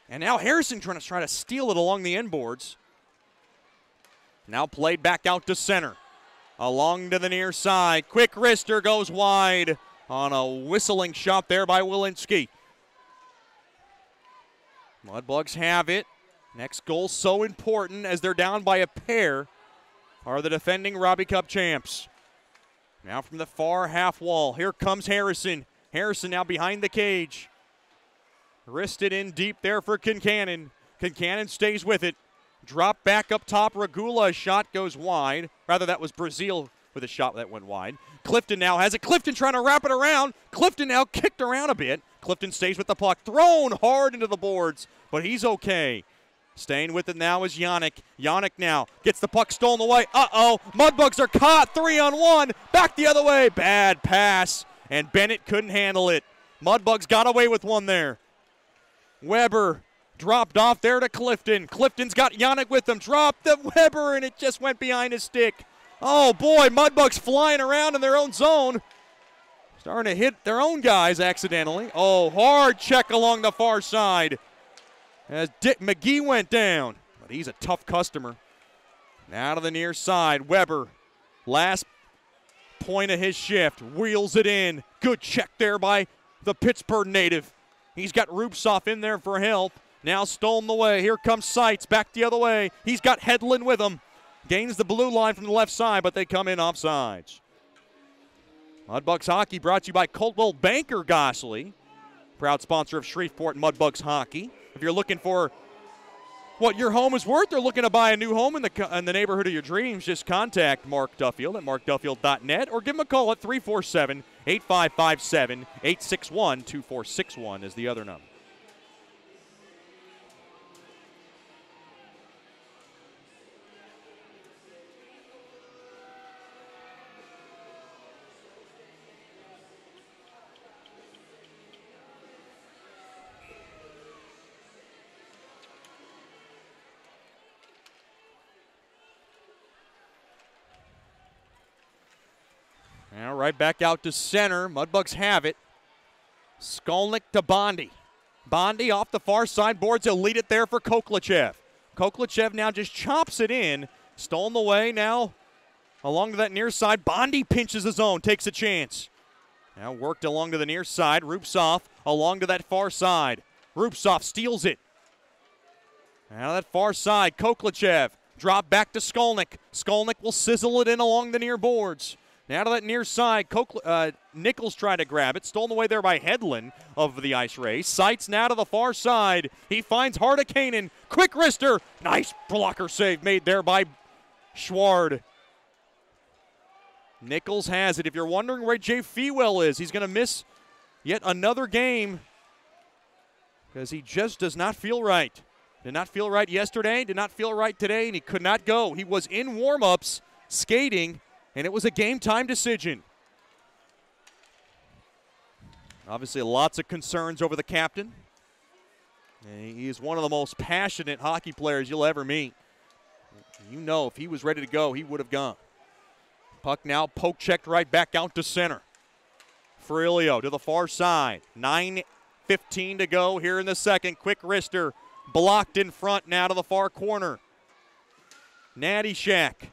And now Harrison trying to steal it along the end boards. Now played back out to center. Along to the near side. Quick wrister goes wide on a whistling shot there by Walensky. Mudbugs have it. Next goal so important as they're down by a pair are the defending Robbie Cup champs. Now from the far half wall, here comes Harrison. Harrison now behind the cage. Wristed in deep there for Kincannon. Kincannon stays with it. Drop back up top. Regula, shot goes wide. Rather, that was Brazil with a shot that went wide. Clifton now has it. Clifton trying to wrap it around. Clifton now kicked around a bit. Clifton stays with the puck. Thrown hard into the boards, but he's okay. Staying with it now is Yannick. Yannick now gets the puck stolen away. Uh-oh. Mudbugs are caught. 3-on-1. Back the other way. Bad pass, and Bennett couldn't handle it. Mudbugs got away with one there. Weber dropped off there to Clifton. Clifton's got Yannick with him. Dropped the Weber, and it just went behind his stick. Oh, boy, Mudbugs flying around in their own zone. Starting to hit their own guys accidentally. Oh, hard check along the far side as Dick McGee went down. But he's a tough customer. Now to the near side. Weber, last point of his shift, wheels it in. Good check there by the Pittsburgh native. He's got Rupsoff in there for help. Now stolen away. Here comes Seitz back the other way. He's got Hedlund with him. Gains the blue line from the left side, but they come in offsides. Mudbugs Hockey brought to you by Coldwell Banker Gossley, proud sponsor of Shreveport Mudbugs Hockey. If you're looking for what your home is worth or looking to buy a new home in the neighborhood of your dreams, just contact Mark Duffield at markduffield.net or give him a call at 347-8557. 861-2461 is the other number. Now right back out to center. Mudbugs have it. Skolnick to Bondi. Bondi off the far side boards. He'll lead it there for Koklachev. Koklachev now just chops it in. Stolen away now along to that near side. Bondi pinches his own, takes a chance. Now worked along to the near side. Rupsov along to that far side. Rupsov steals it. Now that far side, Koklachev. Drop back to Skolnick. Skolnick will sizzle it in along the near boards. Now to that near side, Nichols trying to grab it. Stolen away there by Hedlund of the Ice Race. Sights now to the far side. He finds Hardakainen. Quick wrister. Nice blocker save made there by Schward. Nichols has it. If you're wondering where Jay Fewell is, he's going to miss yet another game because he just does not feel right. Did not feel right yesterday, did not feel right today, and he could not go. He was in warm-ups skating, and it was a game-time decision. Obviously, lots of concerns over the captain. And he is one of the most passionate hockey players you'll ever meet. You know, if he was ready to go, he would have gone. Puck now poke-checked right back out to center. Ferrilio to the far side. 9:15 to go here in the second. Quick wrister. Blocked in front now to the far corner. Natty Shack.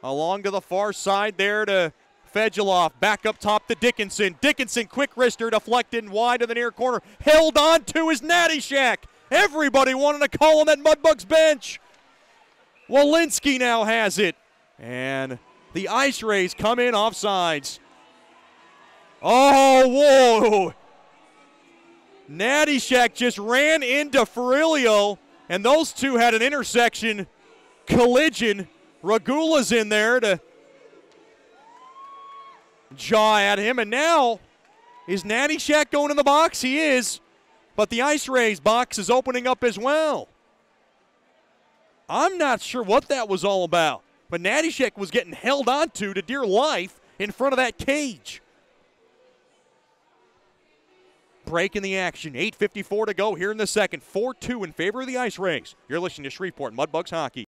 Along to the far side there to Fedulov. Back up top to Dickinson. Dickinson, quick wrister, deflected wide to the near corner. Held on to his Natty Shack. Everybody wanted to call on that Mudbugs bench. Walensky now has it. And the Ice Rays come in offsides. Oh, whoa. Natty Shack just ran into Ferrilio, and those two had an intersection collision. Regula's in there to jaw at him, and now is Natty Shack going in the box? He is, but the Ice Rays box is opening up as well. I'm not sure what that was all about, but Natty Shack was getting held onto to dear life in front of that cage. Break in the action. 8:54 to go here in the second. 4-2 in favor of the Ice Rays. You're listening to Shreveport Mudbugs Hockey.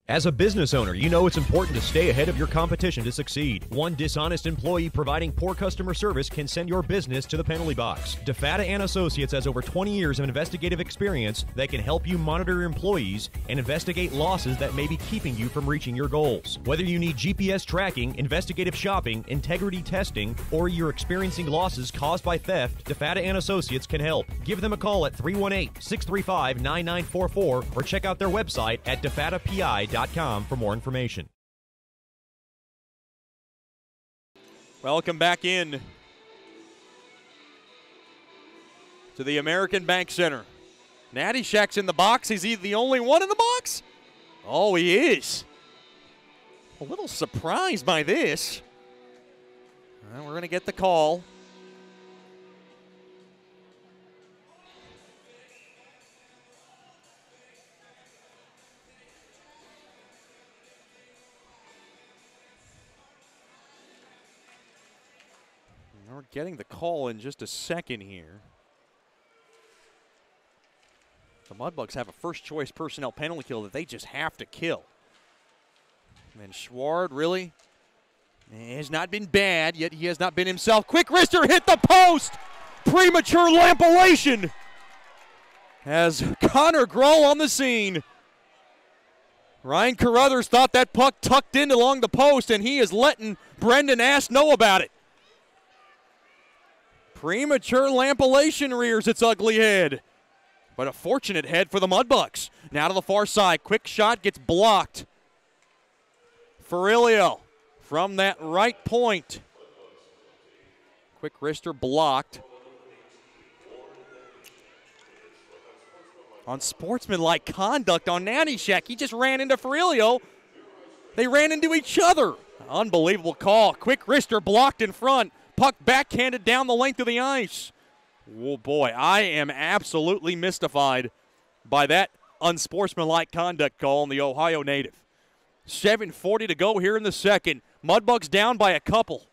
As a business owner, you know it's important to stay ahead of your competition to succeed. One dishonest employee providing poor customer service can send your business to the penalty box. DeFata & Associates has over 20 years of investigative experience that can help you monitor your employees and investigate losses that may be keeping you from reaching your goals. Whether you need GPS tracking, investigative shopping, integrity testing, or you're experiencing losses caused by theft, DeFata & Associates can help. Give them a call at 318-635-9944 or check out their website at defatapi.com for more information. Welcome back in to the American Bank Center. Natty Shack's in the box. Is he the only one in the box? Oh, he is. A little surprised by this. Well, we're going to get the call. We're getting the call in just a second here. The Mudbugs have a first-choice personnel penalty kill that they just have to kill. And Schward really has not been bad, yet he has not been himself. Quick wrister hit the post! Premature lampillation has Connor Grohl on the scene. Ryan Carruthers thought that puck tucked in along the post, and he is letting Brendan Ash know about it. Premature lampillation rears its ugly head. But a fortunate head for the Mudbugs. Now to the far side. Quick shot gets blocked. Ferrilio from that right point. Quick wrister blocked. On sportsmanlike conduct on Natty Shack. He just ran into Ferrilio. They ran into each other. Unbelievable call. Quick wrister blocked in front. Puck backhanded down the length of the ice. Oh, boy, I am absolutely mystified by that unsportsmanlike conduct call on the Ohio native. 7:40 to go here in the second. Mudbugs down by a couple.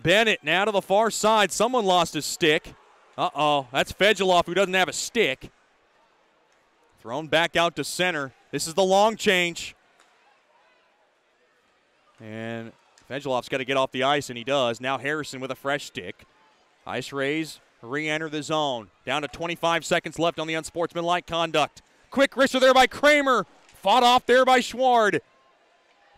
Bennett now to the far side. Someone lost his stick. Uh-oh, that's Fedulov who doesn't have a stick. Thrown back out to center. This is the long change. And Fedulov's got to get off the ice, and he does. Now Harrison with a fresh stick. Ice Rays re-enter the zone. Down to 25 seconds left on the unsportsmanlike conduct. Quick wrister there by Kramer. Fought off there by Schward.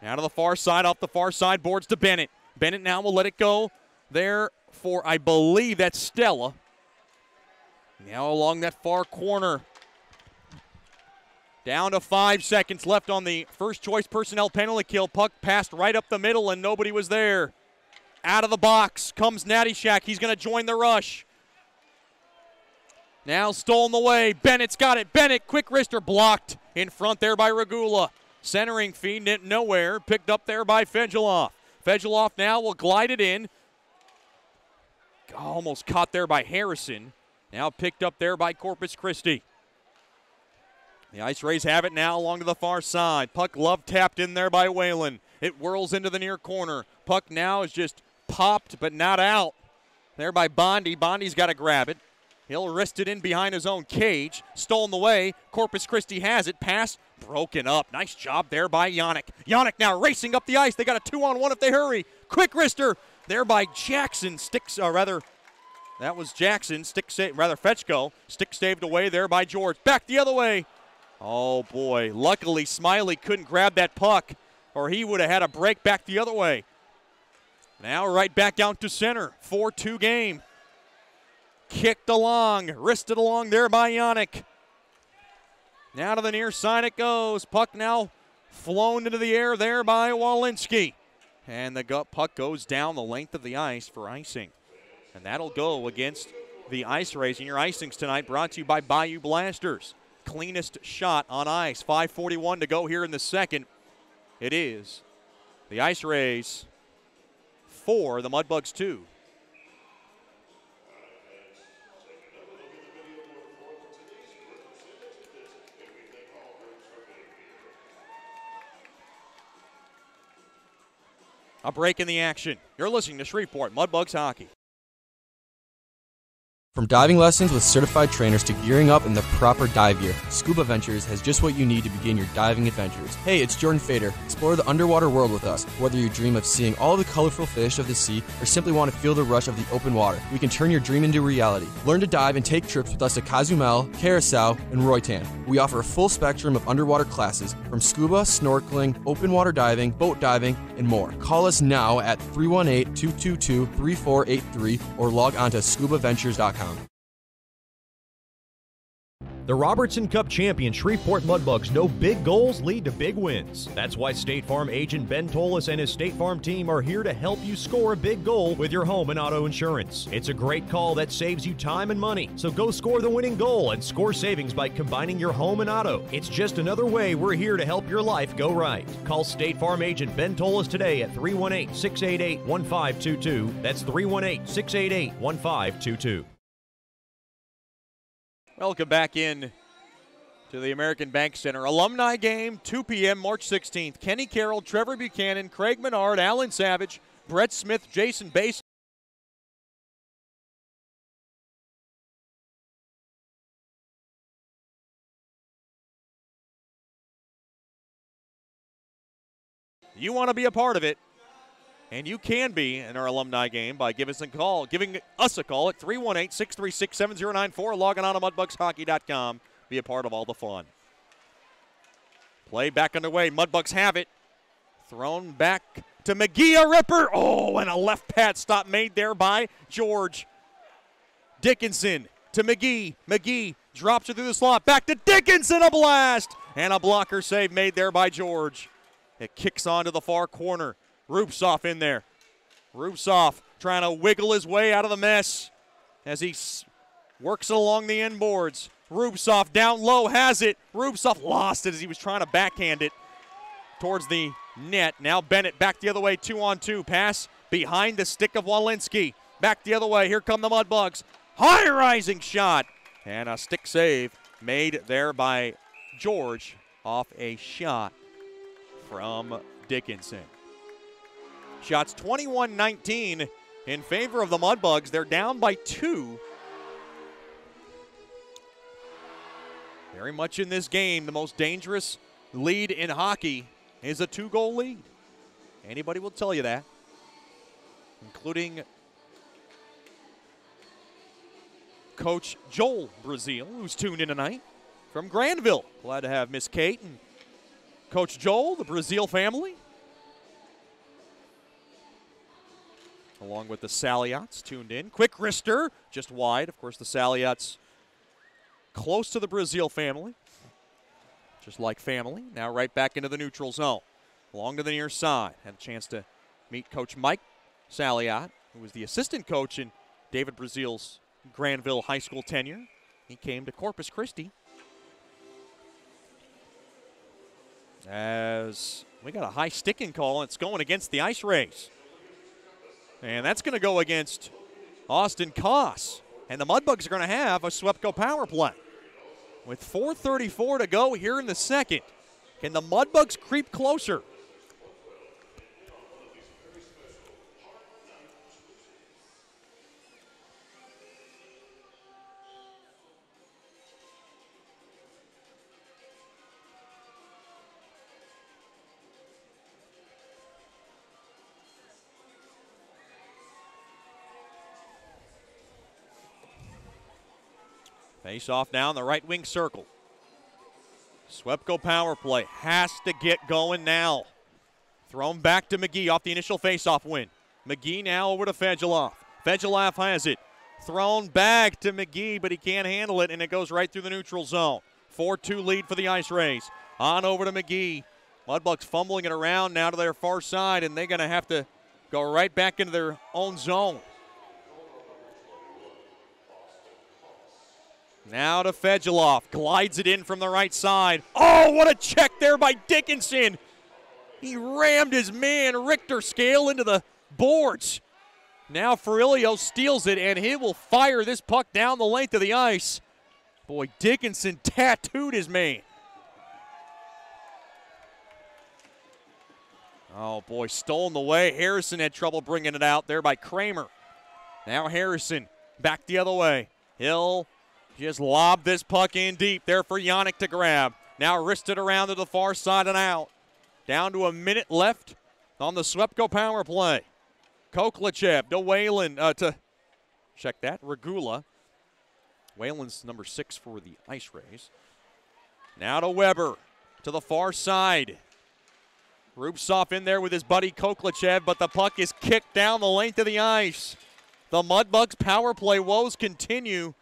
Now to the far side, off the far side boards to Bennett. Bennett now will let it go there for, I believe that's Stella. Now along that far corner. Down to 5 seconds left on the first choice personnel penalty kill. Puck passed right up the middle and nobody was there. Out of the box comes Natty Shack. He's going to join the rush. Now stolen away. Bennett's got it. Bennett, quick wrister, blocked in front there by Regula. Centering feed nowhere. Picked up there by Fedulov. Fedulov now will glide it in. Almost caught there by Harrison. Now picked up there by Corpus Christi. The Ice Rays have it now along to the far side. Puck love tapped in there by Whalen. It whirls into the near corner. Puck now is just popped but not out. There by Bondi. Bondi's got to grab it. He'll wrist it in behind his own cage. Stolen away. Corpus Christi has it. Pass broken up. Nice job there by Yannick. Yannick now racing up the ice. They got a 2-on-1 if they hurry. Quick wrister there by Jackson. That was Jackson. Fetchko. Stick saved away there by George. Back the other way. Oh, boy. Luckily, Smiley couldn't grab that puck, or he would have had a break back the other way. Now right back down to center. 4-2 game. Kicked along. Wristed along there by Yannick. Now to the near side it goes. Puck now flown into the air there by Walensky. And the puck goes down the length of the ice for icing. And that'll go against the Ice Rays. And your icings tonight brought to you by Bayou Blasters. Cleanest shot on ice. 5:41 to go here in the second. It is the Ice Rays 4, the Mudbugs 2. A break in the action. You're listening to Shreveport Mudbugs Hockey. From diving lessons with certified trainers to gearing up in the proper dive gear, Scuba Ventures has just what you need to begin your diving adventures. Hey, it's Jordan Fader. Explore the underwater world with us. Whether you dream of seeing all the colorful fish of the sea or simply want to feel the rush of the open water, we can turn your dream into reality. Learn to dive and take trips with us to Cozumel, Curacao, and Roatan. We offer a full spectrum of underwater classes from scuba, snorkeling, open water diving, boat diving, and more. Call us now at 318-222-3483 or log on to scubaventures.com. The Robertson Cup champion Shreveport Mudbugs know big goals lead to big wins. That's why State Farm agent Ben Tolis and his State Farm team are here to help you score a big goal with your home and auto insurance. It's a great call that saves you time and money. So go score the winning goal and score savings by combining your home and auto. It's just another way we're here to help your life go right. Call State Farm agent Ben Tolis today at 318-688-1522. That's 318-688-1522. Welcome back in to the American Bank Center. Alumni game, 2 p.m., March 16th. Kenny Carroll, Trevor Buchanan, Craig Menard, Alan Savage, Brett Smith, Jason Bass. You want to be a part of it, and you can be in our alumni game by giving us a call at 318-636-7094, logging on to mudbugshockey.com. Be a part of all the fun. Play back underway. Mudbugs have it. Thrown back to McGee, a ripper. Oh, and a left pad stop made there by George. Dickinson to McGee. McGee drops it through the slot. Back to Dickinson, a blast. And a blocker save made there by George. It kicks onto the far corner. Rupsoff in there. Rupsoff trying to wiggle his way out of the mess as he works it along the inboards. Rupsoff down low has it. Rupsoff lost it as he was trying to backhand it towards the net. Now Bennett back the other way, 2-on-2. Pass behind the stick of Walensky. Back the other way. Here come the Mudbugs. High rising shot. And a stick save made there by George off a shot from Dickinson. Shots 21-19 in favor of the Mudbugs. They're down by 2. Very much in this game, the most dangerous lead in hockey is a 2-goal lead. Anybody will tell you that, including Coach Joel Brazil, who's tuned in tonight from Granville. Glad to have Miss Kate and Coach Joel, the Brazil family, along with the Saliots tuned in. Quick wrister, just wide. Of course, the Saliots close to the Brazil family, just like family. Now right back into the neutral zone, along to the near side. Had a chance to meet Coach Mike Saliot, who was the assistant coach in David Brazil's Granville High School tenure. He came to Corpus Christi. As we got a high sticking call, it's going against the Ice Rays. And that's going to go against Austin Koss. And the Mudbugs are going to have a Swepco power play. With 4:34 to go here in the second, can the Mudbugs creep closer? Face off now in the right wing circle. Swepco power play has to get going now. Thrown back to McGee off the initial face-off win. McGee now over to Fedulov. Fedulov has it. Thrown back to McGee, but he can't handle it, and it goes right through the neutral zone. 4-2 lead for the Ice Rays. On over to McGee. Mudbugs fumbling it around now to their far side, and they're going to have to go right back into their own zone. Now to Fedulov, glides it in from the right side. Oh, what a check there by Dickinson. He rammed his man Richter Scale into the boards. Now Ferrilio steals it, and he will fire this puck down the length of the ice. Boy, Dickinson tattooed his man. Oh, boy, stolen the way. Harrison had trouble bringing it out there by Kramer. Now Harrison back the other way. He'll just lob this puck in deep there for Yannick to grab. Now wristed around to the far side and out. Down to a minute left on the Swepco power play. Koklachev to Whalen, check that, Regula. Whalen's number 6 for the Ice Rays. Now to Weber, to the far side. Rubtsov in there with his buddy Koklachev, but the puck is kicked down the length of the ice. The Mudbugs power play woes continue.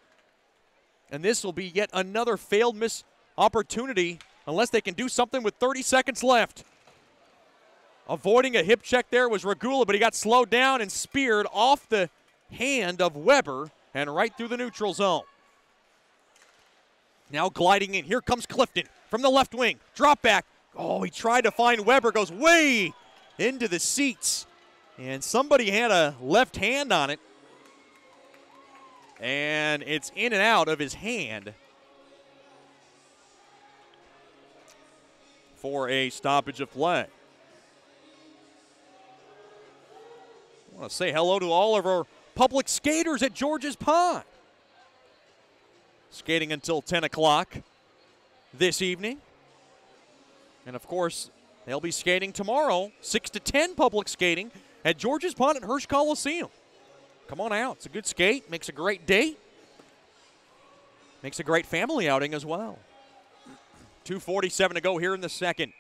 And this will be yet another failed miss opportunity unless they can do something with 30 seconds left. Avoiding a hip check there was Regula, but he got slowed down and speared off the hand of Weber and right through the neutral zone. Now gliding in. Here comes Clifton from the left wing. Drop back. Oh, he tried to find Weber. Goes way into the seats. And somebody had a left hand on it. And it's in and out of his hand for a stoppage of play. I want to say hello to all of our public skaters at George's Pond. Skating until 10 o'clock this evening. And, of course, they'll be skating tomorrow, 6 to 10 public skating at George's Pond at Hirsch Coliseum. Come on out. It's a good skate. Makes a great date. Makes a great family outing as well. 2:47 to go here in the second.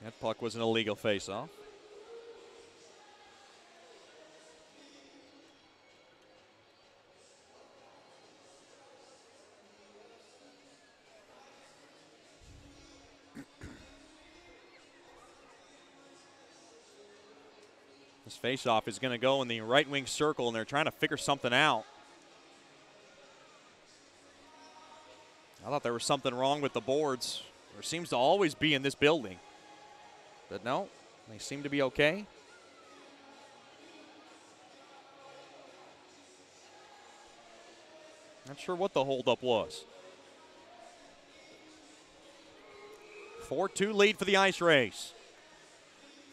That puck was an illegal face-off. This face-off is going to go in the right wing circle, and they're trying to figure something out. I thought there was something wrong with the boards. There seems to always be in this building. But no, they seem to be okay. Not sure what the holdup was. 4-2 lead for the Ice Rays.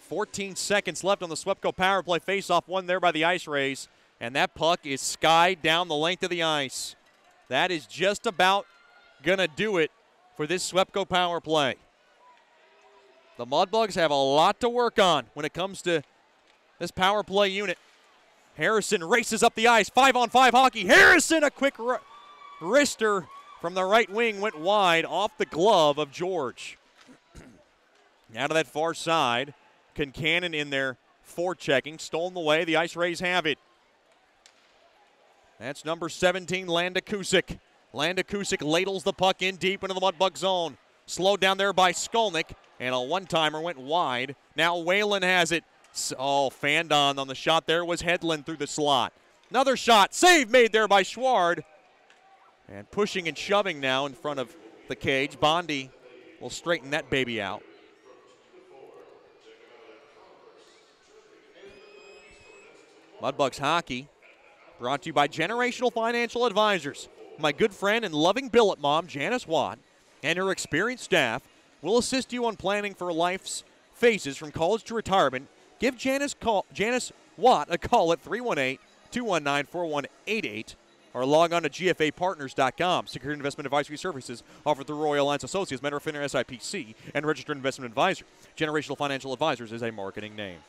14 seconds left on the Swepco power play. Face-off won there by the Ice Rays. And that puck is skied down the length of the ice. That is just about going to do it for this SWEPCO power play. The Mudbugs have a lot to work on when it comes to this power play unit. Harrison races up the ice. 5-on-5 hockey. Harrison, a quick wrister from the right wing, went wide off the glove of George. Now to that far side. Concannon in there forechecking. Stolen away. The Ice Rays have it. That's number 17, Landa Kusick. Landa Kusick ladles the puck in deep into the Mudbug zone. Slowed down there by Skolnick, and a one-timer went wide. Now Whalen has it. Oh, Fandon on the shot there was Hedlund through the slot. Another shot. Save made there by Schward. And pushing and shoving now in front of the cage. Bondi will straighten that baby out. Mudbugs hockey brought to you by Generational Financial Advisors. My good friend and loving billet mom, Janice Watt, and her experienced staff will assist you on planning for life's phases from college to retirement. Give Janice Watt a call at 318-219-4188 or log on to gfapartners.com. Secure investment advisory services offered through Royal Alliance Associates, member FINRA SIPC, and registered investment advisor. Generational Financial Advisors is a marketing name.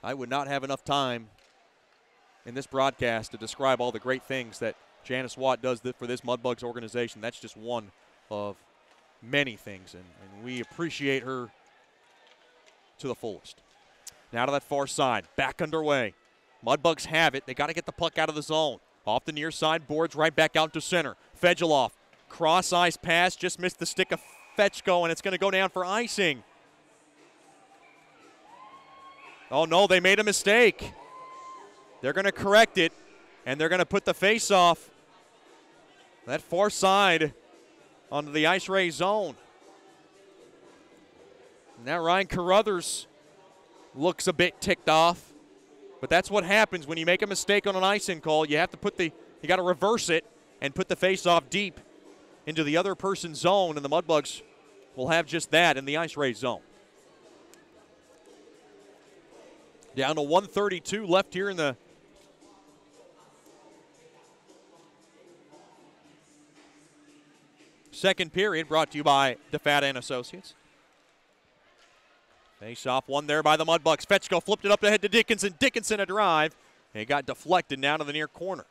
I would not have enough time in this broadcast to describe all the great things that Janice Watt does for this Mudbugs organization. That's just one of many things, and we appreciate her to the fullest. Now to that far side, back underway. Mudbugs have it. They got to get the puck out of the zone. Off the near side boards, right back out to center. Fedulov, cross-ice pass, just missed the stick of Fetchko, and it's going to go down for icing. Oh, no, they made a mistake. They're going to correct it, and they're going to put the face-off that far side onto the Ice Ray zone. Now Ryan Carruthers looks a bit ticked off, but that's what happens when you make a mistake on an icing call. You have to you got to reverse it and put the face-off deep into the other person's zone, and the Mudbugs will have just that in the Ice Ray zone. Down to 1:32 left here in the second period, brought to you by DeFata and Associates. Face-off one there by the Mudbugs. Fetchko flipped it up ahead to Dickinson. Dickinson a drive. And it got deflected down to the near corner.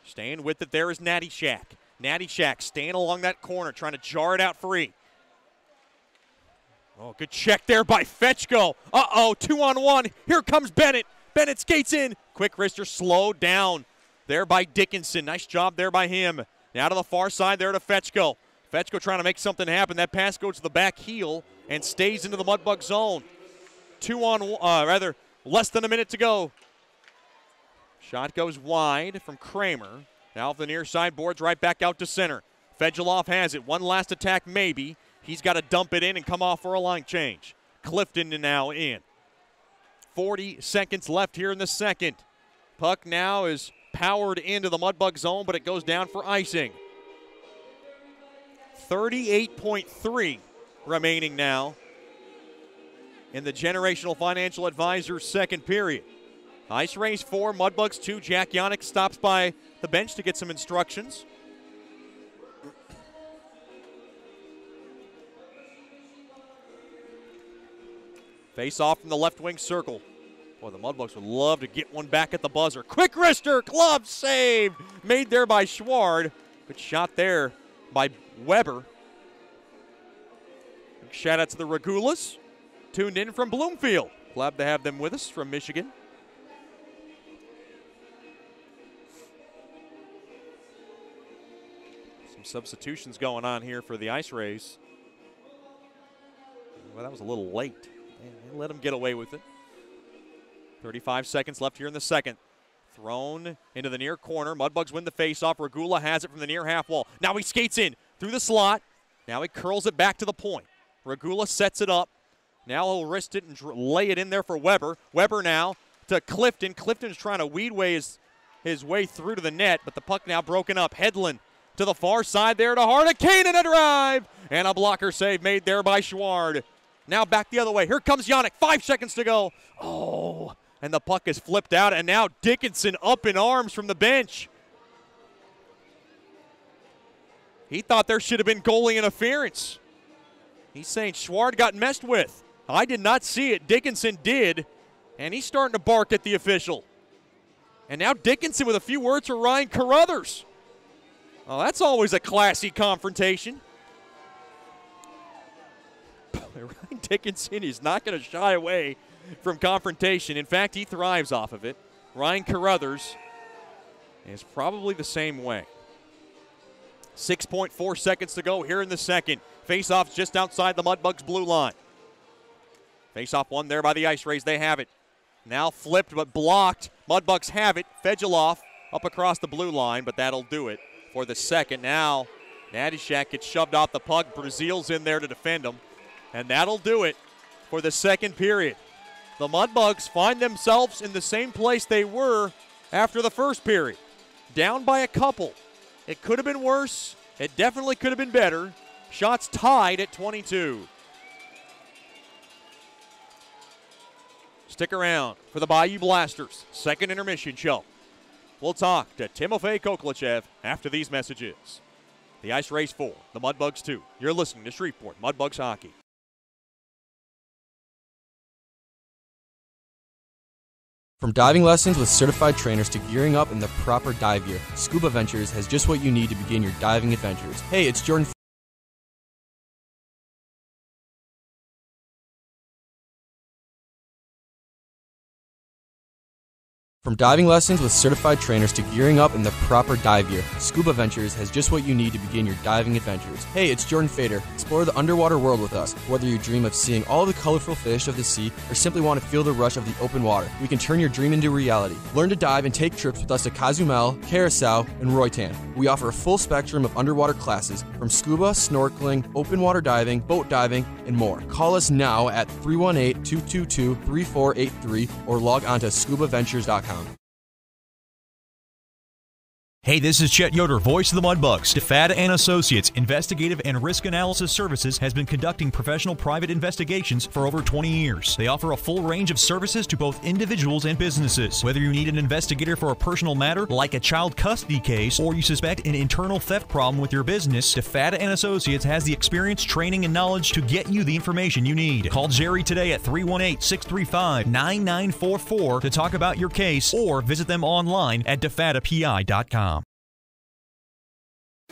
Staying with it there is Natty Shack. Natty Shack staying along that corner, trying to jar it out free. Oh, good check there by Fetchko. Uh-oh, 2-on-1. Here comes Bennett. Bennett skates in. Quick wrister slowed down there by Dickinson. Nice job there by him. Now to the far side there to Fetchko. Fetchko trying to make something happen. That pass goes to the back heel and stays into the Mudbug zone. Less than a minute to go. Shot goes wide from Kramer. Now off the near side boards right back out to center. Fedulov has it. One last attack maybe. He's got to dump it in and come off for a line change. Clifton now in. 40 seconds left here in the second. Puck now is powered into the Mudbug zone, but it goes down for icing. 38.3 remaining now in the Generational Financial Advisors second period. Ice Rays 4, Mudbugs 2. Jack Yannick stops by the bench to get some instructions. Face off from the left wing circle. Boy, the Mudbugs would love to get one back at the buzzer. Quick wrister, glove save. Made there by Schward. Good shot there by Weber. Big shout out to the Regulas. Tuned in from Bloomfield. Glad to have them with us from Michigan. Some substitutions going on here for the Ice Rays. Well, that was a little late. They let them get away with it. 35 seconds left here in the second. Thrown into the near corner. Mudbugs win the faceoff. Regula has it from the near half wall. Now he skates in through the slot. Now he curls it back to the point. Regula sets it up. Now he'll wrist it and lay it in there for Weber. Weber now to Clifton. Clifton's trying to weed his way through to the net, but the puck now broken up. Hedlund to the far side there to Hardicane and a drive. And a blocker save made there by Schward. Now back the other way. Here comes Yannick. 5 seconds to go. Oh, and the puck is flipped out, and now Dickinson up in arms from the bench. He thought there should have been goalie interference. He's saying Schward got messed with. I did not see it. Dickinson did, and he's starting to bark at the official. And now Dickinson with a few words for Ryan Carruthers. Oh, that's always a classy confrontation. Ryan Dickinson is not going to shy away from confrontation. In fact, he thrives off of it. Ryan Carruthers is probably the same way. 6.4 seconds to go here in the second. Face-off's just outside the Mudbugs' blue line. Face-off won there by the Ice Rays. They have it. Now flipped but blocked. Mudbugs have it. Fedulov up across the blue line, but that'll do it for the second. Now Nadishak gets shoved off the puck. Brazil's in there to defend him. And that'll do it for the second period. The Mudbugs find themselves in the same place they were after the first period. Down by a couple. It could have been worse. It definitely could have been better. Shots tied at 22. Stick around for the Bayou Blasters' second intermission show. We'll talk to Timofey Koklachev after these messages. The Ice Rays 4, the Mudbugs 2. You're listening to Shreveport Mudbugs Hockey. From diving lessons with certified trainers to gearing up in the proper dive gear, Scuba Ventures has just what you need to begin your diving adventures. Hey, it's Jordan. From diving lessons with certified trainers to gearing up in the proper dive gear, Scuba Ventures has just what you need to begin your diving adventures. Hey, it's Jordan Fader. Explore the underwater world with us. Whether you dream of seeing all the colorful fish of the sea or simply want to feel the rush of the open water, we can turn your dream into reality. Learn to dive and take trips with us to Cozumel, Curacao, and Roatan. We offer a full spectrum of underwater classes from scuba, snorkeling, open water diving, boat diving, and more. Call us now at 318-222-3483 or log on to scubaventures.com. Hey, this is Chet Yoder, voice of the Mudbugs. DeFada and Associates Investigative and Risk Analysis Services has been conducting professional private investigations for over 20 years. They offer a full range of services to both individuals and businesses. Whether you need an investigator for a personal matter, like a child custody case, or you suspect an internal theft problem with your business, DeFada and Associates has the experience, training, and knowledge to get you the information you need. Call Jerry today at 318-635-9944 to talk about your case, or visit them online at defadapi.com.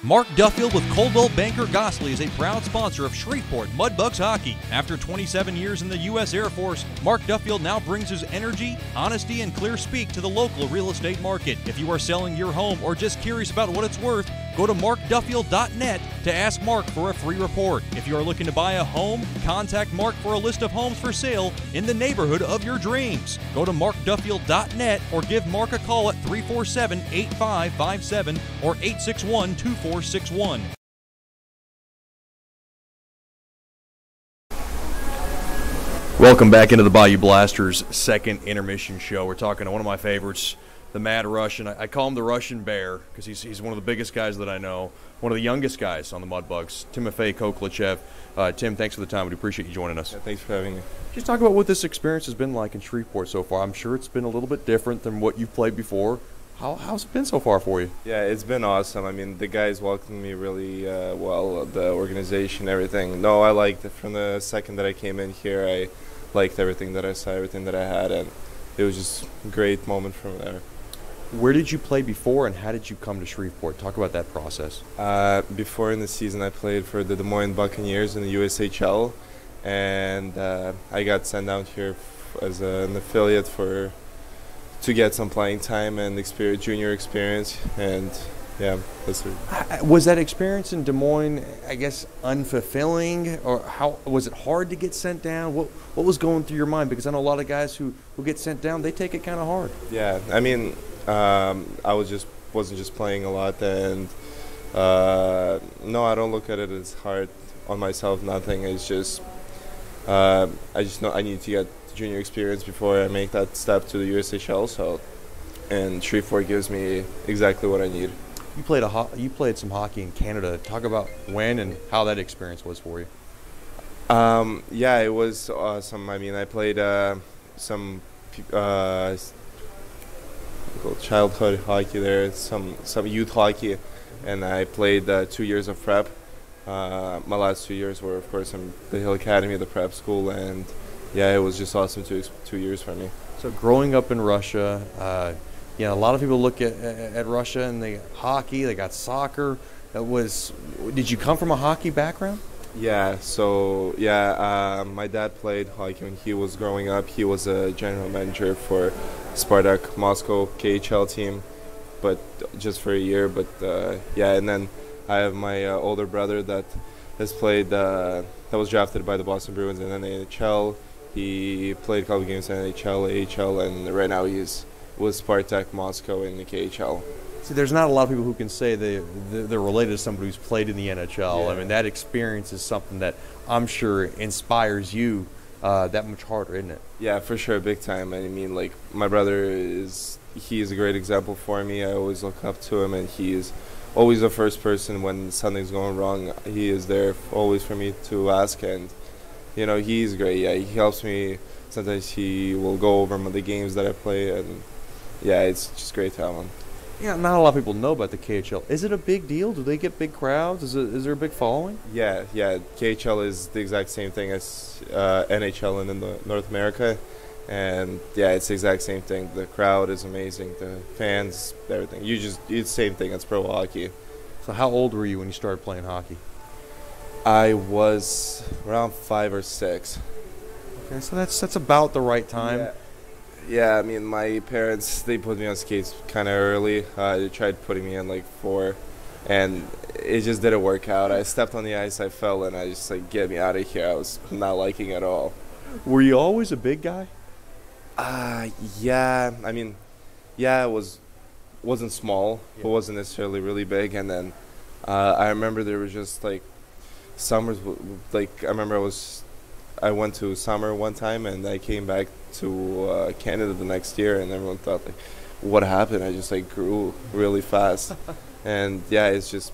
Mark Duffield with Coldwell Banker Gosley is a proud sponsor of Shreveport Mudbugs Hockey. After 27 years in the U.S. Air Force, Mark Duffield now brings his energy, honesty, and clear speak to the local real estate market. If you are selling your home or just curious about what it's worth, go to markduffield.net to ask Mark for a free report. If you are looking to buy a home, contact Mark for a list of homes for sale in the neighborhood of your dreams. Go to markduffield.net or give Mark a call at 347-8557 or 861-2461. Welcome back into the Bayou Blasters' second intermission show. We're talking to one of my favorites, the Mad Russian. I call him the Russian Bear because he's one of the biggest guys that I know, one of the youngest guys on the Mudbugs, Timofey Koklachev. Tim, thanks for the time. We appreciate you joining us. Yeah, thanks for having me. Just talk about what this experience has been like in Shreveport so far. I'm sure it's been a little bit different than what you've played before. How's it been so far for you? Yeah, it's been awesome. I mean, the guys welcomed me really well, the organization, everything. No, I liked it from the second that I came in here. I liked everything that I saw, everything that I had, and it was just a great moment from there. Where did you play before, and how did you come to Shreveport? Talk about that process. Before in the season, I played for the Des Moines Buccaneers in the USHL, and I got sent down here as an affiliate to get some playing time and junior experience, and yeah, that's it. Was that experience in Des Moines, I guess, unfulfilling, or how was it hard to get sent down? What was going through your mind? Because I know a lot of guys who get sent down, they take it kind of hard. Yeah, I mean, I wasn't just playing a lot, and no, I don't look at it as hard on myself. Nothing. It's just I just know I need to get junior experience before I make that step to the USHL. And Shreveport gives me exactly what I need. You played some hockey in Canada. Talk about when and how that experience was for you. Yeah, it was awesome. I mean, I played some childhood hockey there, some youth hockey, and I played 2 years of prep. My last 2 years were, of course, in the Hill Academy, the prep school, and yeah, it was just awesome 2 years for me. So growing up in Russia, a lot of people look at Russia and they got hockey, they got soccer. Did you come from a hockey background? Yeah, my dad played hockey when he was growing up. He was a general manager for Spartak Moscow KHL team, but just for a year. But and then I have my older brother that has played, that was drafted by the Boston Bruins in the NHL. He played a couple games in NHL, AHL, and right now he's with Spartak Moscow in the KHL. See, there's not a lot of people who can say they're related to somebody who's played in the NHL. Yeah. I mean, that experience is something that I'm sure inspires you that much harder, isn't it? Yeah, for sure, big time. I mean, like, my brother he's a great example for me. I always look up to him, and he is always the first person when something's going wrong. He is there always for me to ask, and, he's great. Yeah, he helps me. Sometimes he will go over the games that I play, and, yeah, it's just great to have him. Yeah, not a lot of people know about the KHL. Is it a big deal? Do they get big crowds? Is there a big following? Yeah. KHL is the exact same thing as NHL in North America, and yeah, it's the exact same thing. The crowd is amazing, the fans, everything. It's the same thing as pro hockey. So how old were you when you started playing hockey? I was around 5 or 6. Okay, so that's about the right time. Yeah, I mean, my parents, they put me on skates kind of early. They tried putting me in, 4, and it just didn't work out. I stepped on the ice, I fell, and I just, get me out of here. I was not liking it at all. Were you always a big guy? Yeah. I mean, yeah, wasn't small, but wasn't necessarily really big. And then I remember there was just, summers, I remember I went to summer one time, and I came back to Canada the next year, and everyone thought, what happened? I just, grew really fast. And, yeah, it's just,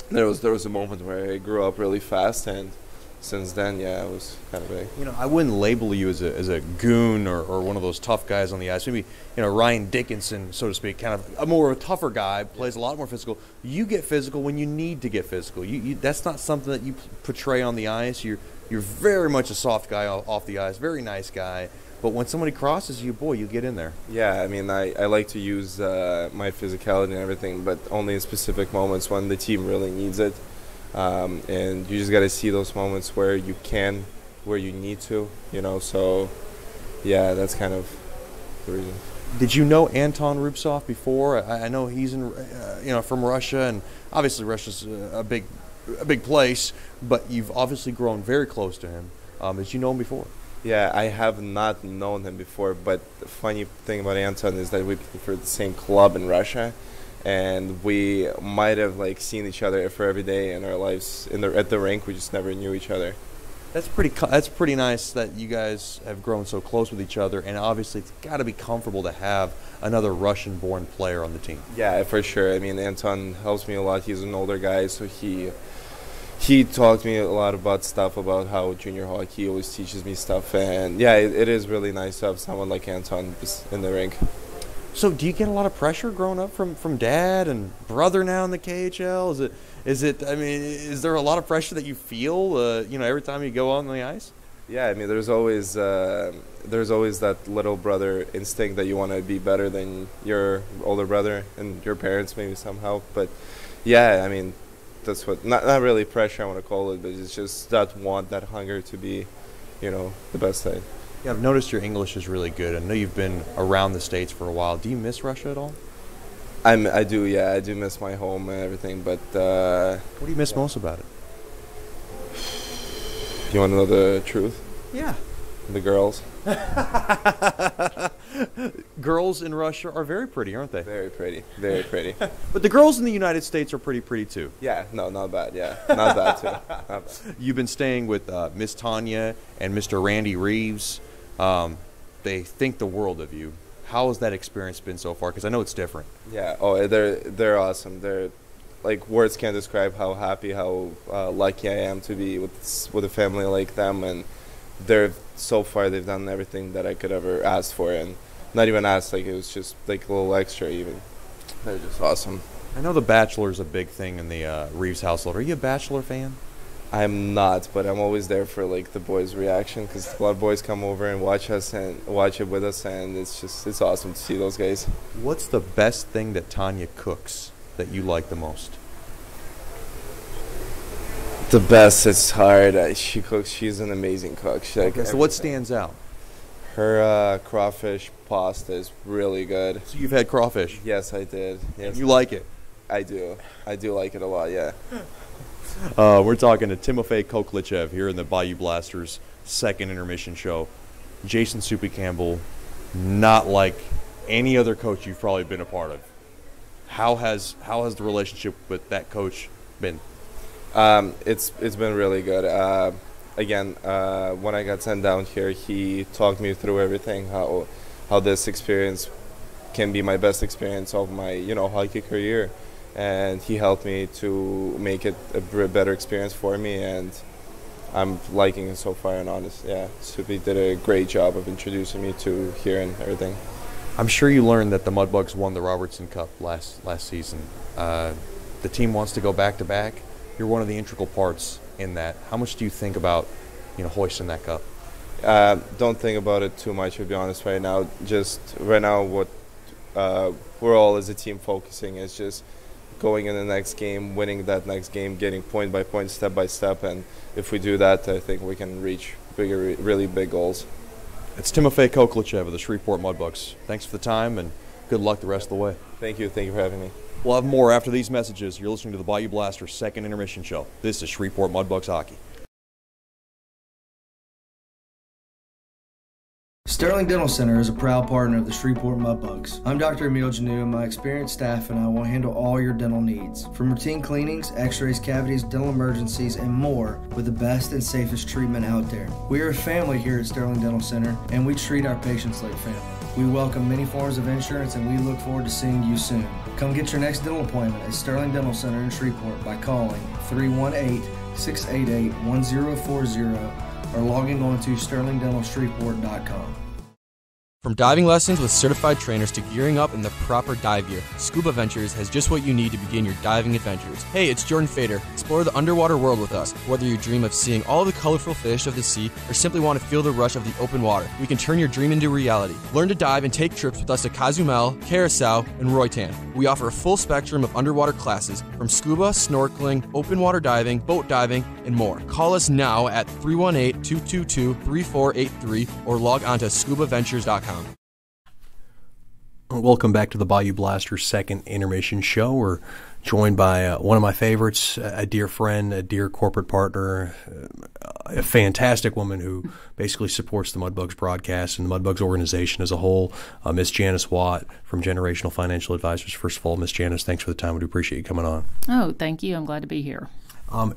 there was a moment where I grew up really fast, and since then, yeah, it was kind of big. I wouldn't label you as a goon or one of those tough guys on the ice. Maybe, Ryan Dickinson, so to speak, kind of a more tougher guy, plays a lot more physical. You get physical when you need to get physical. That's not something that you portray on the ice. You're very much a soft guy off the ice, very nice guy. But when somebody crosses you, boy, you get in there. Yeah, I mean, I like to use my physicality and everything, but only in specific moments when the team really needs it. And you just got to see those moments where you need to, So, yeah, that's kind of the reason. Did you know Anton Rubtsov before? I know he's from Russia, and obviously Russia's a big place, but you've obviously grown very close to him. Did you know him before? Yeah, I have not known him before, but the funny thing about Anton is that we play for the same club in Russia, and we might have seen each other for every day in our lives at the rink. We just never knew each other. That's pretty nice that you guys have grown so close with each other, and obviously it's got to be comfortable to have another Russian-born player on the team. Yeah, for sure. I mean, Anton helps me a lot. He's an older guy, so he taught me a lot about stuff about how junior hockey. He always teaches me stuff, and yeah, it is really nice to have someone like Anton in the rink. So do you get a lot of pressure growing up from dad and brother now in the KHL? Is there a lot of pressure that you feel, every time you go on the ice? Yeah, I mean, there's always that little brother instinct that you want to be better than your older brother and your parents maybe somehow. But yeah, I mean, that's what, not really pressure I want to call it, but it's just that hunger to be, the best side. Yeah, I've noticed your English is really good. I know you've been around the States for a while. Do you miss Russia at all? I do, yeah. I do miss my home and everything, but... what do you miss most about it? You want to know the truth? Yeah. The girls. Girls in Russia are very pretty, aren't they? Very pretty, very pretty. But the girls in the United States are pretty too. Yeah, no, not bad, yeah. Not bad, too. Not bad. You've been staying with Miss Tanya and Mr. Randy Reeves. They think the world of you. How has that experience been so far? Because I know it's different. Yeah, they're awesome. They're, words can't describe how happy, how lucky I am to be with a family like them. And so far they've done everything that I could ever ask for, and not even ask, like it was just like a little extra even. They're just awesome. I know The Bachelor is a big thing in the Reeves household. Are you a Bachelor fan? I'm not, but I'm always there for like the boys' reaction, because a lot of boys come over and watch it with us, and it's awesome to see those guys. What's the best thing that Tanya cooks that you like the most? The best, it's hard. She cooks. She's an amazing cook. Okay, so what stands out? Her crawfish pasta is really good. So you've had crawfish? Yes, I did. Yes. And you like it? I do. I do like it a lot, yeah. We're talking to Timofey Koklichev here in the Bayou Blasters second intermission show. Jason Soupy Campbell, not like any other coach you've probably been a part of. How has the relationship with that coach been? It's been really good. Again, when I got sent down here, he talked me through everything, how this experience can be my best experience of my hockey career. And he helped me to make it a better experience for me, and I'm liking it so far. And honest, yeah, Soupy did a great job of introducing me to here and everything. I'm sure you learned that the Mudbugs won the Robertson Cup last season. The team wants to go back to back. You're one of the integral parts in that. How much do you think about hoisting that cup? Don't think about it too much, to be honest. Right now, what we're all as a team focusing is just going in the next game, winning that next game, getting point by point, step by step, and if we do that, I think we can reach really big goals. It's Timofey Koklichev of the Shreveport Mudbugs. Thanks for the time, and good luck the rest of the way. Thank you. Thank you for having me. We'll have more after these messages. You're listening to the Bayou Blasters second intermission show. This is Shreveport Mudbugs hockey. Sterling Dental Center is a proud partner of the Shreveport Mudbugs. I'm Dr. Emil Janu, and my experienced staff and I will handle all your dental needs. From routine cleanings, x-rays, cavities, dental emergencies, and more with the best and safest treatment out there. We are a family here at Sterling Dental Center, and we treat our patients like family. We welcome many forms of insurance, and we look forward to seeing you soon. Come get your next dental appointment at Sterling Dental Center in Shreveport by calling 318-688-1040 or logging on to sterlingdentalshreveport.com. From diving lessons with certified trainers to gearing up in the proper dive gear, Scuba Ventures has just what you need to begin your diving adventures. Hey, it's Jordan Fader. Explore the underwater world with us. Whether you dream of seeing all the colorful fish of the sea or simply want to feel the rush of the open water, we can turn your dream into reality. Learn to dive and take trips with us to Cozumel, Curacao, and Roatan. We offer a full spectrum of underwater classes from scuba, snorkeling, open water diving, boat diving, and more. Call us now at 318-222-3483 or log on to scubaventures.com. Welcome back to the Bayou Blasters second intermission show. We're joined by one of my favorites, a dear friend, a dear corporate partner, a fantastic woman who basically supports the Mudbugs broadcast and the Mudbugs organization as a whole, Miss Janice Watt from Generational Financial Advisors. First of all, Miss Janice, thanks for the time. We do appreciate you coming on. Oh, thank you. I'm glad to be here.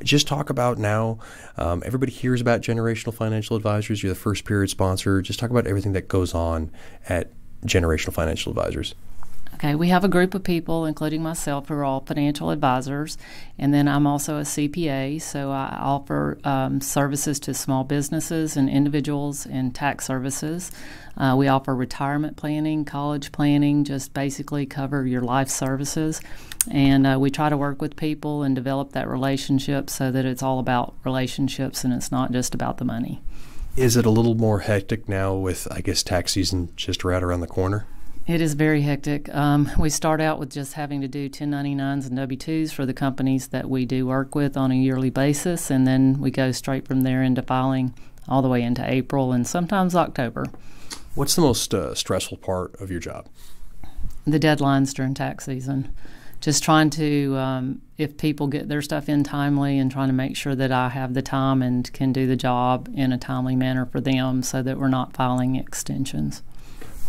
Just talk about now, everybody hears about Generational Financial Advisors. You're the first period sponsor. Just talk about everything that goes on at Generational Financial Advisors. Okay, we have a group of people, including myself, who are all financial advisors, and then I'm also a CPA, so I offer services to small businesses and individuals and tax services. We offer retirement planning, college planning, just basically cover your life services, and we try to work with people and develop that relationship so that it's all about relationships and it's not just about the money. Is it a little more hectic now with, I guess, tax season just right around the corner? It is very hectic. We start out with just having to do 1099s and W-2s for the companies that we do work with on a yearly basis, and then we go straight from there into filing all the way into April and sometimes October. What's the most stressful part of your job? The deadlines during tax season. Just trying to, if people get their stuff in timely, and trying to make sure that I have the time and can do the job in a timely manner for them so that we're not filing extensions.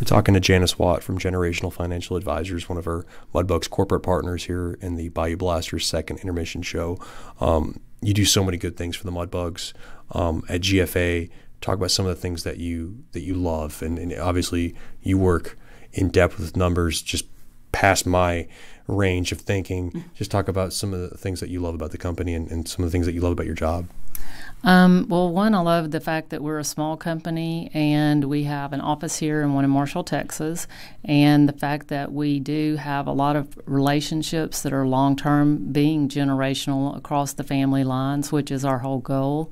We're talking to Janice Watt from Generational Financial Advisors, one of our Mudbugs corporate partners here in the Bayou Blasters second intermission show. You do so many good things for the Mudbugs. At GFA, talk about some of the things that you love, and obviously you work in depth with numbers just past my range of thinking. Just talk about some of the things that you love about the company and some of the things that you love about your job. Well, one, I love the fact that we're a small company and we have an office here and one in Marshall, Texas, and the fact that we do have a lot of relationships that are long-term, being generational across the family lines, which is our whole goal.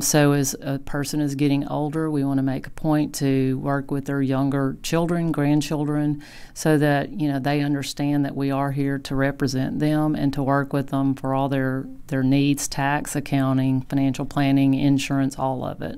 So as a person is getting older, we want to make a point to work with their younger children, grandchildren, so that, they understand that we are here to represent them and to work with them for all their needs, tax, accounting, financial planning, insurance, all of it.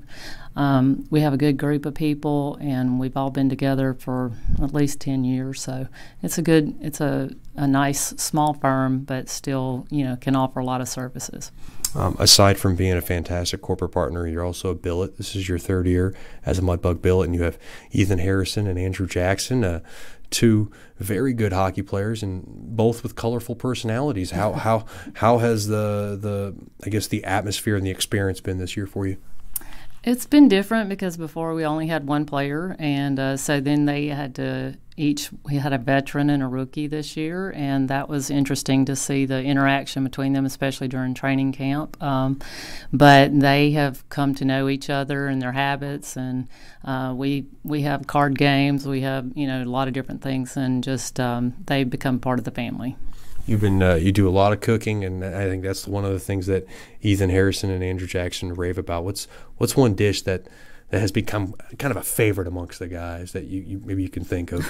We have a good group of people, and we've all been together for at least 10 years. So it's a nice small firm, but still, can offer a lot of services. Aside from being a fantastic corporate partner, you're also a billet. This is your third year as a Mudbug billet, and you have Ethan Harrison and Andrew Jackson, two very good hockey players, and both with colorful personalities. How has the atmosphere and the experience been this year for you? It's been different because before we only had one player, and so then they had to we had a veteran and a rookie this year, and that was interesting to see the interaction between them, especially during training camp. But they have come to know each other and their habits, and we have card games, we have a lot of different things, and just they've become part of the family. You do a lot of cooking, and I think that's one of the things that Ethan Harrison and Andrew Jackson rave about. What's one dish that has become kind of a favorite amongst the guys that you maybe you can think of?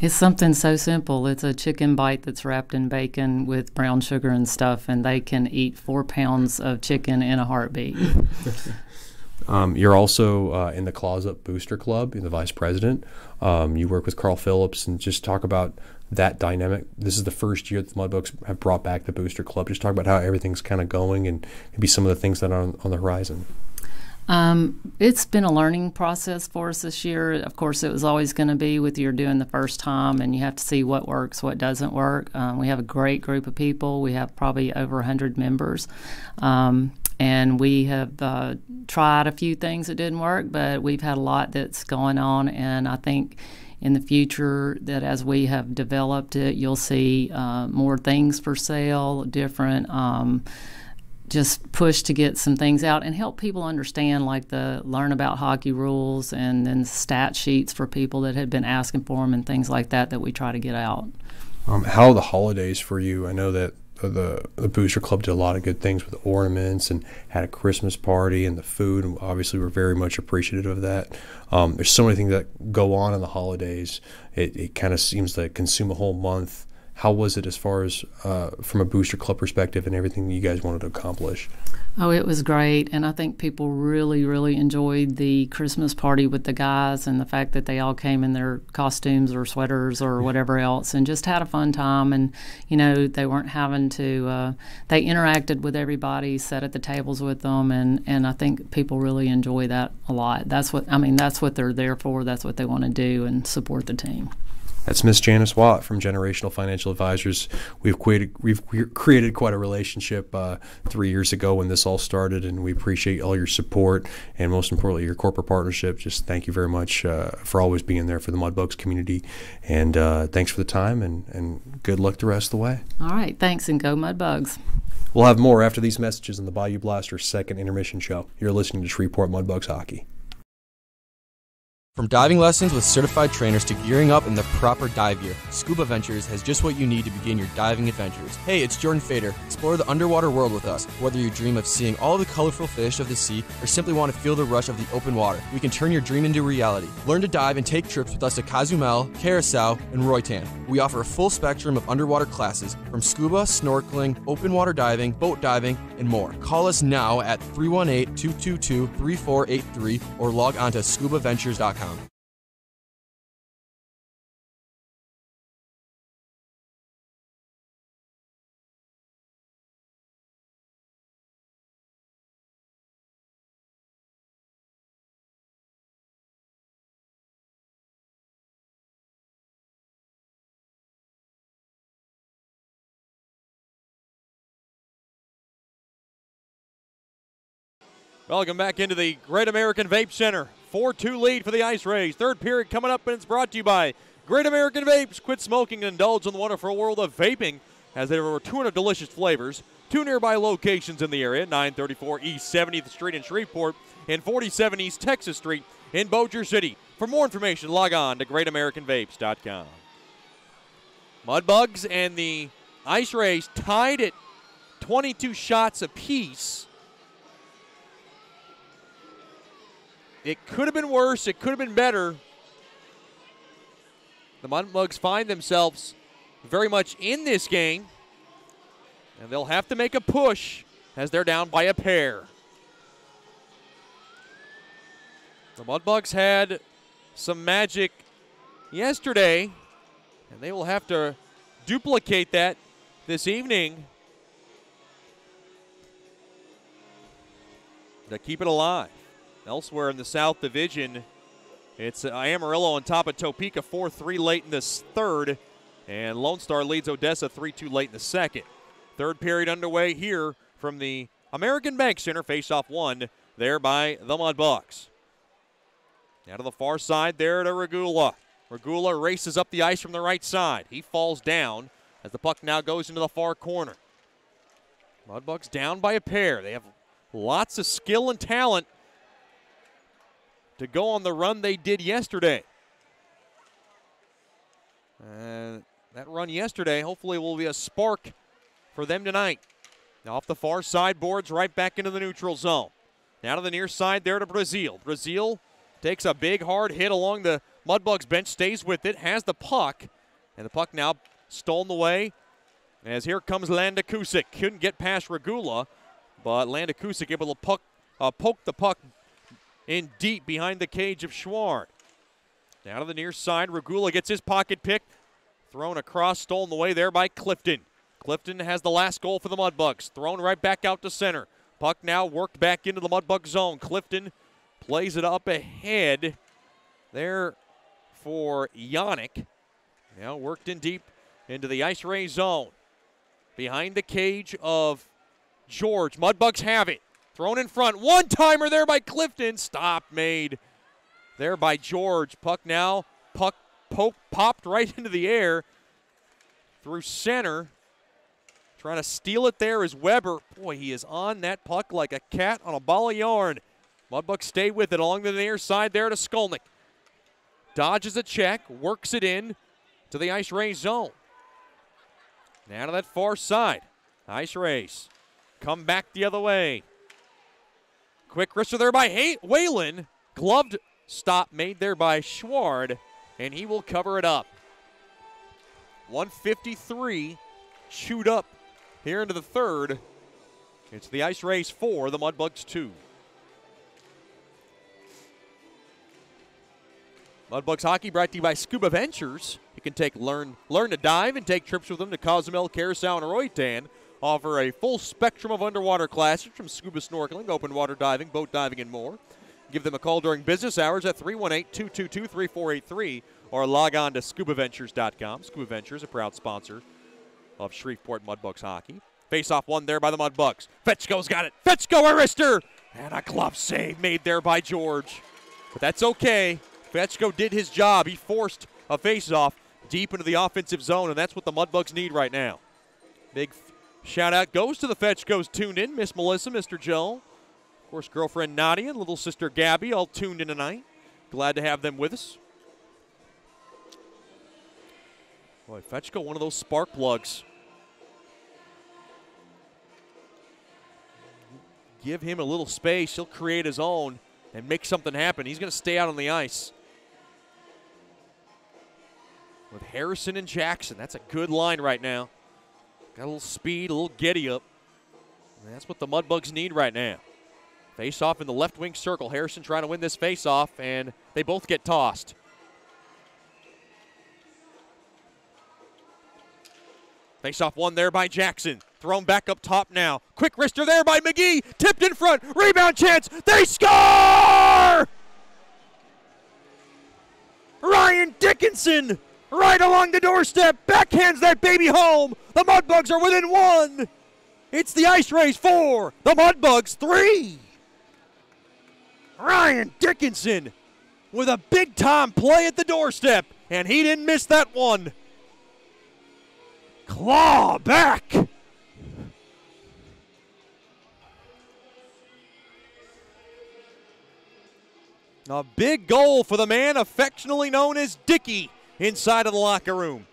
It's something so simple. It's a chicken bite that's wrapped in bacon with brown sugar and stuff, and they can eat 4 pounds of chicken in a heartbeat. You're also in the Claws Up Booster Club. You're the vice president. You work with Carl Phillips, and just talk about that dynamic. This is the first year that the Mudbugs have brought back the Booster Club. Just talk about how everything's kind of going and maybe some of the things that are on the horizon. It's been a learning process for us this year. Of course, it was always going to be with you're doing the first time, and you have to see what works, what doesn't work. We have a great group of people. We have probably over 100 members. And we have tried a few things that didn't work, but we've had a lot that's going on, and I think in the future that as we have developed it, you'll see more things for sale, different just push to get some things out and help people understand, like learn about hockey rules, and then stat sheets for people that had been asking for them and things like that we try to get out. How are the holidays for you? I know that the Booster Club did a lot of good things with ornaments and had a Christmas party, and the food, and obviously we're very much appreciative of that. There's so many things that go on in the holidays. It kind of seems to consume a whole month. How was it as far as from a Booster Club perspective and everything you guys wanted to accomplish? Oh, it was great, and I think people really, really enjoyed the Christmas party with the guys, and the fact that they all came in their costumes or sweaters or whatever else and just had a fun time. And they weren't having to they interacted with everybody, sat at the tables with them, and I think people really enjoy that a lot. That's what they're there for. That's what they want to do, and support the team. That's Miss Janice Watt from Generational Financial Advisors. We've created quite a relationship 3 years ago when this all started, and we appreciate all your support and, most importantly, your corporate partnership. Just thank you very much for always being there for the Mudbugs community, and thanks for the time, and good luck the rest of the way. All right, thanks, and go Mudbugs. We'll have more after these messages on the Bayou Blasters' second intermission show. You're listening to Shreveport Mudbugs Hockey. From diving lessons with certified trainers to gearing up in the proper dive gear, Scuba Ventures has just what you need to begin your diving adventures. Hey, it's Jordan Fader. Explore the underwater world with us. Whether you dream of seeing all the colorful fish of the sea or simply want to feel the rush of the open water, we can turn your dream into reality. Learn to dive and take trips with us to Cozumel, Curacao, and Roatan. We offer a full spectrum of underwater classes from scuba, snorkeling, open water diving, boat diving, and more. Call us now at 318-222-3483 or log on to scubaventures.com. Welcome back into the Great American Vape Center. 4-2 lead for the Ice Rays. Third period coming up, and it's brought to you by Great American Vapes. Quit smoking and indulge in the wonderful world of vaping, as there are over 200 delicious flavors. 2 nearby locations in the area, 934 East 70th Street in Shreveport and 47 East Texas Street in Bossier City. For more information, log on to greatamericanvapes.com. Mudbugs and the Ice Rays tied at 22 shots apiece. It could have been worse. It could have been better. The Mudbugs find themselves very much in this game, and they'll have to make a push as they're down by a pair. The Mudbugs had some magic yesterday, and they will have to duplicate that this evening to keep it alive. Elsewhere in the South Division, it's Amarillo on top of Topeka 4-3 late in this third, and Lone Star leads Odessa 3-2 late in the second. Third period underway here from the American Bank Center. Face-off won there by the Mudbugs. Now to the far side there to Regula. Regula races up the ice from the right side. He falls down as the puck now goes into the far corner. Mudbugs down by a pair. They have lots of skill and talent to go on the run they did yesterday. That run yesterday hopefully will be a spark for them tonight. Now off the far side, boards right back into the neutral zone. Now to the near side there to Brazil. Brazil takes a big hard hit along the Mudbugs bench, stays with it, has the puck, and the puck now stolen away as here comes Landa Kusic. Couldn't get past Regula, but Landa Kusic able to poke the puck in deep behind the cage of Schward. Now to the near side, Regula gets his pocket pick, thrown across, stolen away there by Clifton. Clifton has the last goal for the Mudbugs, thrown right back out to center. Puck now worked back into the Mudbug zone. Clifton plays it up ahead there for Yannick. Now worked in deep into the Ice Ray zone. Behind the cage of George. Mudbugs have it. Thrown in front. One-timer there by Clifton. Stop made there by George. Puck now. Popped right into the air through center. Trying to steal it there is Weber. Boy, he is on that puck like a cat on a ball of yarn. Mudbugs stay with it along the near side there to Skolnick. Dodges a check, works it in to the Ice Rays zone. Now to that far side. Ice Rays come back the other way. Quick wrister there by Whalen. Gloved stop made there by Schward, and he will cover it up. 1:53 chewed up here into the third. It's the Ice Rays 4, the Mudbugs 2. Mudbugs hockey brought to you by Scuba Ventures. You can learn to dive and take trips with them to Cozumel, Curacao, and Roatan. Offer a full spectrum of underwater classes from scuba snorkeling, open water diving, boat diving, and more. Give them a call during business hours at 318-222-3483 or log on to scubaventures.com. Scuba Ventures, a proud sponsor of Shreveport Mudbugs hockey. Face-off won there by the Mudbugs. Fetchko's got it. Fetchko, a wrister! And a glove save made there by George. But that's okay. Fetchko did his job. He forced a face-off deep into the offensive zone, and that's what the Mudbugs need right now. Big shout-out goes to the Fetchkos tuned in. Miss Melissa, Mr. Joe, of course, girlfriend Nadia, and little sister Gabby all tuned in tonight. Glad to have them with us. Boy, Fetchko, one of those spark plugs. Give him a little space. He'll create his own and make something happen. He's going to stay out on the ice. With Harrison and Jackson. That's a good line right now. Got a little speed, a little giddy up. And that's what the Mudbugs need right now. Face-off in the left wing circle. Harrison trying to win this face-off, and they both get tossed. Face-off won there by Jackson. Thrown back up top now. Quick wrister there by McGee. Tipped in front. Rebound chance. They score! Ryan Dickinson right along the doorstep. Backhands that baby home. The Mudbugs are within one. It's the Ice Rays 4. The Mudbugs 3. Ryan Dickinson with a big-time play at the doorstep. And he didn't miss that one. Claw back. A big goal for the man affectionately known as Dickie inside of the locker room.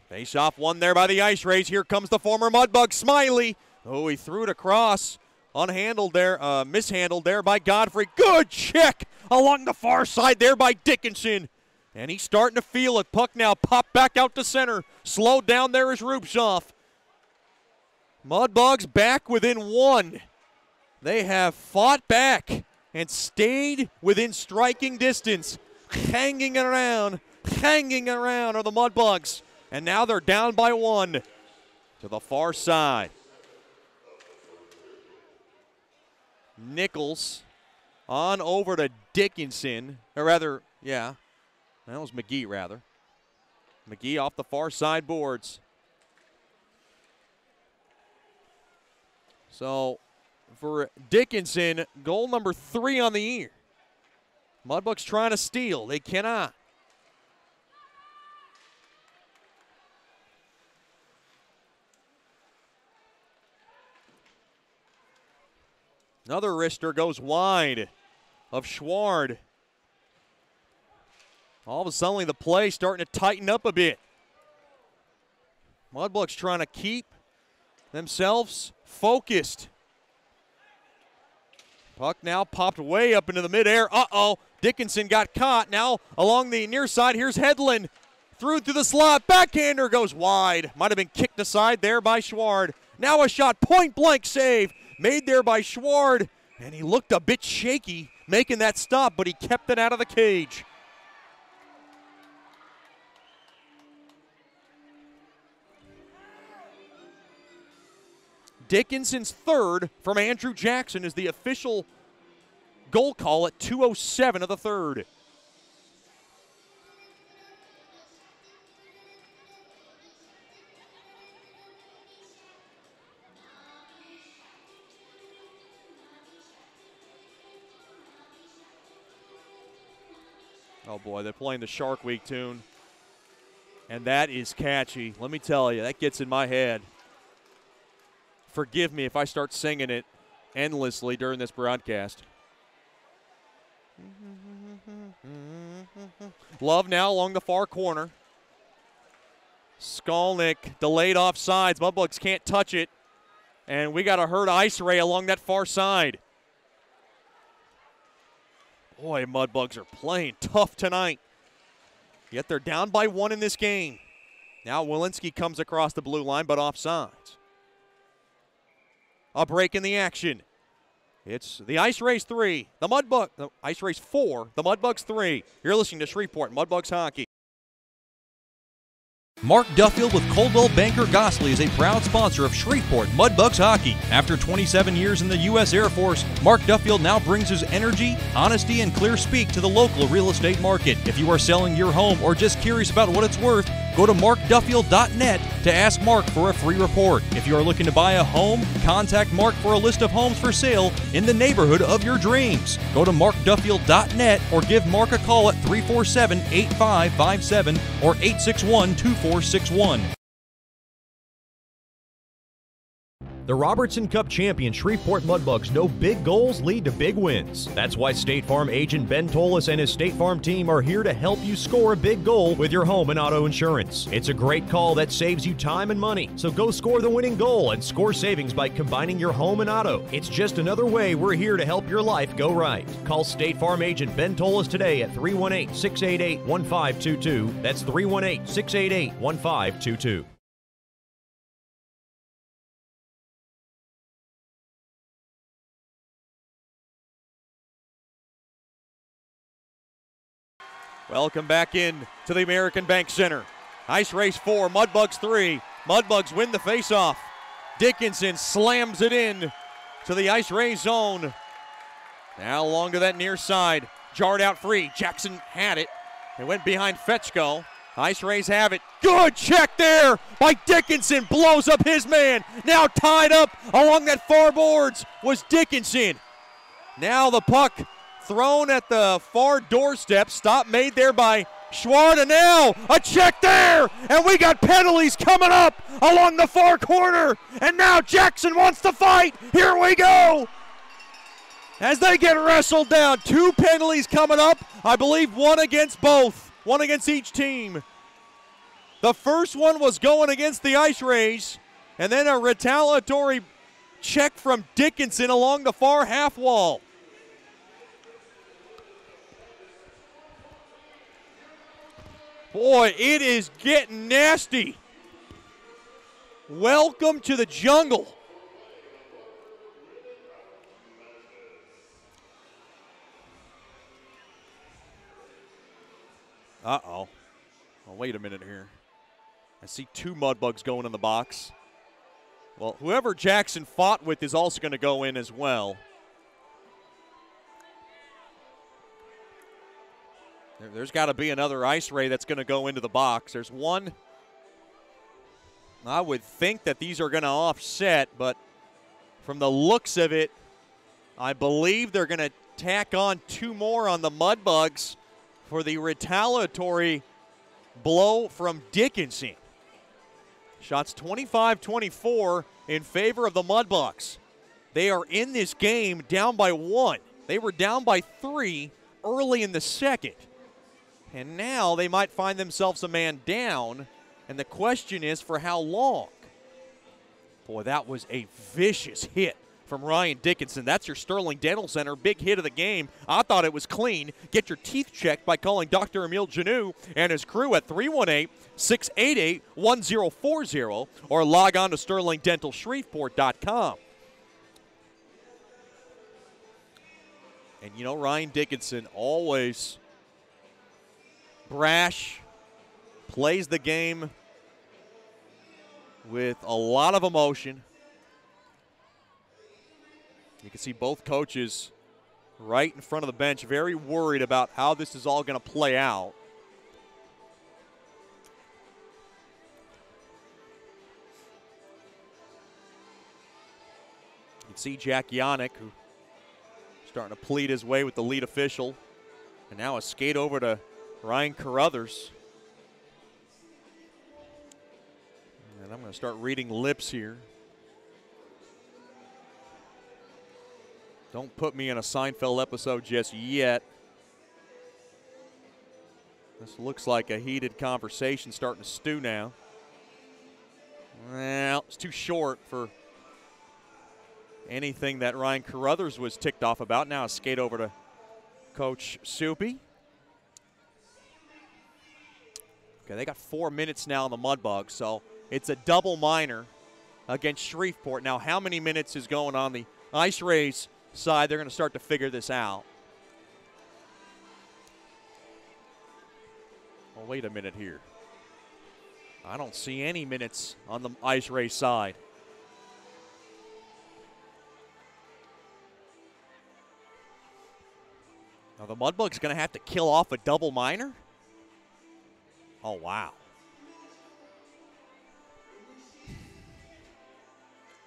Face off one there by the Ice Rays. Here comes the former Mudbug, Smiley. Oh, he threw it across. Unhandled there, mishandled there by Godfrey. Good check along the far side there by Dickinson. And he's starting to feel it. Puck now popped back out to center. Slowed down there is Rupshoff. Mudbugs back within one. They have fought back and stayed within striking distance. Hanging around are the Mudbugs. And now they're down by one to the far side. Nichols on over to Dickinson, or rather, yeah, that was McGee rather. McGee off the far side boards. So for Dickinson, goal number 3 on the year. Mudbugs trying to steal. They cannot. Another wrister goes wide of Schward. All of a sudden, the play starting to tighten up a bit. Mudbugs trying to keep themselves focused. Puck now popped way up into the midair. Uh-oh, Dickinson got caught. Now along the near side, here's Hedlund. Through to the slot, backhander goes wide. Might have been kicked aside there by Schward. Now a shot, point blank save. Made there by Schward, and he looked a bit shaky making that stop, but he kept it out of the cage. Dickinson's third from Andrew Jackson is the official goal call at 2:07 of the third. Oh boy, they're playing the Shark Week tune. And that is catchy. Let me tell you, that gets in my head. Forgive me if I start singing it endlessly during this broadcast. Love now along the far corner. Skolnick delayed offsides. Mudbugs can't touch it. And we got a hurt Ice Ray along that far side. Boy, Mudbugs are playing tough tonight. Yet they're down by one in this game. Now Walensky comes across the blue line, but offsides. A break in the action. It's the Ice Rays 3, the Ice Rays 4, the Mudbugs 3. You're listening to Shreveport Mudbugs Hockey. Mark Duffield with Coldwell Banker Gosley is a proud sponsor of Shreveport Mudbugs Hockey. After 27 years in the U.S. Air Force, Mark Duffield now brings his energy, honesty, and clear speak to the local real estate market. If you are selling your home or just curious about what it's worth, go to markduffield.net to ask Mark for a free report. If you are looking to buy a home, contact Mark for a list of homes for sale in the neighborhood of your dreams. Go to markduffield.net or give Mark a call at 347-8557 or 861-2461. The Robertson Cup champion Shreveport Mudbugs know big goals lead to big wins. That's why State Farm agent Ben Tolis and his State Farm team are here to help you score a big goal with your home and auto insurance. It's a great call that saves you time and money. So go score the winning goal and score savings by combining your home and auto. It's just another way we're here to help your life go right. Call State Farm agent Ben Tolis today at 318-688-1522. That's 318-688-1522. Welcome back in to the American Bank Center. Ice Race 4, Mudbugs 3. Mudbugs win the faceoff. Dickinson slams it in to the Ice Rays zone. Now along to that near side. Jarred out free. Jackson had it. It went behind Fetchko. Ice Rays have it. Good check there by Dickinson. Blows up his man. Now tied up along that far boards was Dickinson. Now the puck thrown at the far doorstep. Stop made there by Schward, and now a check there, and we got penalties coming up along the far corner, and now Jackson wants to fight. Here we go. As they get wrestled down, 2 penalties coming up. I believe one against both, one against each team. The first one was going against the Ice Rays, and then a retaliatory check from Dickinson along the far half wall. Boy, it is getting nasty. Welcome to the jungle. Uh-oh. Oh, wait a minute here. I see 2 Mudbugs going in the box. Well, whoever Jackson fought with is also going to go in as well. There's got to be another Ice Ray that's going to go into the box. There's one. I would think that these are going to offset, but from the looks of it, I believe they're going to tack on 2 more on the Mudbugs for the retaliatory blow from Dickinson. Shots 25-24 in favor of the Mudbugs. They are in this game down by 1. They were down by 3 early in the second. And now they might find themselves a man down, and the question is for how long? Boy, that was a vicious hit from Ryan Dickinson. That's your Sterling Dental Center big hit of the game. I thought it was clean. Get your teeth checked by calling Dr. Emile Janou and his crew at 318-688-1040 or log on to sterlingdentalshreveport.com. And you know, Ryan Dickinson always brash, plays the game with a lot of emotion. You can see both coaches right in front of the bench, very worried about how this is all going to play out. You can see Jack Yannick, who starting to plead his way with the lead official. And now a skate over to Ryan Carruthers. And I'm going to start reading lips here. Don't put me in a Seinfeld episode just yet. This looks like a heated conversation starting to stew now. Well, it's too short for anything that Ryan Carruthers was ticked off about. Now a skate over to Coach Soupy. Okay, they got 4 minutes now on the Mudbugs, so it's a double minor against Shreveport. Now, how many minutes is going on the Ice Rays side? They're going to start to figure this out. Well, wait a minute here. I don't see any minutes on the Ice Rays side. Now, the Mudbugs going to have to kill off a double minor? Oh, wow.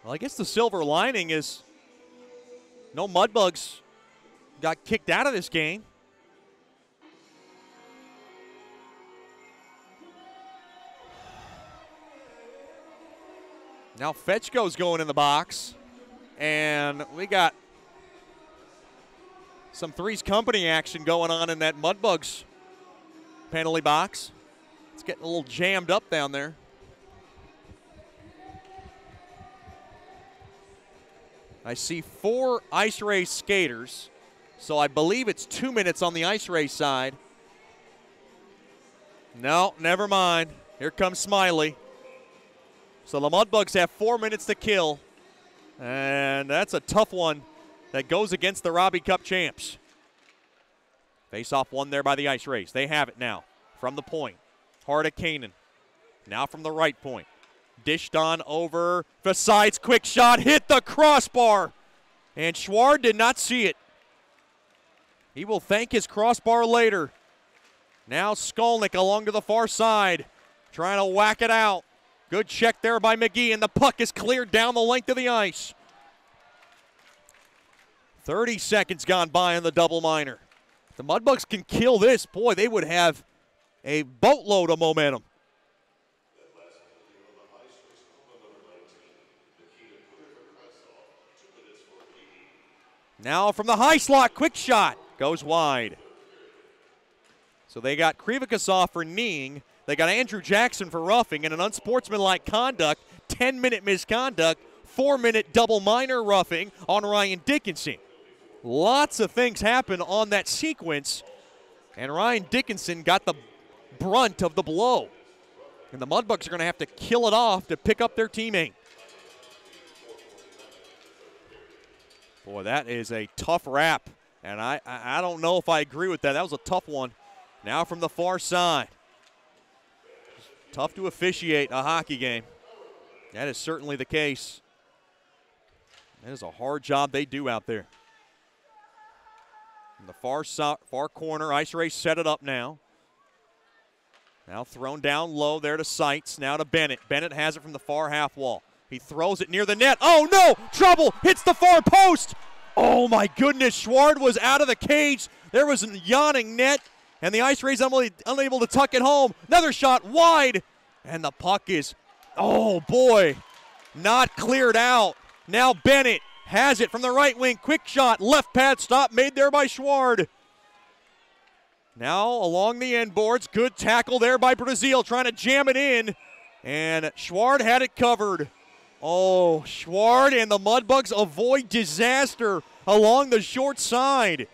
Well, I guess the silver lining is no Mudbugs got kicked out of this game. Now Fetchko's going in the box, and we got some Three's Company action going on in that Mudbugs penalty box. It's getting a little jammed up down there. I see 4 Ice Ray skaters, so I believe it's 2 minutes on the Ice Ray side. No, never mind. Here comes Smiley. So the Mudbugs have 4 minutes to kill, and that's a tough one that goes against the Robbie Cup champs. Face-off won there by the Ice Rays. They have it now from the point. Hard at Canaan. Now from the right point. Dished on over the sides. Quick shot. Hit the crossbar. And Schward did not see it. He will thank his crossbar later. Now Skolnick along to the far side. Trying to whack it out. Good check there by McGee. And the puck is cleared down the length of the ice. 30 seconds gone by on the double minor. If the Mudbugs can kill this, boy, they would have a boatload of momentum. Now from the high slot, quick shot, goes wide. So they got Krivikasov for kneeing. They got Andrew Jackson for roughing and an unsportsmanlike conduct, 10-minute misconduct, 4-minute double minor roughing on Ryan Dickinson. Lots of things happen on that sequence, and Ryan Dickinson got the brunt of the blow. And the Mudbugs are going to have to kill it off to pick up their teammate. Boy, that is a tough wrap, and I don't know if I agree with that. That was a tough one. Now from the far side. Tough to officiate a hockey game. That is certainly the case. That is a hard job they do out there. In the far corner, Ice Race set it up now. Now thrown down low there to Seitz, now to Bennett. Bennett has it from the far half wall. He throws it near the net. Oh, no! Trouble! Hits the far post! Oh, my goodness. Schward was out of the cage. There was a yawning net, and the Ice Rays unable to tuck it home. Another shot wide, and the puck is, oh, boy, not cleared out. Now Bennett has it from the right wing. Quick shot, left pad stop made there by Schward. Now along the end boards, good tackle there by Brazil, trying to jam it in, and Schward had it covered. Oh, Schward and the Mudbugs avoid disaster along the short side.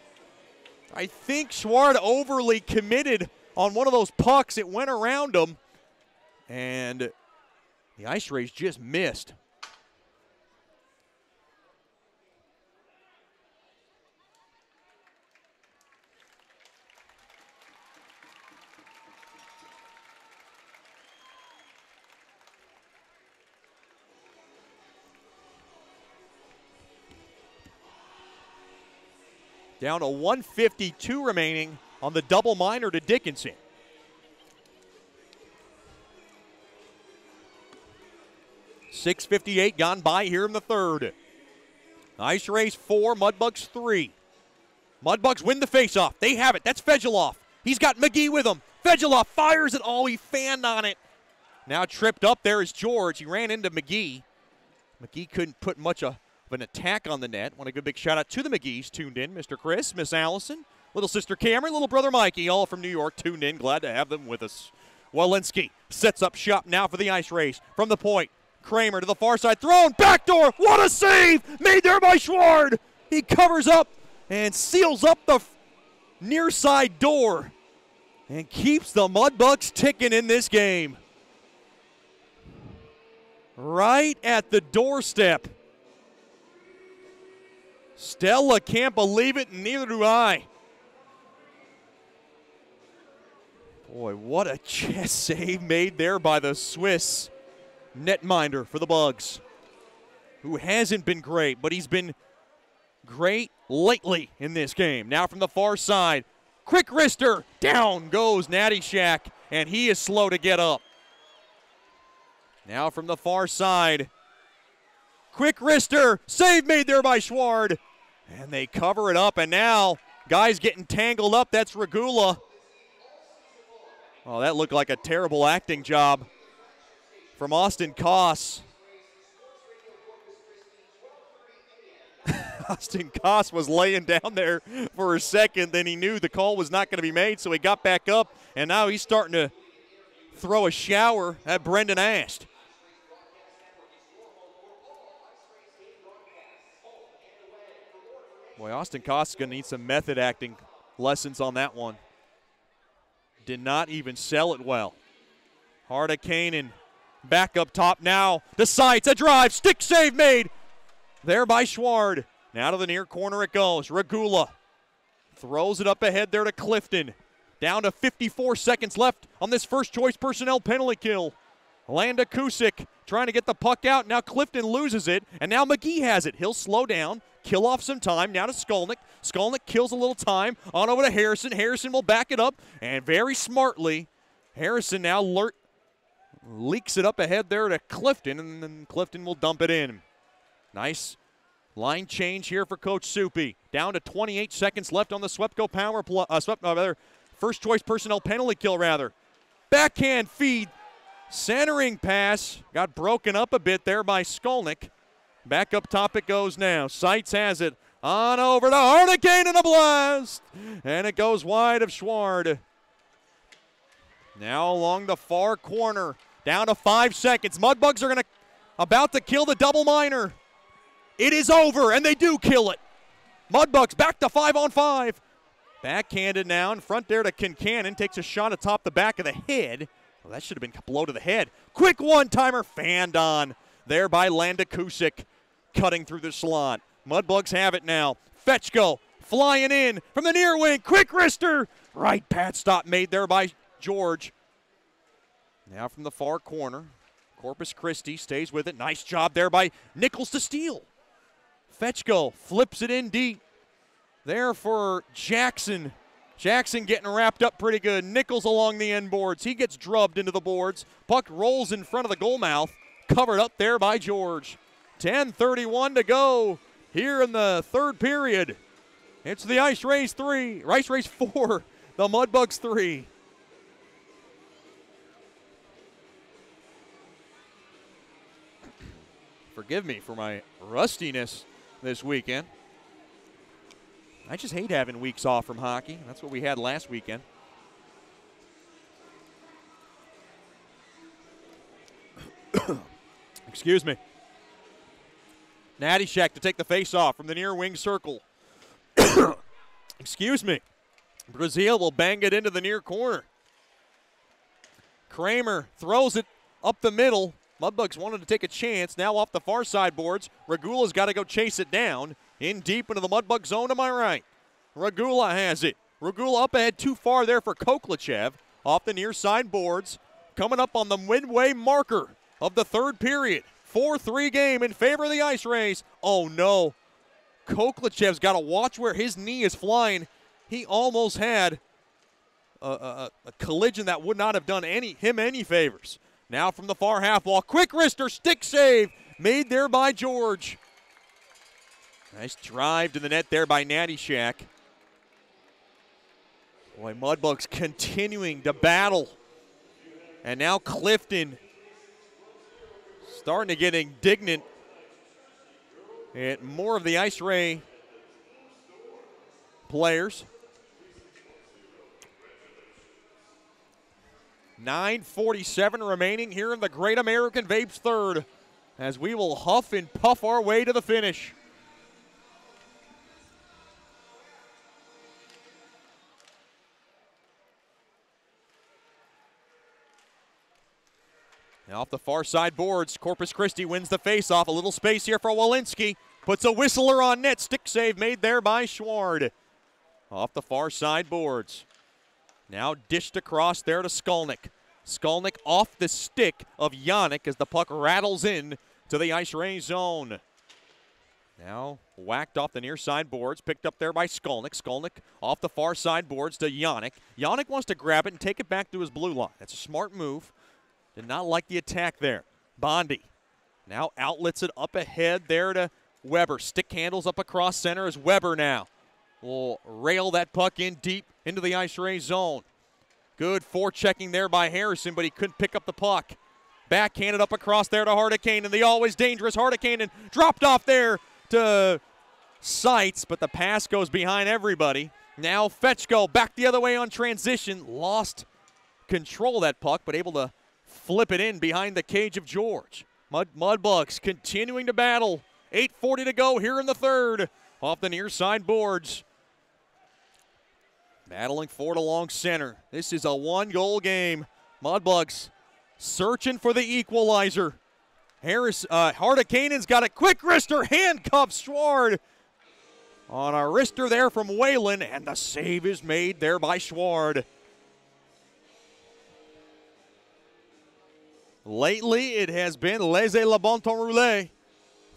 I think Schward overly committed on one of those pucks. It went around him, and the Ice Rays just missed. Down to 1:52 remaining on the double minor to Dickinson. .658 gone by here in the third. Ice Rays 4, Mudbugs 3. Mudbugs win the faceoff. They have it. That's Fedulov. He's got McGee with him. Fedulov fires it. Oh, he fanned on it. Now tripped up there is George. He ran into McGee. McGee couldn't put much of an attack on the net. Want a good big shout out to the McGees tuned in. Mr. Chris, Miss Allison, little sister Cameron, little brother Mikey, all from New York tuned in. Glad to have them with us. Walensky sets up shop now for the Ice Rays. From the point, Kramer to the far side, thrown, backdoor, what a save! Made there by Schward! He covers up and seals up the near side door and keeps the Mudbugs ticking in this game. Right at the doorstep. Stella can't believe it, and neither do I. Boy, what a chest save made there by the Swiss netminder for the Bugs, who hasn't been great, but he's been great lately in this game. Now from the far side, quick wrister, down goes Natty Shack, and he is slow to get up. Now from the far side, quick wrister, save made there by Schward. And they cover it up, and now guys getting tangled up. That's Regula. Oh, that looked like a terrible acting job from Austin Koss. Austin Koss was laying down there for a second, then he knew the call was not going to be made, so he got back up, and now he's starting to throw a shower at Brendan Ast. Boy, Austin Koss is going to need some method acting lessons on that one. Did not even sell it well. Hardikainen back up top now. The Seitz, a drive, stick save made. There by Schward. Now to the near corner it goes. Regula throws it up ahead there to Clifton. Down to 54 seconds left on this first choice personnel penalty kill. Landa Kusick trying to get the puck out. Now Clifton loses it, and now McGee has it. He'll slow down, kill off some time. Now to Skolnick. Skolnick kills a little time. On over to Harrison. Harrison will back it up, and very smartly, Harrison now leaks it up ahead there to Clifton, and then Clifton will dump it in. Nice line change here for Coach Soupy. Down to 28 seconds left on the Swepco first choice personnel penalty kill rather. Backhand feed. Centering pass. Got broken up a bit there by Skolnick. Back up top it goes now. Seitz has it. On over to Hurricane and a blast. And it goes wide of Schward. Now along the far corner. Down to 5 seconds. Mudbugs are about to kill the double minor. It is over, and they do kill it. Mudbugs back to 5-on-5. Backhanded now in front there to Kincannon. Takes a shot atop the back of the head. Well, that should have been below to the head. Quick one-timer fanned on there by Landa Kusick. Cutting through the slot. Mudbugs have it now. Fetchko flying in from the near wing. Quick wrister. Right pad stop made there by George. Now from the far corner. Corpus Christi stays with it. Nice job there by Nichols to steal. Fetchko flips it in deep. There for Jackson. Jackson getting wrapped up pretty good. Nichols along the end boards. He gets drubbed into the boards. Puck rolls in front of the goal mouth. Covered up there by George. 10:31 to go here in the third period. It's the Ice Rays 4, the Mudbugs 3. Forgive me for my rustiness this weekend. I just hate having weeks off from hockey. That's what we had last weekend. Excuse me. Nattyshak to take the face-off from the near wing circle. Excuse me. Brazil will bang it into the near corner. Kramer throws it up the middle. Mudbugs wanted to take a chance. Now off the far side boards. Regula's got to go chase it down. In deep into the Mudbug zone to my right. Regula has it. Regula up ahead too far there for Koklachev. Off the near side boards. Coming up on the midway marker of the third period. 4-3 game in favor of the Ice Rays. Oh no. Koklachev's got to watch where his knee is flying. He almost had a collision that would not have done him any favors. Now from the far half wall. Quick wrister, stick save. Made there by George. Nice drive to the net there by Nattyshak. Boy, Mudbugs continuing to battle. And now Clifton starting to get indignant at more of the Ice Ray players. 9:47 remaining here in the Great American Vapes third as we will huff and puff our way to the finish. Now off the far side boards, Corpus Christi wins the faceoff. A little space here for Walensky. Puts a whistler on net. Stick save made there by Schward. Off the far side boards. Now dished across there to Skolnick. Skolnick off the stick of Yannick as the puck rattles in to the Ice Ray zone. Now whacked off the near side boards, picked up there by Skolnick. Skolnick off the far side boards to Yannick. Yannick wants to grab it and take it back to his blue line. That's a smart move. Did not like the attack there. Bondi now outlets it up ahead there to Weber. Stick handles up across center as Weber now will rail that puck in deep into the Ice Ray zone. Good forechecking there by Harrison, but he couldn't pick up the puck. Backhanded up across there to Hardicane, and the always dangerous Hardicane, and dropped off there to Seitz, but the pass goes behind everybody. Now Fetchko back the other way on transition. Lost control of that puck, but able to flip it in behind the cage of George. Mudbugs continuing to battle. 8:40 to go here in the third. Off the near side boards. Battling for it along center. This is a one-goal game. Mudbugs searching for the equalizer. Hardicanen's got a quick wrister. Handcuffs Schward on a wrister there from Whalen, and the save is made there by Schward. Lately, it has been laissez le bon temps rouler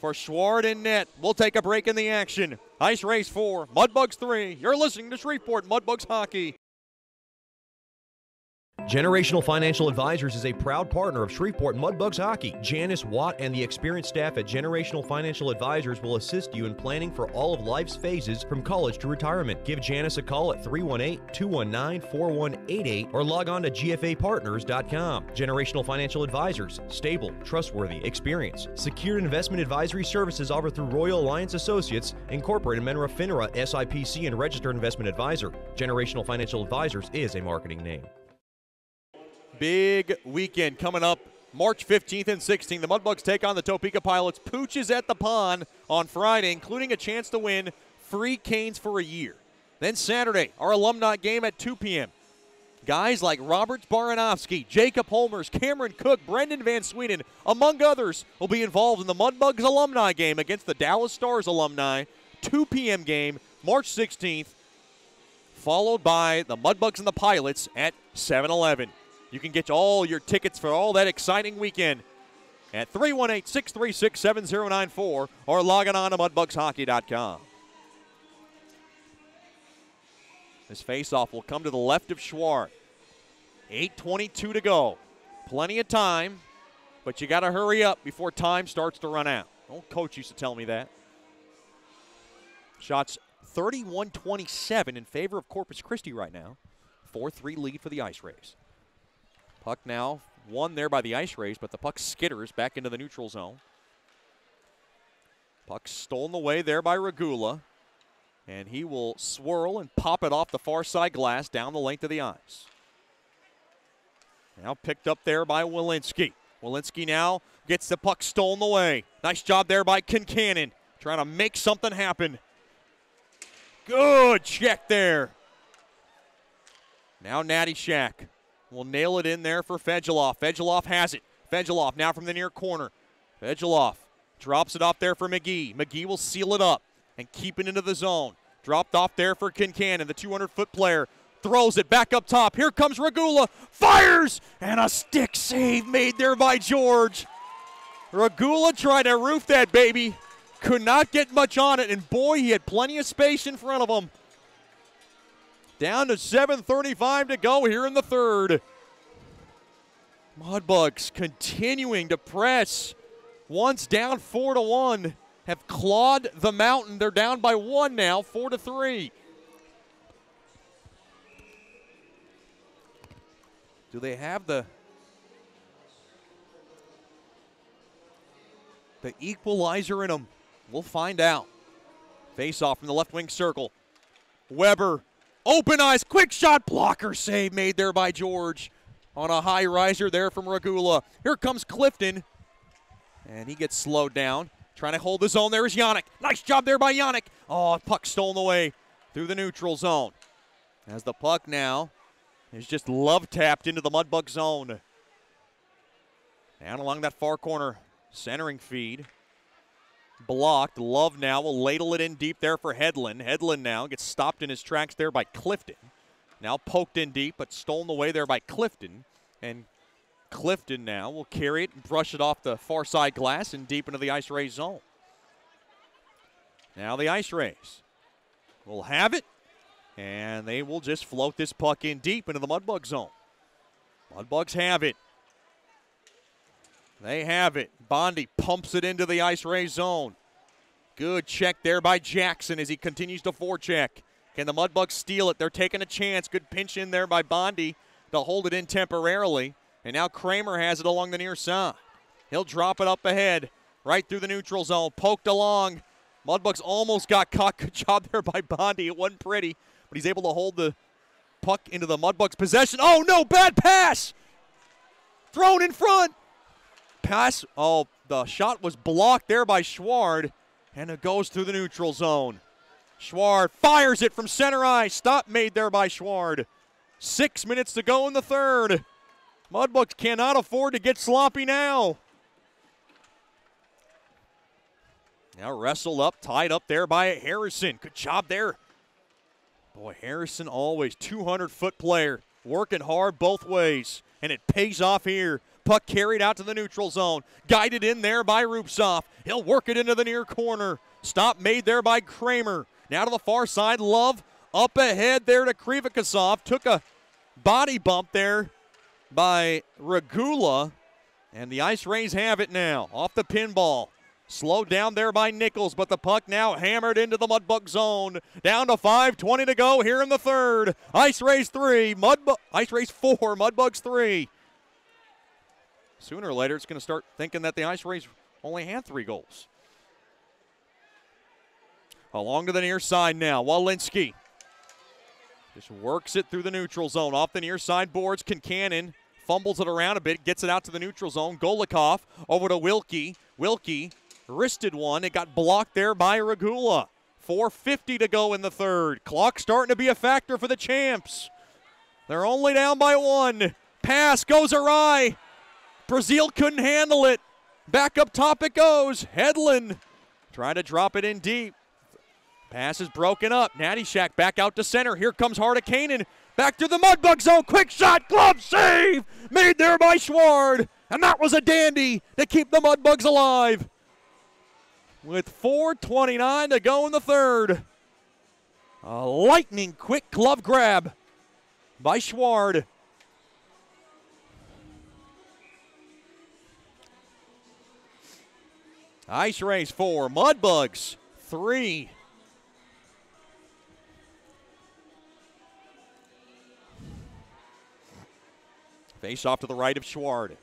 for Schward and net. We'll take a break in the action. Ice Rays 4, Mudbugs 3. You're listening to Shreveport Mudbugs Hockey. Generational Financial Advisors is a proud partner of Shreveport Mudbugs Hockey. Janice Watt and the experienced staff at Generational Financial Advisors will assist you in planning for all of life's phases from college to retirement. Give Janice a call at 318-219-4188 or log on to gfapartners.com. Generational Financial Advisors, stable, trustworthy, experienced. Secured investment advisory services offered through Royal Alliance Associates, Incorporated, member of FINRA, SIPC, and registered investment advisor. Generational Financial Advisors is a marketing name. Big weekend coming up March 15th and 16th. The Mudbugs take on the Topeka Pilots. Pooch is at the pond on Friday, including a chance to win free canes for a year. Then Saturday, our alumni game at 2 p.m. Guys like Robert Baranowski, Jacob Holmers, Cameron Cook, Brendan Van Sweden, among others, will be involved in the Mudbugs alumni game against the Dallas Stars alumni. 2 p.m. game, March 16th, followed by the Mudbugs and the Pilots at 7-11. You can get all your tickets for all that exciting weekend at 318-636-7094 or logging on to mudbugshockey.com. This faceoff will come to the left of Schwart. 8:22 to go. Plenty of time, but you got to hurry up before time starts to run out. Old coach used to tell me that. Shots 31-27 in favor of Corpus Christi right now. 4-3 lead for the Ice Rays. Puck now won there by the Ice Rays, but the puck skitters back into the neutral zone. Puck stolen away there by Regula, and he will swirl and pop it off the far side glass down the length of the ice. Now picked up there by Walensky. Walensky now gets the puck stolen away. Nice job there by Kincannon, trying to make something happen. Good check there. Now Natty Shack will nail it in there for Fedulov. Fedulov has it. Fedulov now from the near corner. Fedulov drops it off there for McGee. McGee will seal it up and keep it into the zone. Dropped off there for Kincannon, the 200-foot player. Throws it back up top. Here comes Regula. Fires! And a stick save made there by George. Regula tried to roof that baby. Could not get much on it, and boy, he had plenty of space in front of him. Down to 7:35 to go here in the third. Mudbugs continuing to press. Once down 4-1, have clawed the mountain. They're down by 1 now, 4-3. Do they have the equalizer in them? We'll find out. Face off from the left wing circle. Weber. Open eyes, quick shot, blocker save made there by George on a high riser there from Regula. Here comes Clifton, and he gets slowed down. Trying to hold the zone, there is Yannick. Nice job there by Yannick. Oh, puck stolen away through the neutral zone. As the puck now is just love-tapped into the Mudbug zone. Down along that far corner, centering feed. Blocked. Love now will ladle it in deep there for Hedlund. Hedlund now gets stopped in his tracks there by Clifton. Now poked in deep, but stolen away there by Clifton. And Clifton now will carry it and brush it off the far side glass and deep into the Ice Rays zone. Now the Ice Rays will have it, and they will just float this puck in deep into the Mudbug zone. Mudbugs have it. They have it. Bondi pumps it into the Ice Rays zone. Good check there by Jackson as he continues to forecheck. Can the Mudbugs steal it? They're taking a chance. Good pinch in there by Bondi to hold it in temporarily. And now Kramer has it along the near side. He'll drop it up ahead, right through the neutral zone. Poked along. Mudbugs almost got caught. Good job there by Bondi. It wasn't pretty, but he's able to hold the puck into the Mudbugs' possession. Oh, no, bad pass. Thrown in front. Pass. Oh, the shot was blocked there by Schward, and it goes through the neutral zone. Schward fires it from center ice. Stop made there by Schward. 6 minutes to go in the third. Mudbugs cannot afford to get sloppy now. Now wrestled up, tied up there by Harrison. Good job there. Boy, Harrison always 200-foot player, working hard both ways, and it pays off here. Puck carried out to the neutral zone. Guided in there by Rupsoff. He'll work it into the near corner. Stop made there by Kramer. Now to the far side. Love up ahead there to Krivikasov. Took a body bump there by Regula, and the Ice Rays have it now. Off the pinball. Slowed down there by Nichols, but the puck now hammered into the Mudbug zone. Down to 5:20 to go here in the third. Ice Rays 3, Ice Rays 4, Mudbugs 3. Sooner or later, it's going to start thinking that the Ice Rays only had 3 goals. Along to the near side now, Walensky just works it through the neutral zone. Off the near side boards, Kincannon fumbles it around a bit, gets it out to the neutral zone. Golikov over to Wilkie. Wilkie wristed one. It got blocked there by Regula. 4:50 to go in the third. Clock starting to be a factor for the champs. They're only down by 1. Pass goes awry. Brazil couldn't handle it. Back up top it goes. Hedlund trying to drop it in deep. Pass is broken up. Natty Shack back out to center. Here comes Hardikainen. Back to the Mudbug zone. Quick shot. Glove save. Made there by Schward. And that was a dandy to keep the Mudbugs alive. With 4:29 to go in the third. A lightning quick glove grab by Schward. Ice Rays 4, Mudbugs 3. Face off to the right of Schward.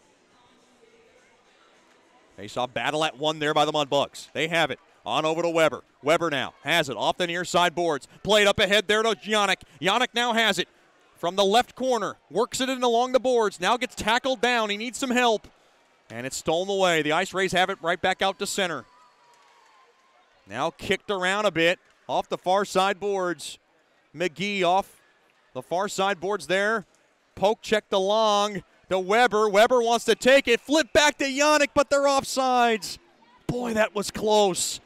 Face-off battle at 1 there by the Mudbugs. They have it. On over to Weber. Weber now has it off the near side boards. Played up ahead there to Yannick. Yannick now has it from the left corner. Works it in along the boards. Now gets tackled down. He needs some help. And it's stolen away. The Ice Rays have it right back out to center. Now kicked around a bit off the far side boards. McGee off the far side boards there. Poke checked along to Weber. Weber wants to take it. Flip back to Yannick, but they're offsides. Boy, that was close.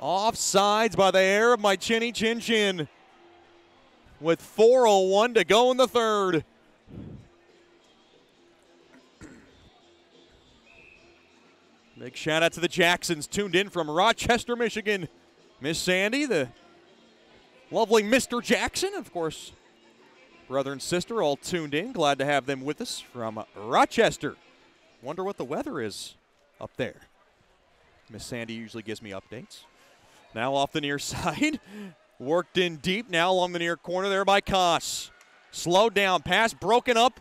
Offsides by the air of my chinny chin chin. With 4:01 to go in the third. Big shout out to the Jacksons tuned in from Rochester, Michigan. Miss Sandy, the lovely Mr. Jackson, of course. Brother and sister all tuned in. Glad to have them with us from Rochester. Wonder what the weather is up there. Miss Sandy usually gives me updates. Now off the near side. Worked in deep. Now along the near corner there by Koss. Slowed down. Pass broken up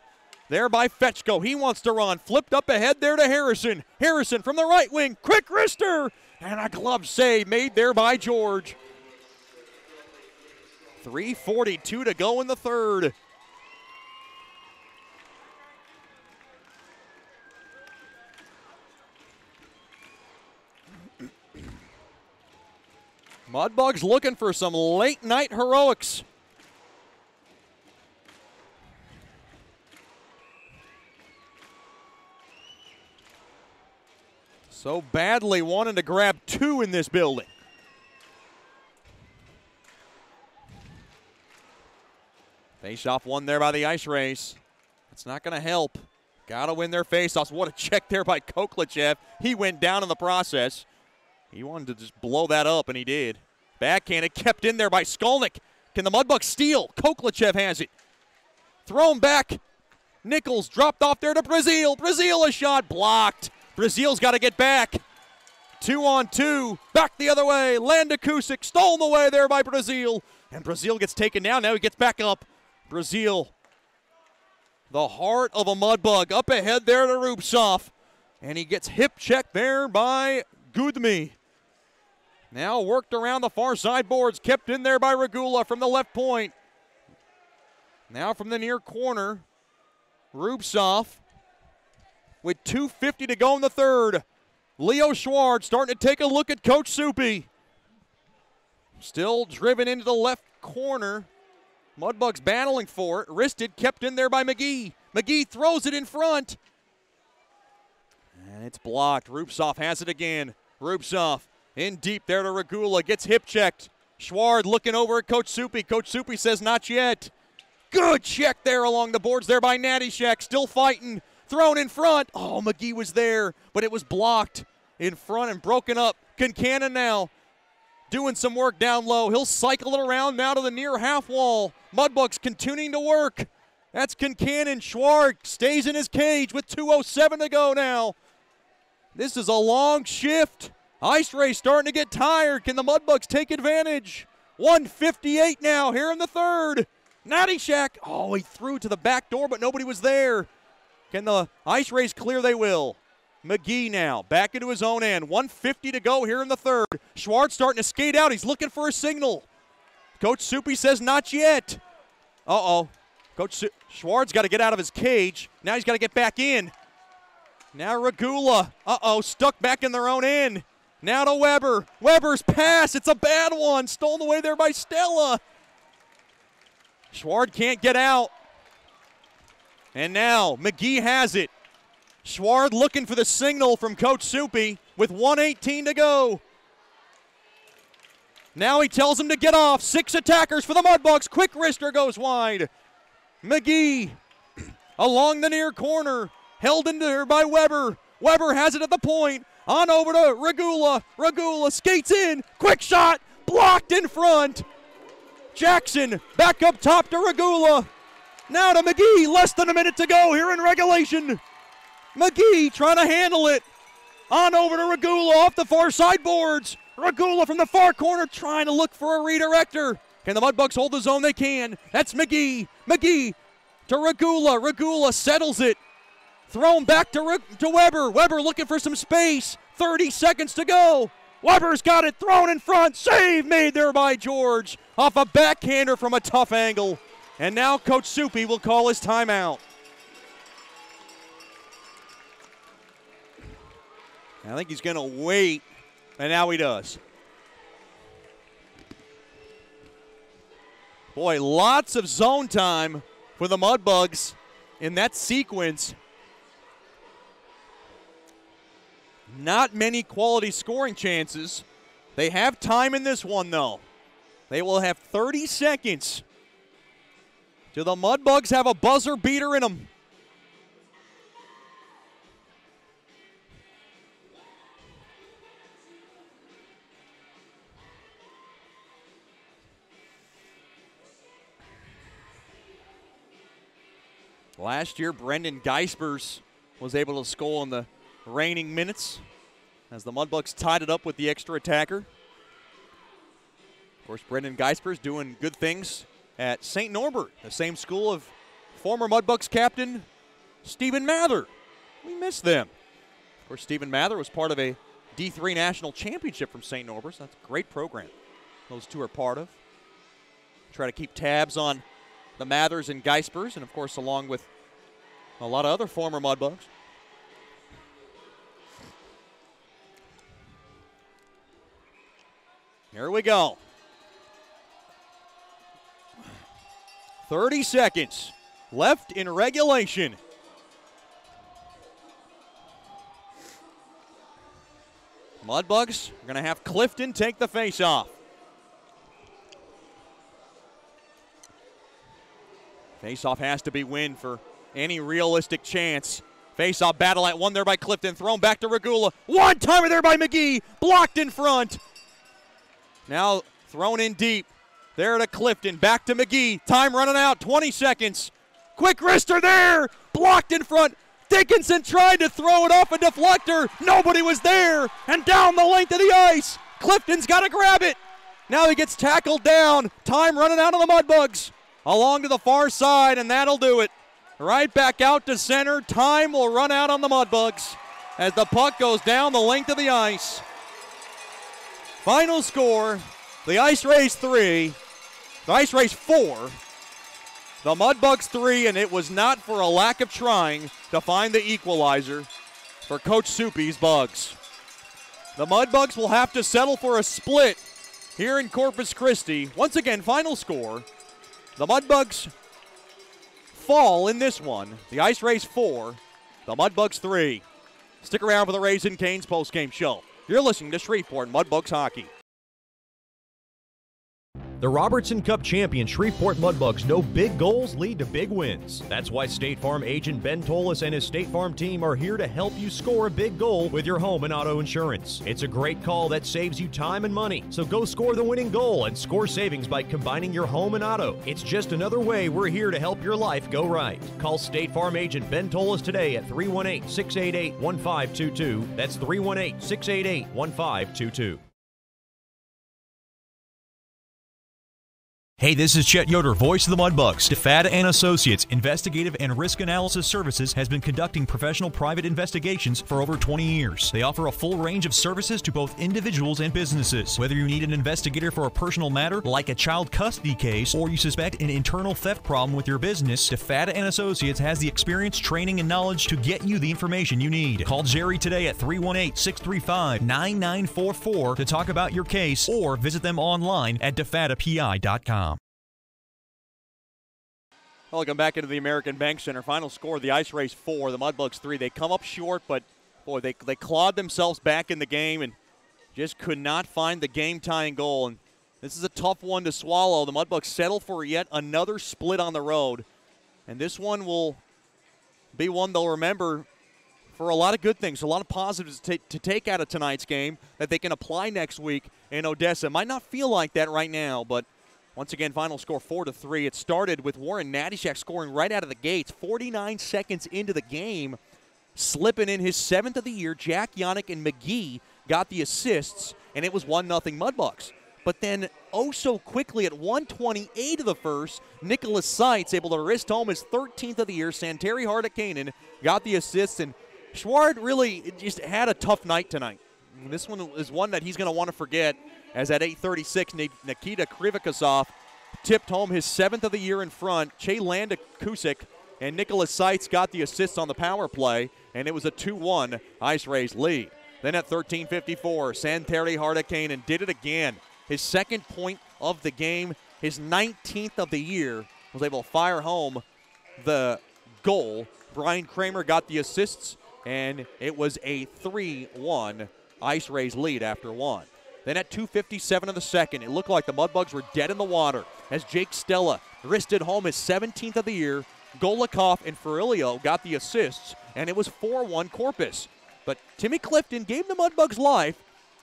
there by Fetchko. He wants to run. Flipped up ahead there to Harrison. Harrison from the right wing. Quick wrister. And a glove save made there by George. 3:42 to go in the third. Mudbugs looking for some late night heroics. So badly wanting to grab 2 in this building. Face-off won there by the Ice Rays. It's not going to help. Got to win their face-offs. What a check there by Koklachev. He went down in the process. He wanted to just blow that up, and he did. Backhanded, kept in there by Skolnick. Can the Mudbugs steal? Koklachev has it. Thrown back. Nichols dropped off there to Brazil. Brazil, a shot blocked. Brazil's got to get back. 2-on-2. Back the other way. Landakusik stolen away there by Brazil. And Brazil gets taken down. Now he gets back up. Brazil, the heart of a Mudbug, up ahead there to Rubtsov. And he gets hip checked there by Gudmi. Now worked around the far side boards, kept in there by Regula from the left point. Now from the near corner, Rubtsov with 2:50 to go in the third. Leo Schwartz starting to take a look at Coach Soupy. Still driven into the left corner. Mudbugs battling for it. Wristed, kept in there by McGee. McGee throws it in front. And it's blocked. Rubtsov has it again. Rubtsov in deep there to Regula. Gets hip checked. Schward looking over at Coach Soupy. Coach Soupy says not yet. Good check there along the boards there by Natty Shack. Still fighting. Thrown in front. Oh, McGee was there, but it was blocked in front and broken up. Kincannon now doing some work down low. He'll cycle it around now to the near half wall. Mudbugs continuing to work. That's Kincannon. Schwartz stays in his cage with 2:07 to go now. This is a long shift. Ice Ray starting to get tired. Can the Mudbugs take advantage? 1:58 now here in the third. Natty Shack. Oh, he threw to the back door, but nobody was there. Can the Ice Rays clear? They will. McGee now back into his own end. 1:50 to go here in the third. Schwartz starting to skate out. He's looking for a signal. Coach Soupy says not yet. Uh-oh. Coach Schwartz got to get out of his cage. Now he's got to get back in. Now Regula. Uh-oh, stuck back in their own end. Now to Weber. Weber's pass. It's a bad one. Stolen away there by Stella. Schwartz can't get out. And now McGee has it. Schwartz looking for the signal from Coach Soupy with 1:18 to go. Now he tells him to get off. 6 attackers for the Mudbugs. Quick wrister goes wide. McGee along the near corner. Held in there by Weber. Weber has it at the point. On over to Regula. Regula skates in. Quick shot. Blocked in front. Jackson back up top to Regula. Now to McGee. Less than a minute to go here in regulation. McGee trying to handle it. On over to Regula off the far side boards. Regula from the far corner trying to look for a redirector. Can the Mudbugs hold the zone? They can. That's McGee. McGee to Regula. Regula settles it. Thrown back to Weber. Weber looking for some space. 30 seconds to go. Weber's got it thrown in front. Save made there by George. Off a backhander from a tough angle. And now Coach Soupy will call his timeout. I think he's going to wait, and now he does. Boy, lots of zone time for the Mudbugs in that sequence. Not many quality scoring chances. They have time in this one, though. They will have 30 seconds. Do the Mudbugs have a buzzer beater in them? Last year, Brendan Geispers was able to score in the reigning minutes as the Mudbugs tied it up with the extra attacker. Of course, Brendan Geispers doing good things at St. Norbert, the same school of former Mudbugs captain Stephen Mather. We miss them. Of course, Stephen Mather was part of a D3 national championship from St. Norbert. So that's a great program those two are part of. Try to keep tabs on the Mathers and Geispers, and of course along with a lot of other former Mudbugs. Here we go. 30 seconds left in regulation. Mudbugs are going to have Clifton take the face-off. Face-off has to be win for any realistic chance. Face-off battle at one there by Clifton. Thrown back to Regula. One-timer there by McGee. Blocked in front. Now thrown in deep. There to Clifton. Back to McGee. Time running out. 20 seconds. Quick wrister there. Blocked in front. Dickinson tried to throw it off a deflector. Nobody was there. And down the length of the ice. Clifton's got to grab it. Now he gets tackled down. Time running out on the Mudbugs. Along to the far side, and that'll do it. Right back out to center. Time will run out on the Mudbugs as the puck goes down the length of the ice. Final score, the Ice Rays 3, the Ice Rays 4, the Mudbugs 3, and it was not for a lack of trying to find the equalizer for Coach Soupy's Bugs. The Mudbugs will have to settle for a split here in Corpus Christi. Once again, final score, the Mudbugs fall in this one. The Ice Rays 4, the Mudbugs 3. Stick around for the Rays and Canes postgame show. You're listening to Shreveport Mudbugs Hockey. The Robertson Cup champion Shreveport Mudbugs know big goals lead to big wins. That's why State Farm agent Ben Tolis and his State Farm team are here to help you score a big goal with your home and auto insurance. It's a great call that saves you time and money. So go score the winning goal and score savings by combining your home and auto. It's just another way we're here to help your life go right. Call State Farm agent Ben Tolis today at 318-688-1522. That's 318-688-1522. Hey, this is Chet Yoder, voice of the Mudbugs. DeFada and Associates Investigative and Risk Analysis Services has been conducting professional private investigations for over 20 years. They offer a full range of services to both individuals and businesses. Whether you need an investigator for a personal matter like a child custody case or you suspect an internal theft problem with your business, DeFada and Associates has the experience, training, and knowledge to get you the information you need. Call Jerry today at 318-635-9944 to talk about your case or visit them online at defadapi.com. Welcome back into the American Bank Center. Final score, the Ice Rays 4, the Mudbugs 3. They come up short, but, boy, they clawed themselves back in the game and just could not find the game-tying goal. And this is a tough one to swallow. The Mudbugs settle for yet another split on the road. And this one will be one they'll remember for a lot of good things, a lot of positives to take out of tonight's game that they can apply next week in Odessa. Might not feel like that right now, but once again, final score 4-3. It started with Warren Natishak scoring right out of the gates, 49 seconds into the game, slipping in his 7th of the year. Jack Yannick and McGee got the assists, and it was 1-0 Mudbugs. But then, oh so quickly, at 1:28 of the first, Nicholas Seitz able to wrist home his 13th of the year. Santeri Hardakainen got the assists, and Schward really just had a tough night tonight. And this one is one that he's going to want to forget, as at 8:36, Nikita Krivikosov tipped home his 7th of the year in front. Che Landakusik and Nicholas Seitz got the assists on the power play, and it was a 2-1 Ice Rays lead. Then at 13:54, Santeri Hardakainen did it again. His 2nd point of the game, his 19th of the year, was able to fire home the goal. Brian Kramer got the assists, and it was a 3-1 Ice Rays lead after one. Then at 2:57 of the second, it looked like the Mudbugs were dead in the water as Jake Stella wristed home his 17th of the year. Golikov and Ferrilio got the assists, and it was 4-1 Corpus. But Timmy Clifton gave the Mudbugs life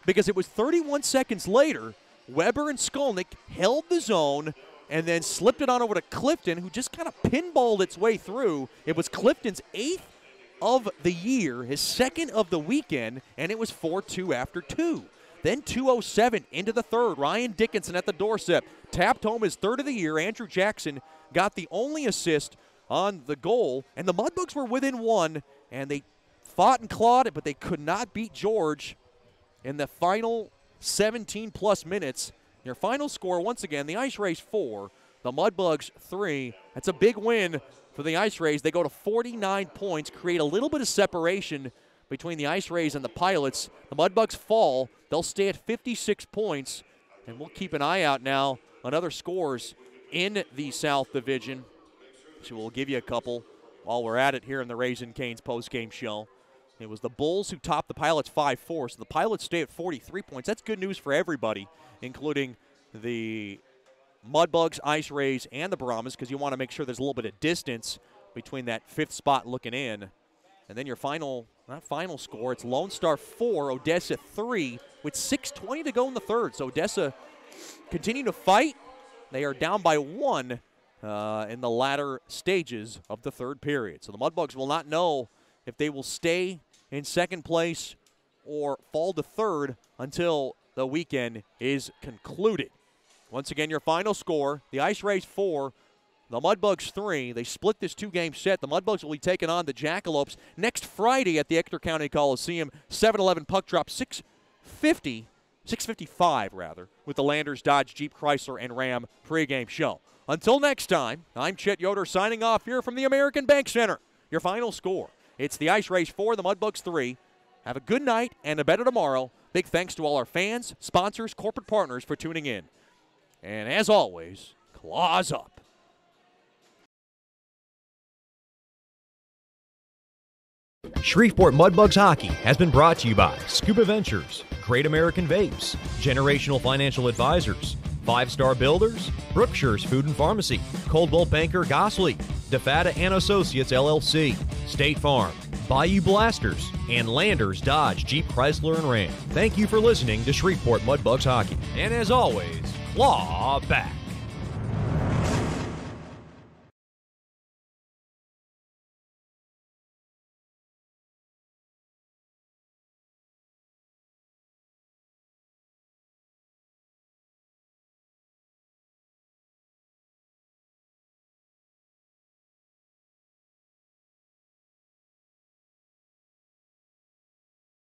because it was 31 seconds later, Weber and Skolnick held the zone and then slipped it on over to Clifton, who just kind of pinballed its way through. It was Clifton's 8th of the year, his 2nd of the weekend, and it was 4-2 after 2. Then 2:07 into the third. Ryan Dickinson at the doorstep tapped home his 3rd of the year. Andrew Jackson got the only assist on the goal, and the Mudbugs were within one, and they fought and clawed it, but they could not beat George in the final 17-plus minutes. Your final score, once again, the Ice Rays 4, the Mudbugs 3. That's a big win for the Ice Rays. They go to 49 points, create a little bit of separation between the Ice Rays and the Pilots. The Mudbugs fall. They'll stay at 56 points, and we'll keep an eye out now on other scores in the South Division. So we'll give you a couple while we're at it here in the Raising Cane's postgame show. It was the Bulls who topped the Pilots 5-4, so the Pilots stay at 43 points. That's good news for everybody, including the Mudbugs, Ice Rays, and the Brahmas, because you want to make sure there's a little bit of distance between that 5th spot looking in. And then your final, not final score, it's Lone Star 4, Odessa 3, with 6:20 to go in the third. So Odessa continue to fight. They are down by 1 in the latter stages of the third period. So the Mudbugs will not know if they will stay in 2nd place or fall to 3rd until the weekend is concluded. Once again, your final score, the Ice Rays 4, the Mudbugs 3. They split this 2-game set. The Mudbugs will be taking on the Jackalopes next Friday at the Ector County Coliseum. 7-11 puck drop, 6:55 rather, with the Landers, Dodge, Jeep, Chrysler, and Ram pregame show. Until next time, I'm Chet Yoder signing off here from the American Bank Center. Your final score, it's the Ice Rays 4, the Mudbugs 3. Have a good night and a better tomorrow. Big thanks to all our fans, sponsors, corporate partners for tuning in. And as always, claws up. Shreveport Mudbugs Hockey has been brought to you by Scuba Ventures, Great American Vapes, Generational Financial Advisors, Five Star Builders, Brookshire's Food and Pharmacy, Coldwell Banker Gosley, DeFata and Associates LLC, State Farm, Bayou Blasters, and Landers Dodge Jeep Chrysler and Ram. Thank you for listening to Shreveport Mudbugs Hockey. And as always, claw back.